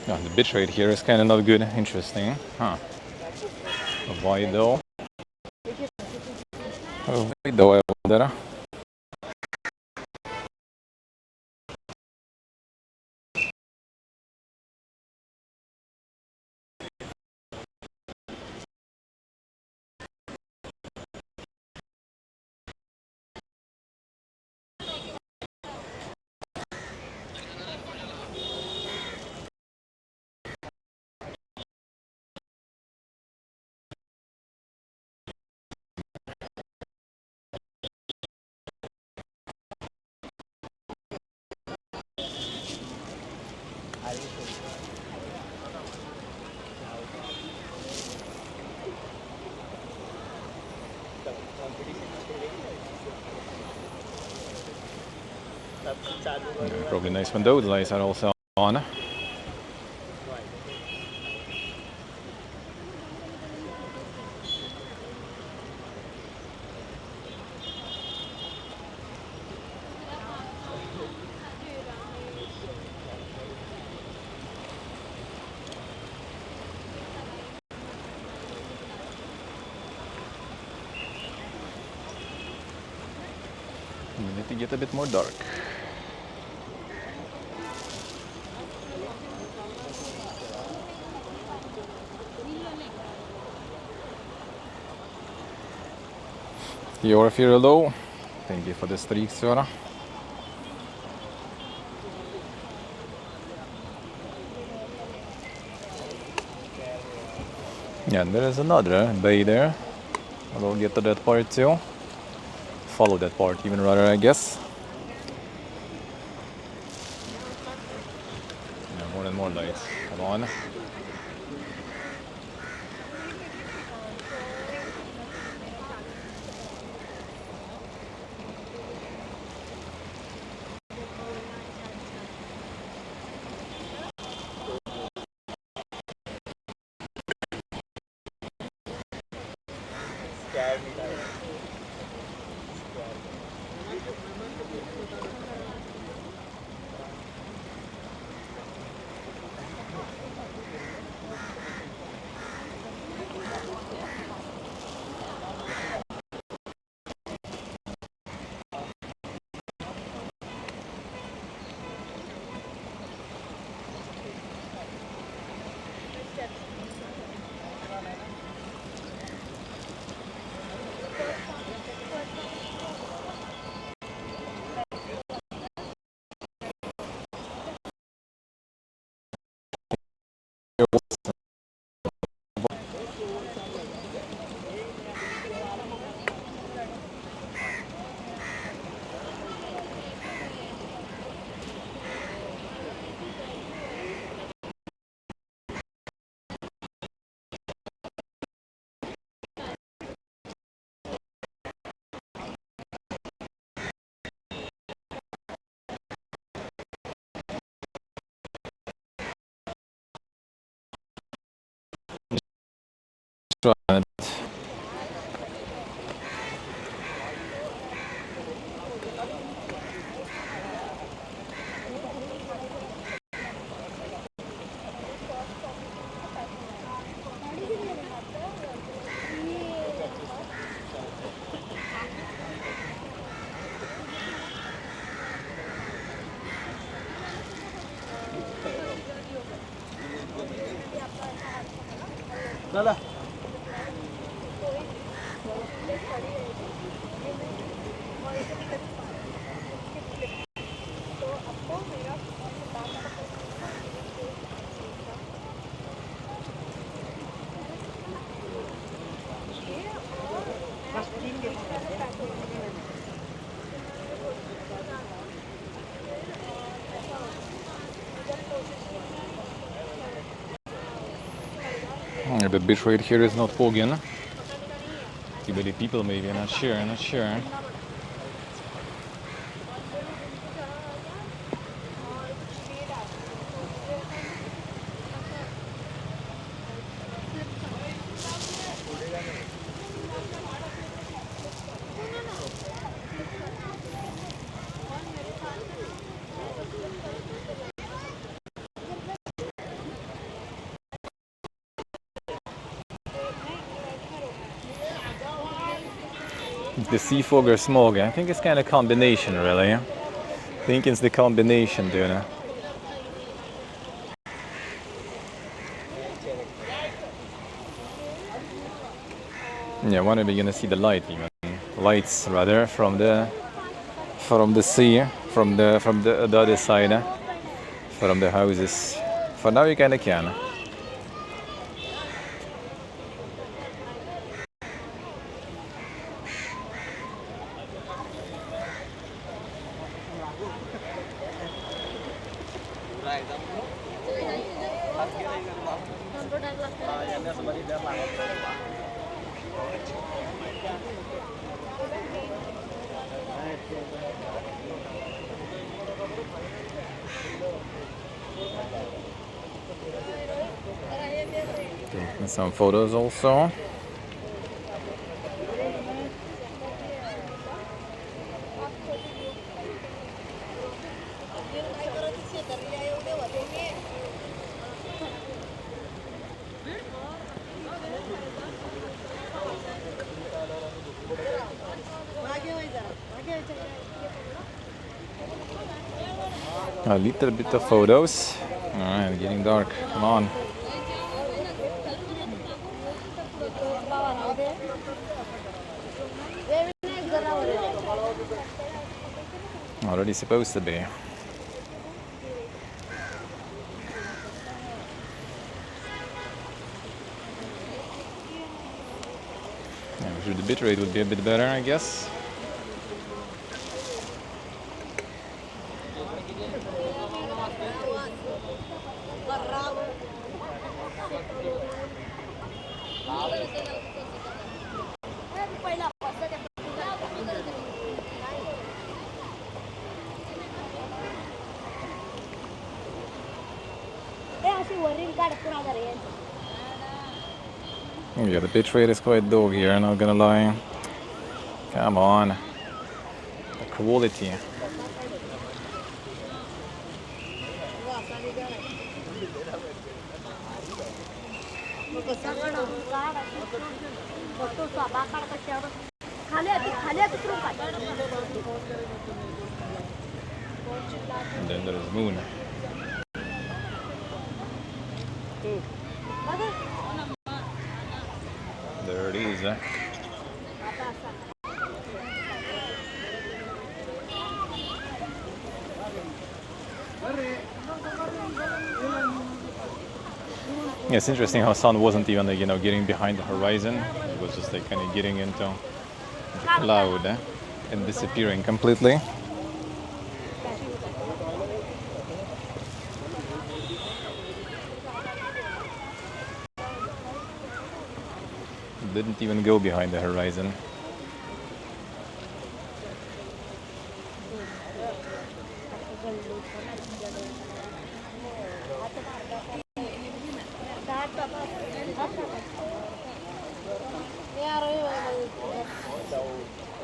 Yeah, the bit rate here is kind of not good. Interesting. Huh. Why though? Why though, I wonder. Yeah, probably nice when those lights are also on. We need to get a bit more dark. You're here low. Thank you for the streak, Sora. Yeah, and there is another bay there. We'll get to that part too. Follow that part even rather, I guess. Yeah, more and more lights. Come on. restaurant. चला The bit rate here is not Hogan. Too many people maybe, not sure, not sure. The sea fog or smog, I think it's kind of combination really. I think it's the combination, dude. Yeah, when are we gonna see the light even? Lights rather from the sea, from the other side, from the houses. For now you kinda can. Taking some photos also. A little bit of photos. Alright, getting dark. Come on. Already supposed to be. Yeah, I'm sure the bitrate would be a bit better, I guess. Yeah, the bitrate is quite low here, not gonna lie. Come on. The quality. And then there is moon. There it is. Yeah, it's interesting how sun wasn't even like, getting behind the horizon. It was just like kind of getting into the cloud and disappearing completely. Didn't even go behind the horizon.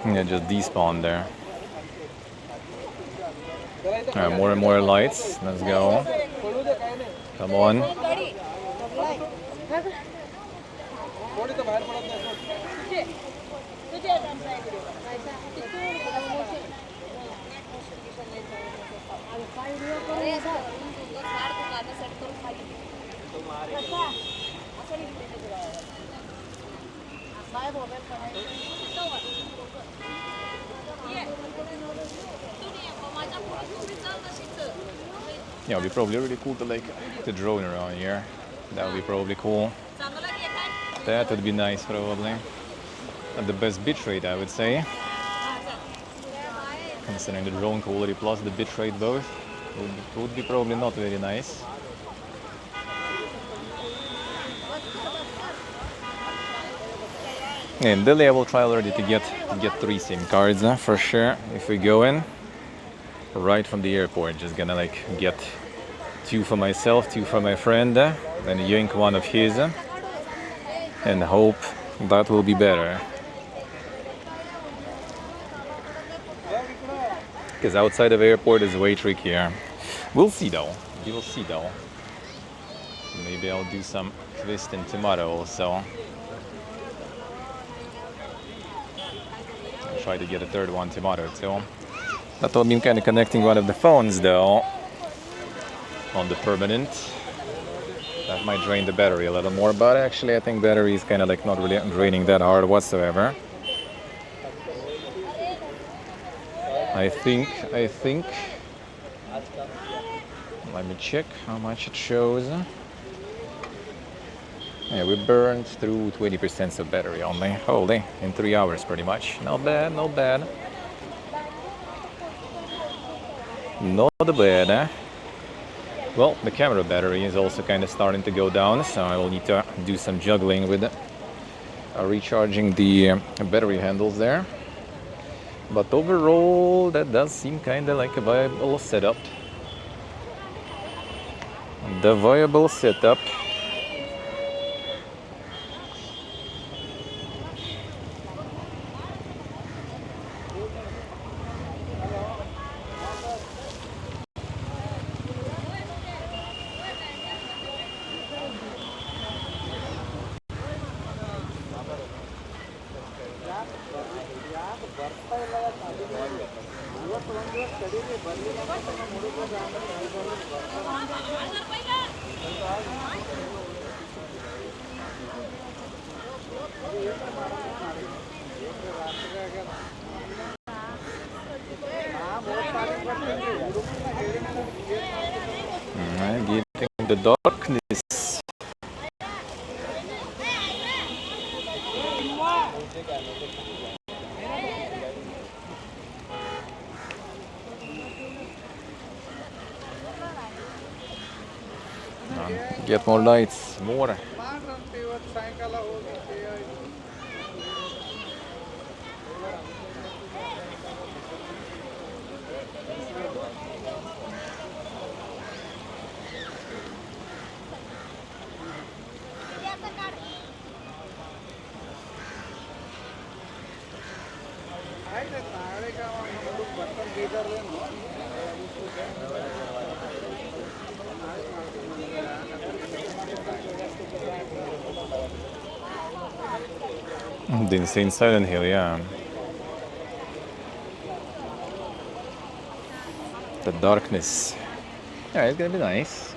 Yeah, just despawned there. More and more lights. Let's go. Come on. Yeah, it'd be probably really cool to like the drone around here. That would be probably cool. That would be nice probably. At the best bitrate, I would say. Considering the drone quality plus the bitrate both, would be probably not very nice. In Delhi, I will try already to get 3 SIM cards for sure. If we go in right from the airport, just gonna like get 2 for myself, 2 for my friend, then yank 1 of his, and hope that will be better. Because outside of airport is way trickier. We'll see though. We will see though. Maybe I'll do some twisting tomorrow also. I'll try to get a 3rd one tomorrow too. That will mean kind of connecting one of the phones though on the permanent. That might drain the battery a little more, but actually I think battery is kind of like not really draining that hard whatsoever. I think, let me check how much it shows. Yeah, we burned through 20% of battery only. Holy, in 3 hours pretty much. Not bad, not bad. Not bad, eh? Well, the camera battery is also kind of starting to go down, so I will need to do some juggling with recharging the battery handles there. But overall, that does seem kind of like a viable setup. The viable setup. Getting the darkness. Get more lights, more. The insane Silent Hill, yeah. The darkness. Yeah, it's gonna be nice.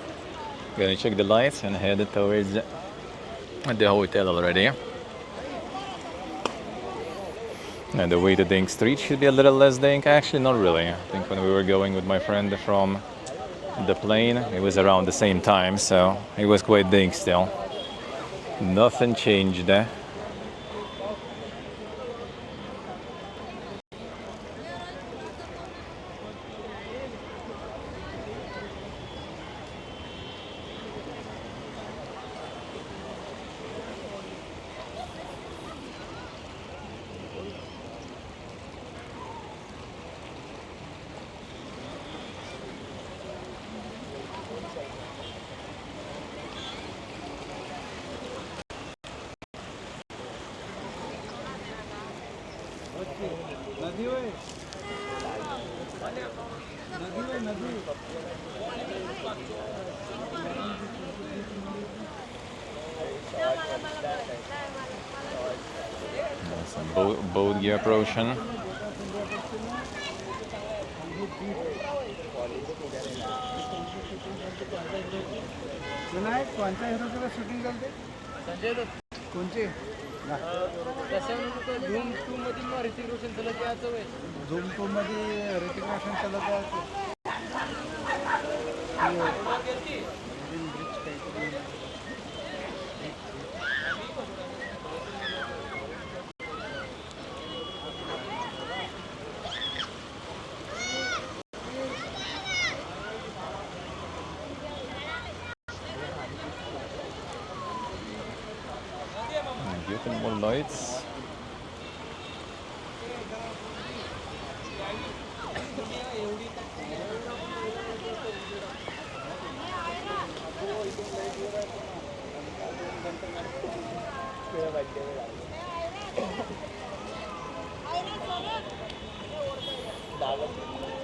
Gonna check the lights and head towards the hotel already. And the way to Dink Street should be a little less Dink. Actually, not really. I think when we were going with my friend from the plane, it was around the same time, so it was quite Dink still. Nothing changed there. नदी होय नदी Some boat gear approaching. Vinayak कोणत्या हिरोचं shooting करते संजय दत्त कोणचे धूम 2 मध्ये ऋतिक रोशन चला त्याचं धूम 2 मध्ये ऋतिक रोशन चला त्याचं Getting more lights.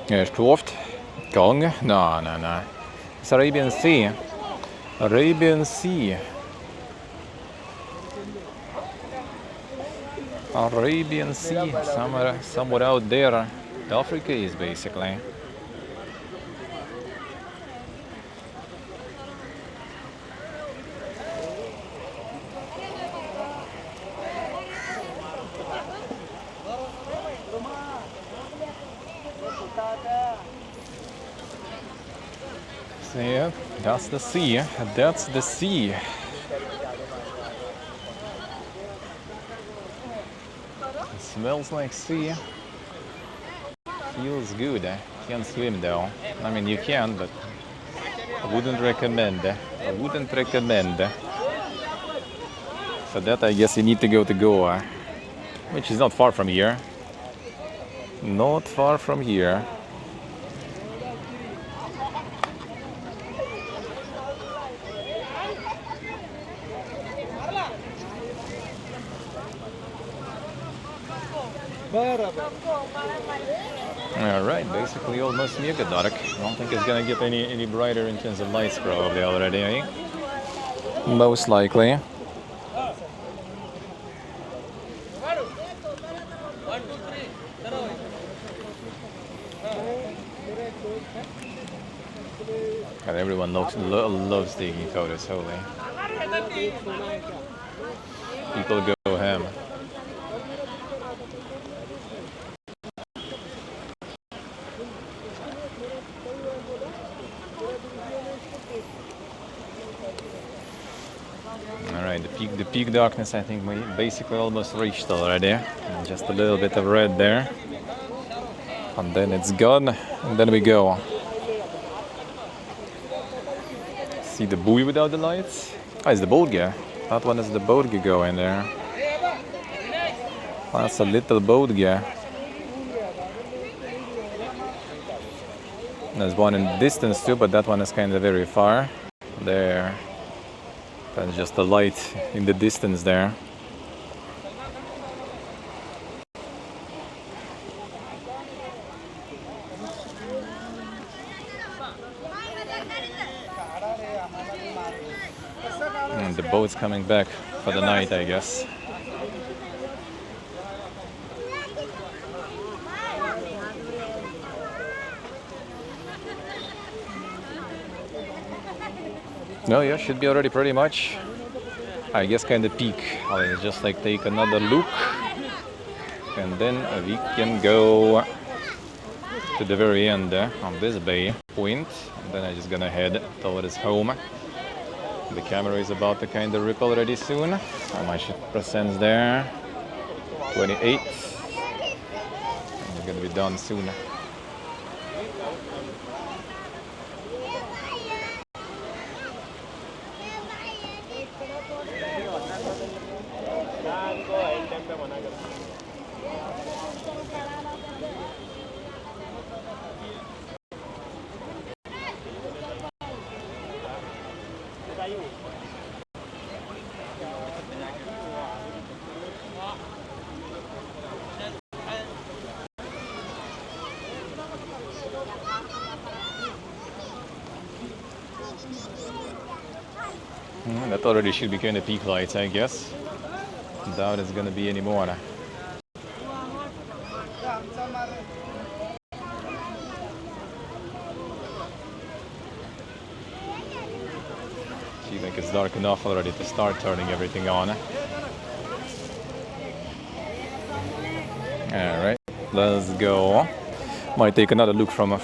Är stort. Gång? Nej. It's Arabian Sea. Arabian Sea. Arabian Sea, somewhere out there. Africa is basically. So yeah, that's the sea. That's the sea. It smells like sea. Feels good. Can't swim though. I mean, you can, but I wouldn't recommend. I wouldn't recommend. For that, I guess you need to go to Goa, which is not far from here. Not far from here. Alright, basically almost mega dark. I don't think it's gonna get any brighter in terms of lights probably already, eh? Most likely. God, everyone loves taking photos, holy. People go ham. Alright, the peak darkness I think we basically almost reached already. And just a little bit of red there. And then it's gone, and then we go. See the buoy without the lights? Oh, it's the boatge. That one is the boatge going there. That's a little boatge. There's one in the distance too, but that one is kind of very far. There. That's just a light in the distance there. And the boat's coming back for the night, I guess. No, yeah, should be already pretty much. I guess kind of peak. I'll just like take another look, and then we can go to the very end on this bay point. And then I'm just gonna head towards home. The camera is about to kind of rip already soon. How much percent there? 28. And we're gonna be done soon. That already should be kind of peak lights, I guess. Doubt it's gonna be any more. Seems like it's dark enough already to start turning everything on. Alright, let's go. Might take another look from a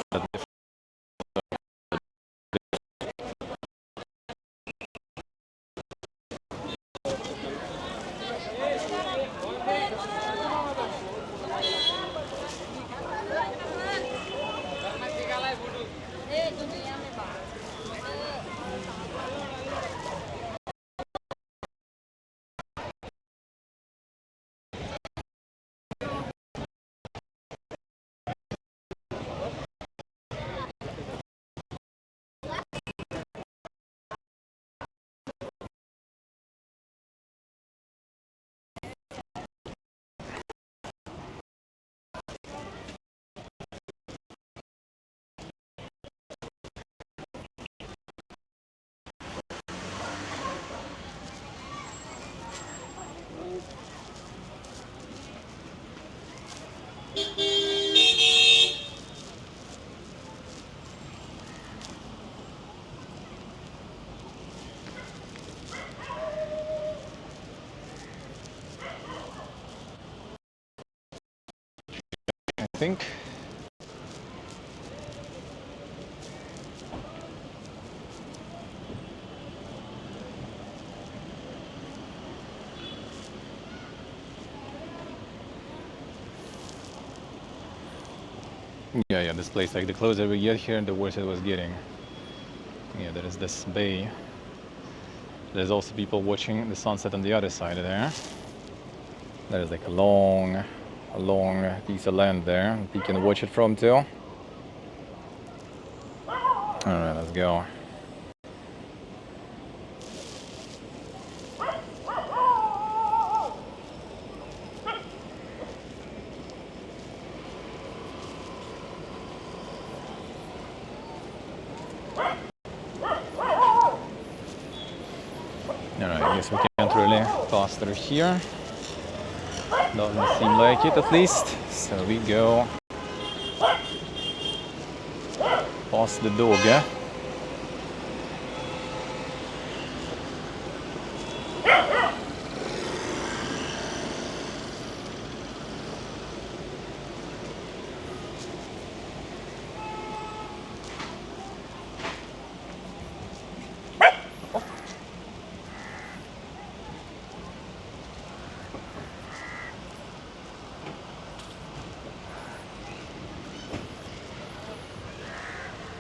I think. Yeah, this place, like the closer we get here, the worse it was getting. Yeah, there is this bay. There's also people watching the sunset on the other side of there. There's like a long piece of land there you can watch it from too. Alright, let's go. Alright, I guess we can't really pass through here. Doesn't seem like it, at least. So we go past the dog.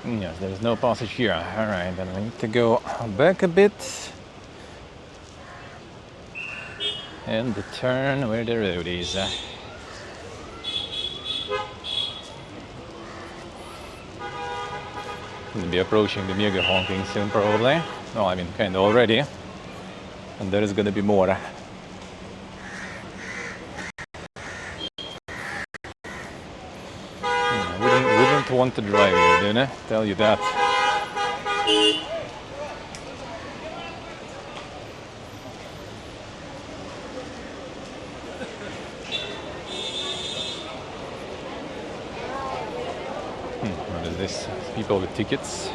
Yes, there is no passage here. Alright, then we need to go back a bit and turn where the road is. We'll be approaching the mega honking soon, probably. No, I mean, kind of already. And there is gonna be more. Wouldn't want to drive here, didn't I? Tell you that. What is this? People with tickets.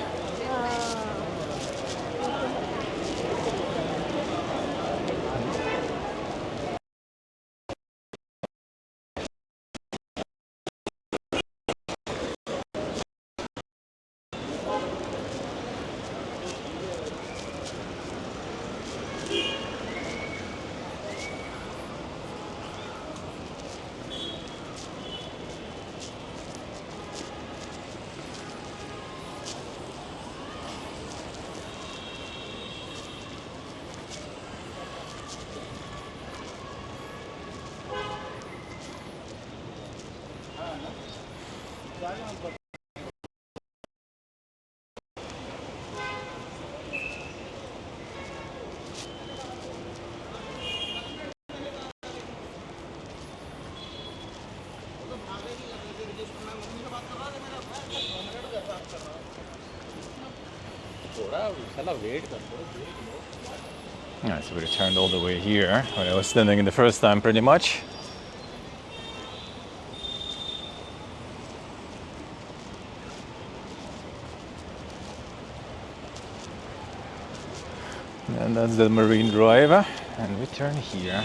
थोड़ा साला wait कर दो Yeah, so we returned all the way here when I was standing in the first time pretty much. And that's the Marine Drive, and we turn here.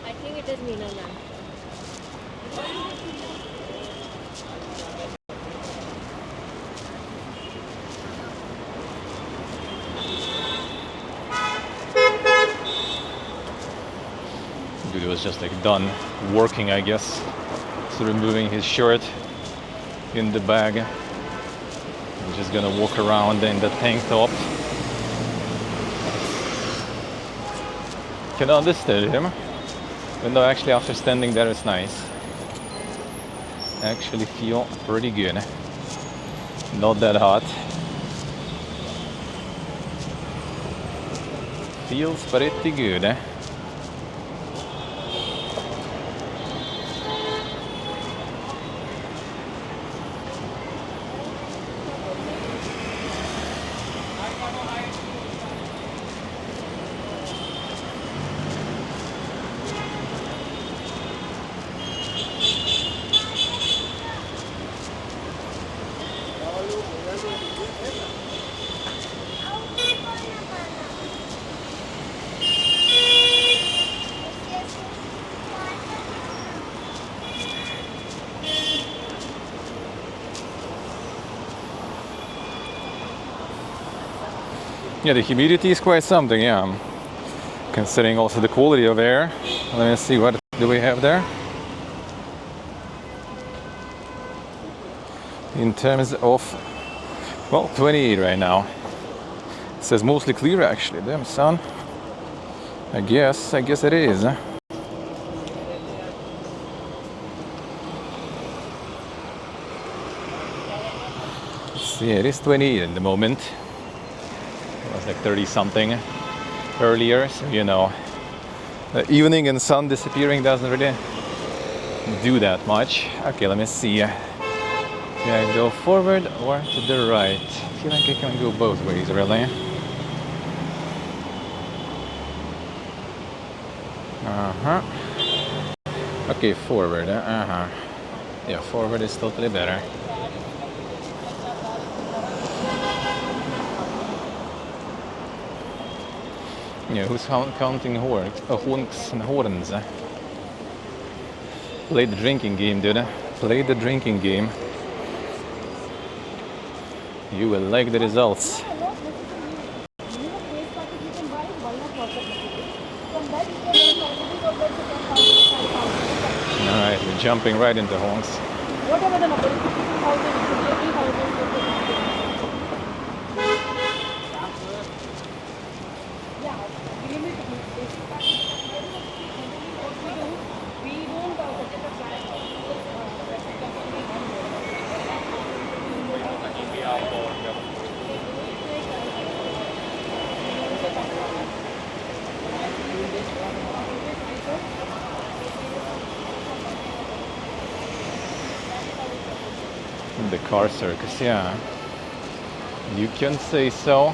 I think it is Meena ma'am. Dude was just like done working, I guess. So removing his shirt in the bag. I'm just gonna walk around in the tank top. Can understand him. But no, actually after standing there it's nice. I actually feel pretty good. Not that hot. Feels pretty good. Yeah, the humidity is quite something, yeah. Considering also the quality of air. Let me see, what do we have there? In terms of, well, 28 right now. It says mostly clear actually. Damn, sun. I guess it is. See, it is 28 at the moment. It was like 30 something earlier, so you know, the evening and sun disappearing doesn't really do that much. Okay, let me see. Can I go forward or to the right? I feel like I can go both ways, really. Okay, forward. Yeah, forward is totally better. Yeah, who's counting honks and horns? Play the drinking game, dude. Play the drinking game. You will like the results. Alright, we're jumping right into honks. Whatever the number is, 50,000, 80,000. The car circus, yeah. You can say so.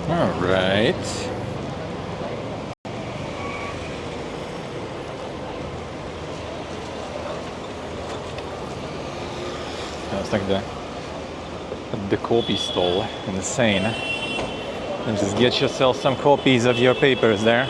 All right. It's like the copy stall, insane. And just get yourself some copies of your papers there.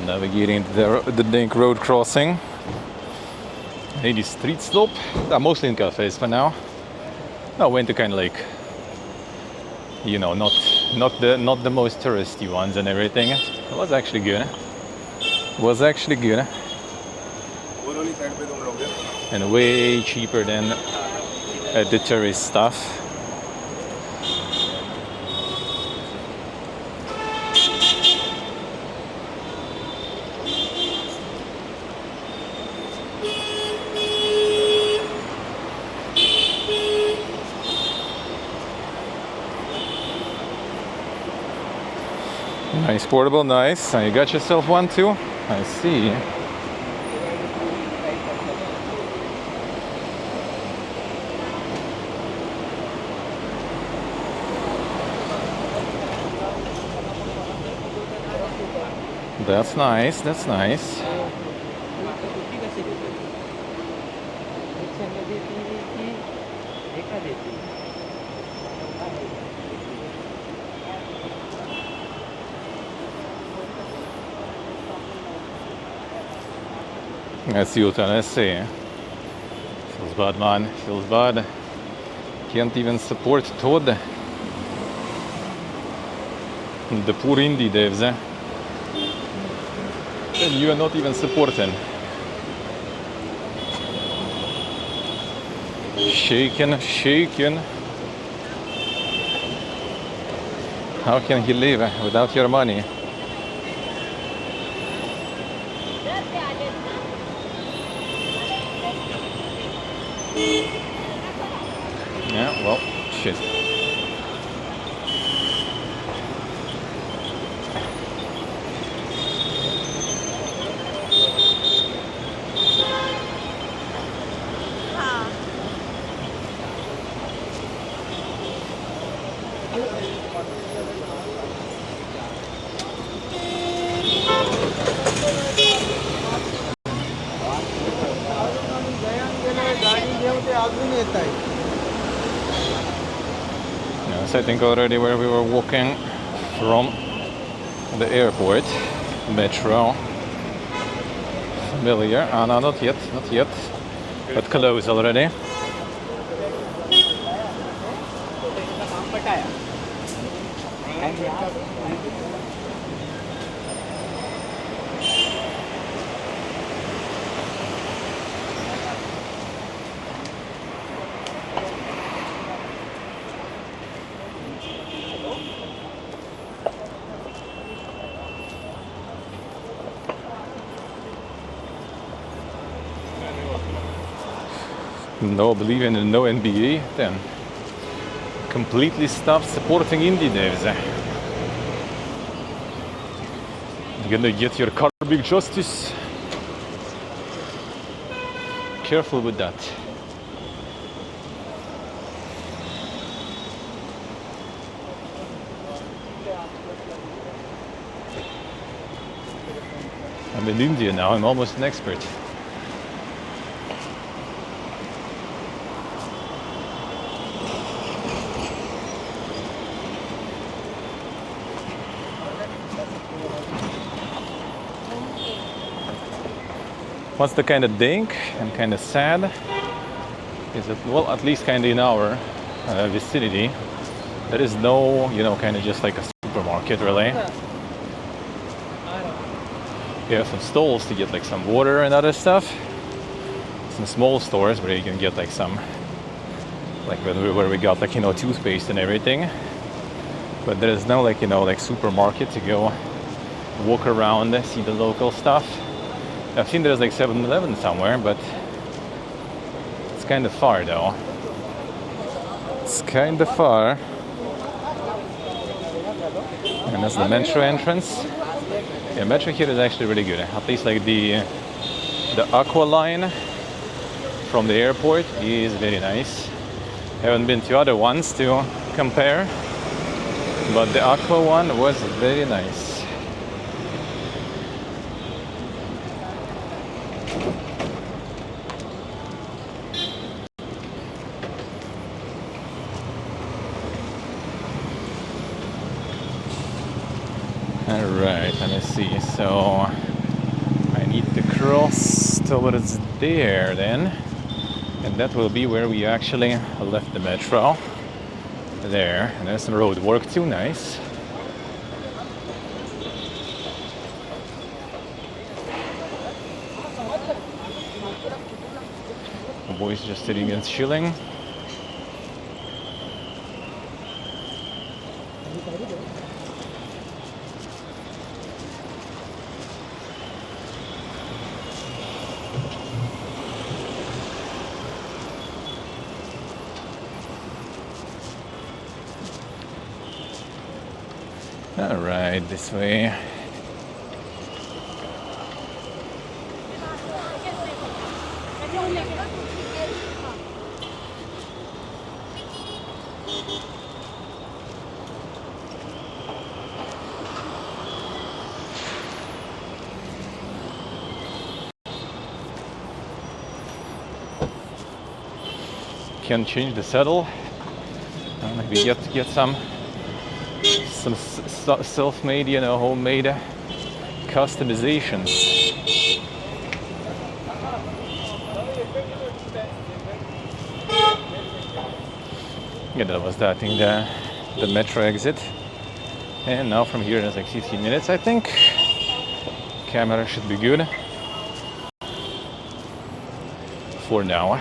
Navigating the Dink road crossing. Maybe street slope. Mostly in cafes for now. I went to kind of like, you know, not the most touristy ones and everything. It was actually good. Was actually good. And way cheaper than the tourist stuff. Nice portable, nice. You got yourself one too? I see. That's nice, that's nice. Let's see, let's see. Feels bad, man. Feels bad. Can't even support Todd. The poor indie devs, eh? And you are not even supporting. Shaken, shaken. How can he live without your money? Yeah, well, shit. Yes, I think already where we were walking from the airport, metro. Familiar? Ah, no, not yet, not yet. But close already. No, believing in no NBA, then completely stop supporting indie devs. You're gonna get your karmic justice. Careful with that. I'm in India now, I'm almost an expert. What's the kind of dink and kind of sad is that, well, at least kind of in our vicinity, there is no, you know, kind of just like a supermarket really. You have some stalls to get like some water and other stuff. Some small stores where you can get like some, like where we got like, you know, toothpaste and everything. But there is no like, you know, like supermarket to go walk around, see the local stuff. I've seen there's like 7-Eleven somewhere, but it's kind of far though. It's kind of far. And that's the metro entrance. Yeah, metro here is actually really good. At least like the aqua line from the airport is very nice. Haven't been to other ones to compare, but the aqua one was very nice. Alright, let me see. So cross towards there then, and that will be where we actually left the metro. There, and there's some road work too, nice. The boys just sitting and chilling. All right, this way. Can change the saddle. Maybe get some self-made, you know, homemade customizations. Yeah, that was that in the metro exit. And now from here there's like 15 minutes, I think. Camera should be good. For now.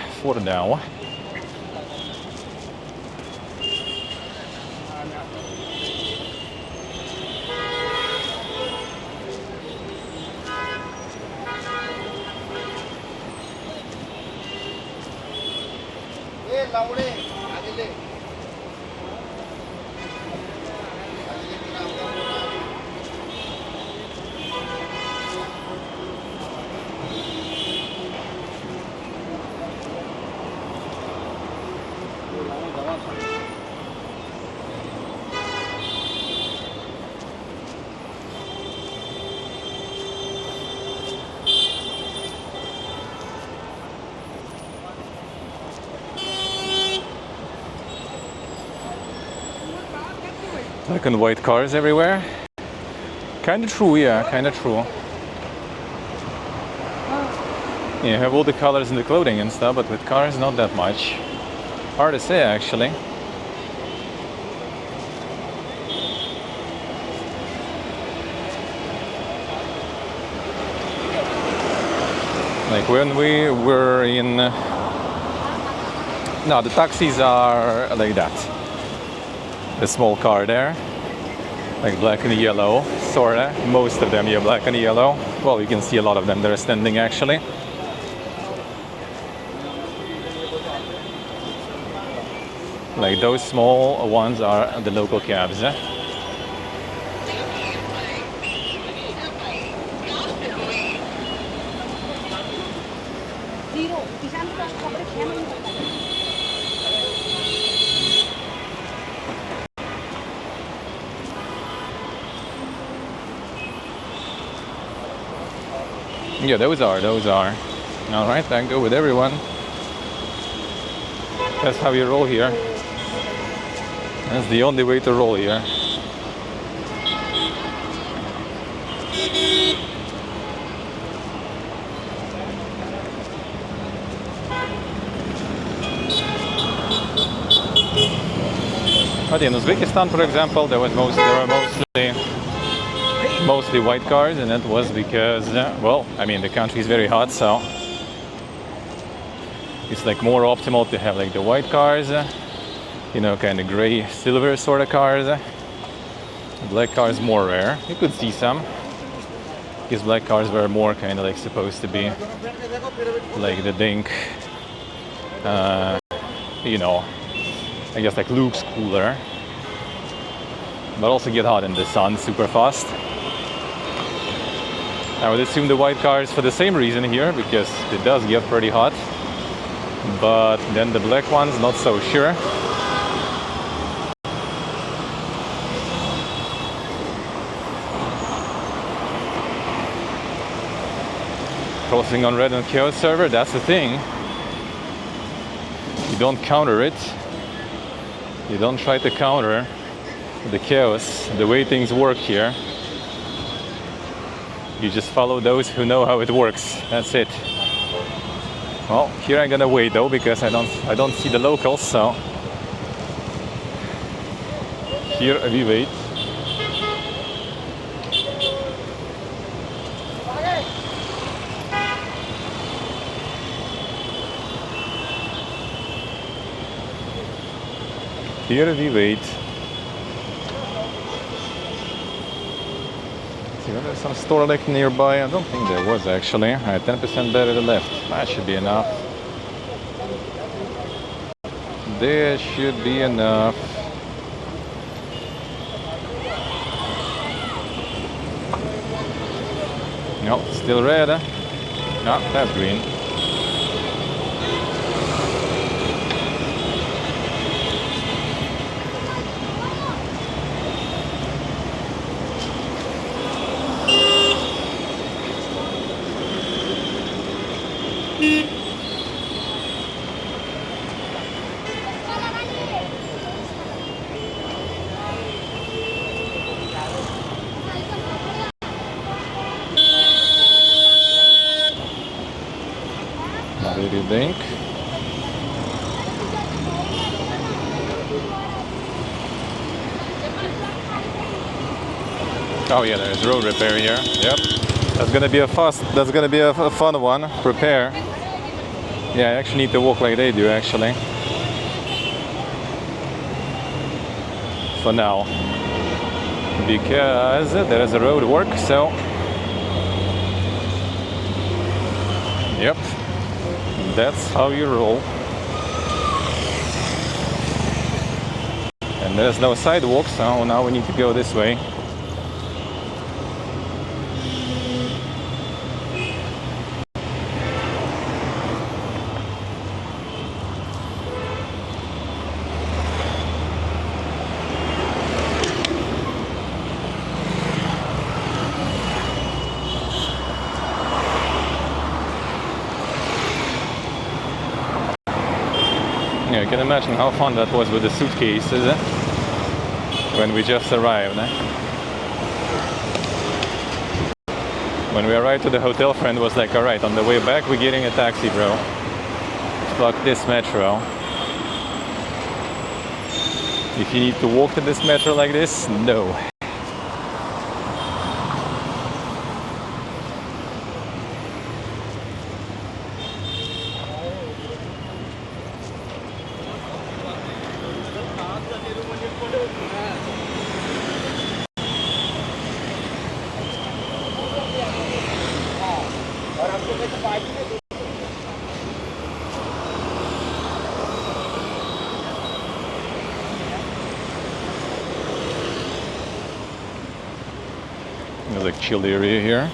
Black and white cars everywhere. Kinda true, yeah, kinda true. Yeah, you have all the colors in the clothing and stuff, but with cars, not that much. Hard to say, actually. Like when we were in... No, the taxis are like that. The small car there, like black and yellow, sorta. Most of them, yeah, black and yellow. Well, you can see a lot of them. They're standing actually. Like those small ones are the local cabs. Yeah, those are. All right, I go with everyone. That's how you roll here. That's the only way to roll here. But in Uzbekistan, for example, there were mostly white cars, and that was because, well, I mean, the country is very hot, so it's like more optimal to have like the white cars, you know, kind of gray, silver sort of cars. Black cars more rare. You could see some, because black cars were more kind of like supposed to be like the dink, you know, I guess like looks cooler, but also get hot in the sun super fast. I would assume the white cars for the same reason here, because it does get pretty hot. But then the black ones, not so sure. Crossing on red and chaos server, that's the thing. You don't counter it. You don't try to counter the chaos, the way things work here. You just follow those who know how it works. That's it. Well, here I'm gonna wait though because I don't see the locals, so here we wait. Here we wait. See whether there's some store like nearby. I don't think there was actually. 10% battery left. That should be enough. There should be enough. No, still red. No, that's green. What do you think? Oh yeah, there's road repair here. Yep, that's gonna be a fun one. Repair. Yeah, I actually need to walk like they do actually. For now, because there is a road work. So, yep, that's how you roll. And there's no sidewalk, so now we need to go this way. Yeah, I can imagine how fun that was with the suitcases when we just arrived. When we arrived to the hotel, friend was like, alright, on the way back we're getting a taxi, bro. Fuck this metro. If you need to walk to this metro like this, no. There's like chill area here.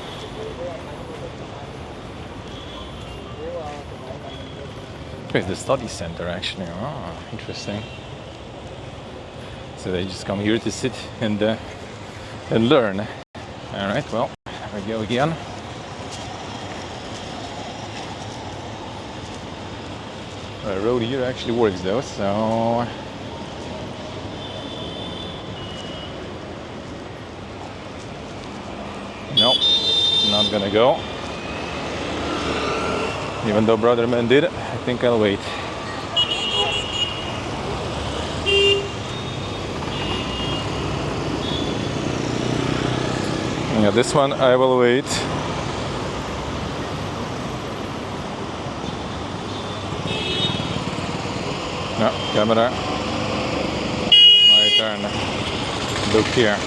It's the study center actually. Oh, interesting. So they just come here to sit and learn. All right, well, here we go again. The road here actually works though, so nope, not gonna go. Even though brother man did, I think I'll wait. Yeah, this one I will wait. No, camera. My turn. Look here.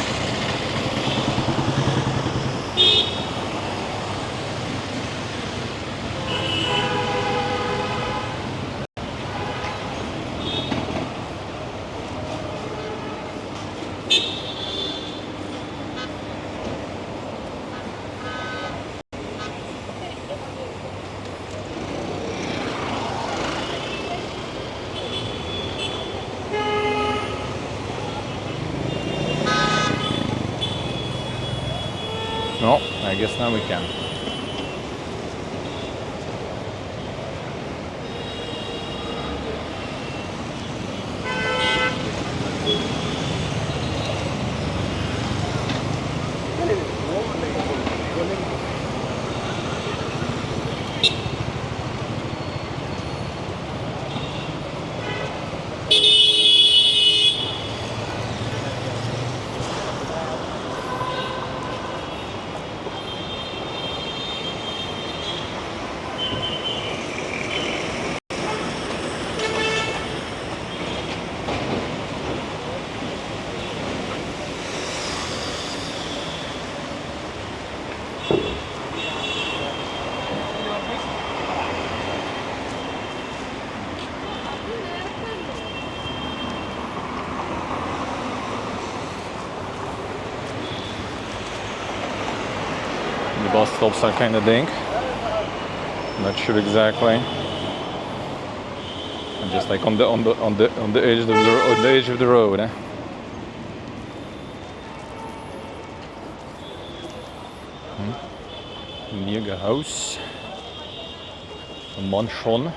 No, I guess now we can. bus stops are kind of dank. Not sure exactly. Just like on the edge of the road. Mega house. A mansion.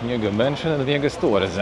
Mega mansion and mega stores.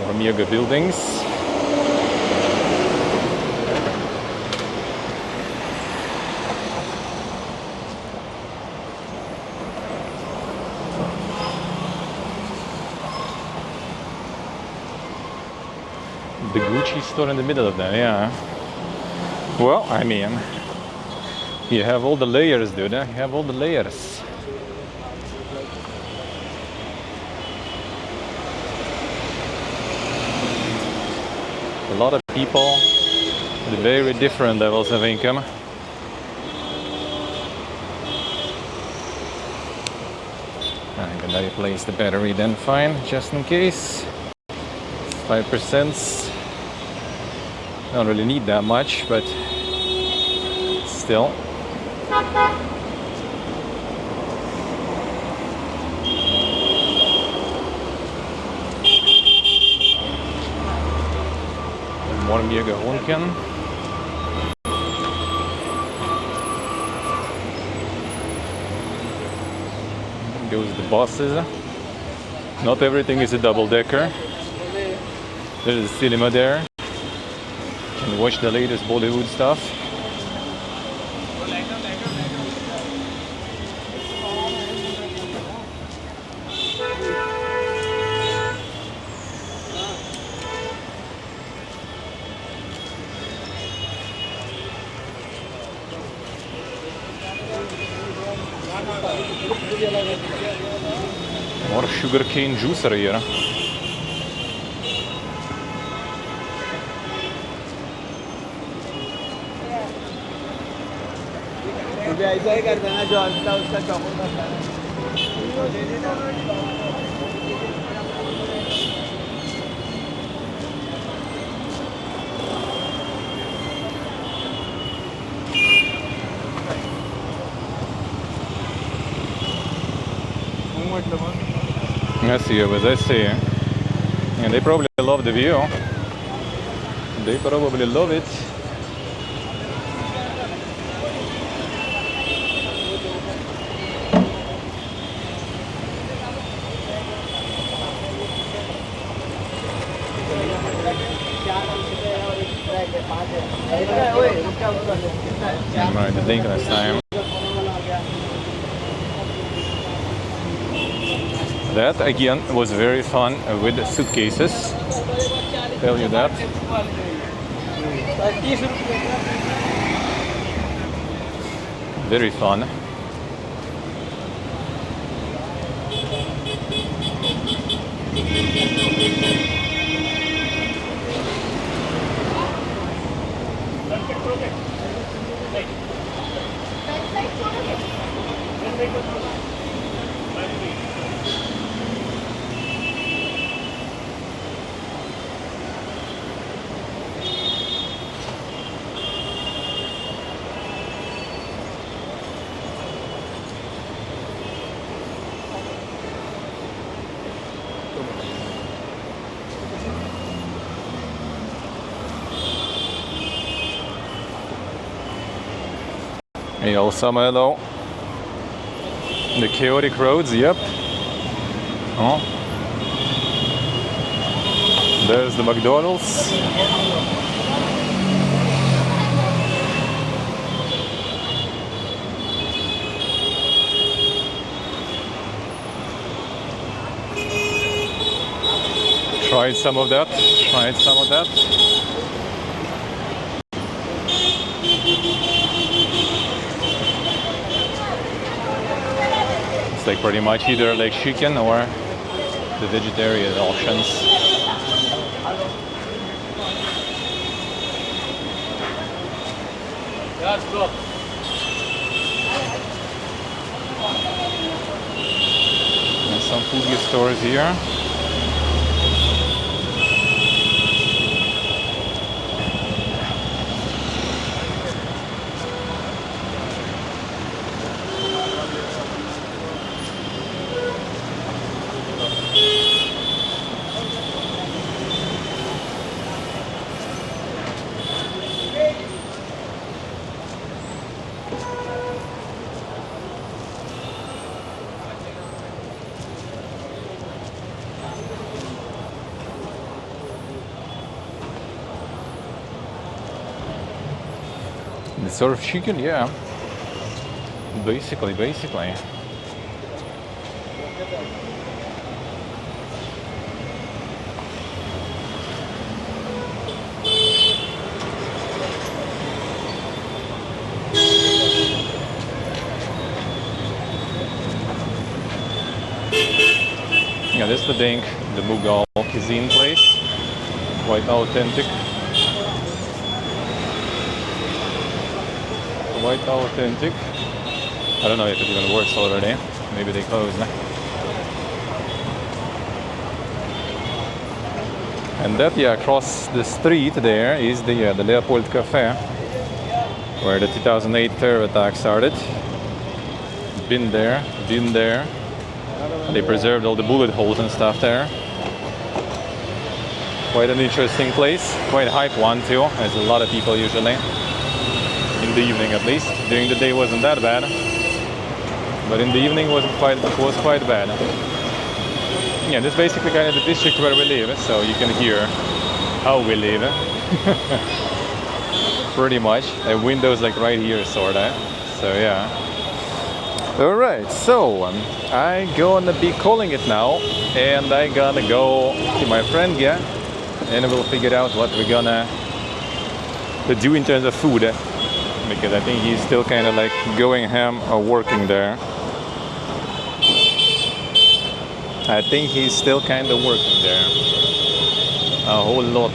More mega buildings. The Gucci store in the middle of them, yeah. Well, I mean, you have all the layers, dude. You have all the layers. A lot of people with very different levels of income. I'm gonna replace the battery then, fine, just in case. 5%. Don't really need that much, but still. More mega honken. Goes the buses. Not everything is a double-decker. There's a cinema there. You can watch the latest Bollywood stuff. More sugarcane juicer here. ऐसा ही कर देना जो आता है उसका chocolate आता है I see it, as I see. And they probably love the view. They probably love it. Right, the Dinkless time. That again was very fun with the suitcases. Tell you that. Very fun. Hey, also hello. The chaotic roads, yep. Oh. There's the McDonald's. Tried some of that. It's like pretty much either like chicken or the vegetarian options. And some food stores here. The sort of chicken, yeah. Basically. Yeah, this is the Dink, the Mughal cuisine place. Quite authentic. I don't know if it even works already. Maybe they closed. And that, yeah, across the street there is the Leopold Cafe, where the 2008 terror attack started. Been there. They preserved all the bullet holes and stuff there. Quite an interesting place. Quite a hype one too. There's a lot of people usually. In the evening at least. During the day wasn't that bad. But in the evening was quite bad. Yeah, this is basically kind of the district where we live, so you can hear how we live. Pretty much. And windows like right here, sorta. So yeah. Alright, so I gonna be calling it now, and I gonna go to my friend, yeah, and we'll figure out what we're gonna do in terms of food, because I think he's still kind of like going ham or working there. I think he's still kind of working there. A whole lot.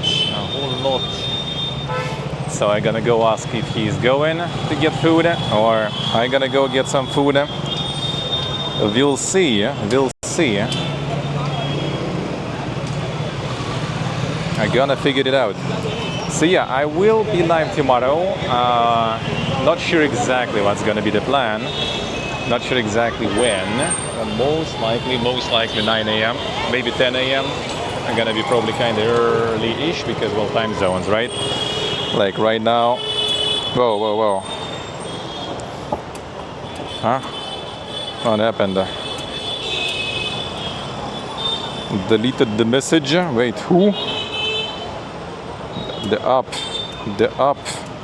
So I'm gonna go ask if he's going to get food, or I'm gonna go get some food. We'll see. I'm gonna figure it out. So yeah, I will be live tomorrow. Not sure exactly what's gonna be the plan. Not sure exactly when. Most likely 9 a.m. Maybe 10 a.m. I'm gonna be probably kind of early-ish because, well, time zones, right? Like right now. Whoa. Huh? What happened? Deleted the message. Wait, who? The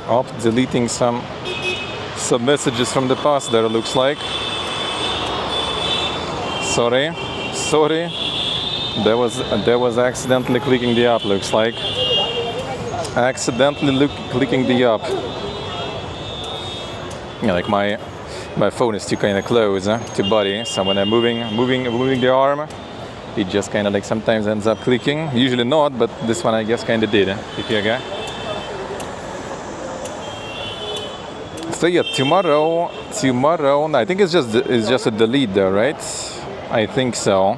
app deleting some messages from the past there, looks like. Sorry. There was accidentally clicking the app, looks like. Clicking the app. Yeah, like my phone is too kind of close to body, so when I'm moving the arm, it just kind of like sometimes ends up clicking. Usually not, but this one I guess kind of did. Okay. So yeah, tomorrow, I think it's just a delete there, right? I think so.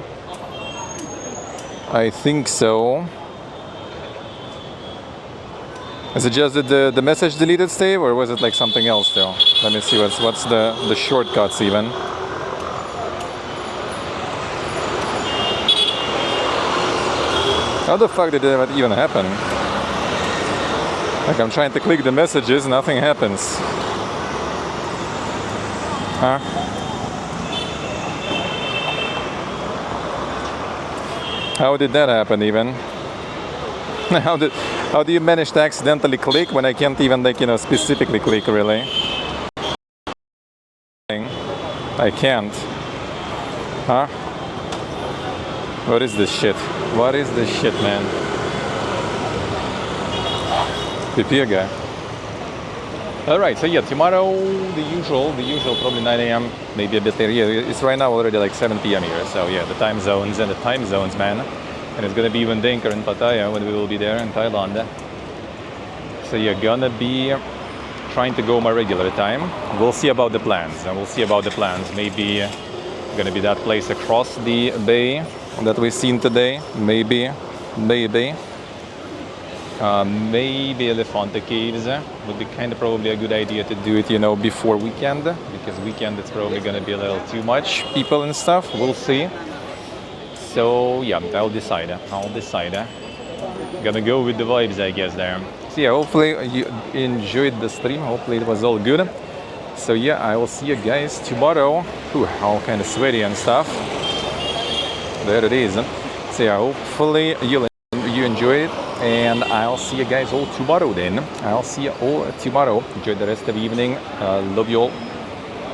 Is it just the message deleted, Steve, or was it like something else though? Let me see what's the shortcuts even. How the fuck did that even happen? Like I'm trying to click the messages, nothing happens. Huh? How did that happen even? How do you manage to accidentally click when I can't even like, you know, specifically click really? I can't. Huh? What is this shit? What is this shit, man? Prepare guy. Alright, so yeah, tomorrow the usual, probably 9 a.m, maybe a bit later. Yeah, it's right now already like 7 p.m. here, so yeah, the time zones, man. And it's gonna be even dinker in Pattaya when we will be there in Thailand. So yeah, gonna be trying to go my regular time. We'll see about the plans, Maybe gonna be that place across the bay that we've seen today. Maybe Elephanta Caves would be kind of probably a good idea to do it, you know, before weekend, because weekend it's probably gonna be a little too much people and stuff. We'll see. So yeah, I'll decide. Gonna go with the vibes, I guess, there. So yeah, hopefully you enjoyed the stream. Hopefully it was all good. So yeah, I will see you guys tomorrow. Ooh, all kind of sweaty and stuff. There it is. So yeah, hopefully you enjoyed it, and I'll see you guys all tomorrow then. Enjoy the rest of the evening. Love you all.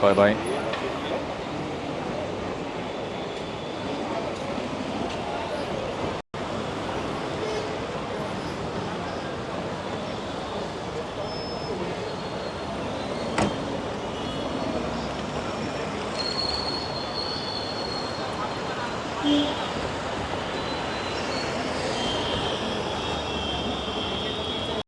Bye bye.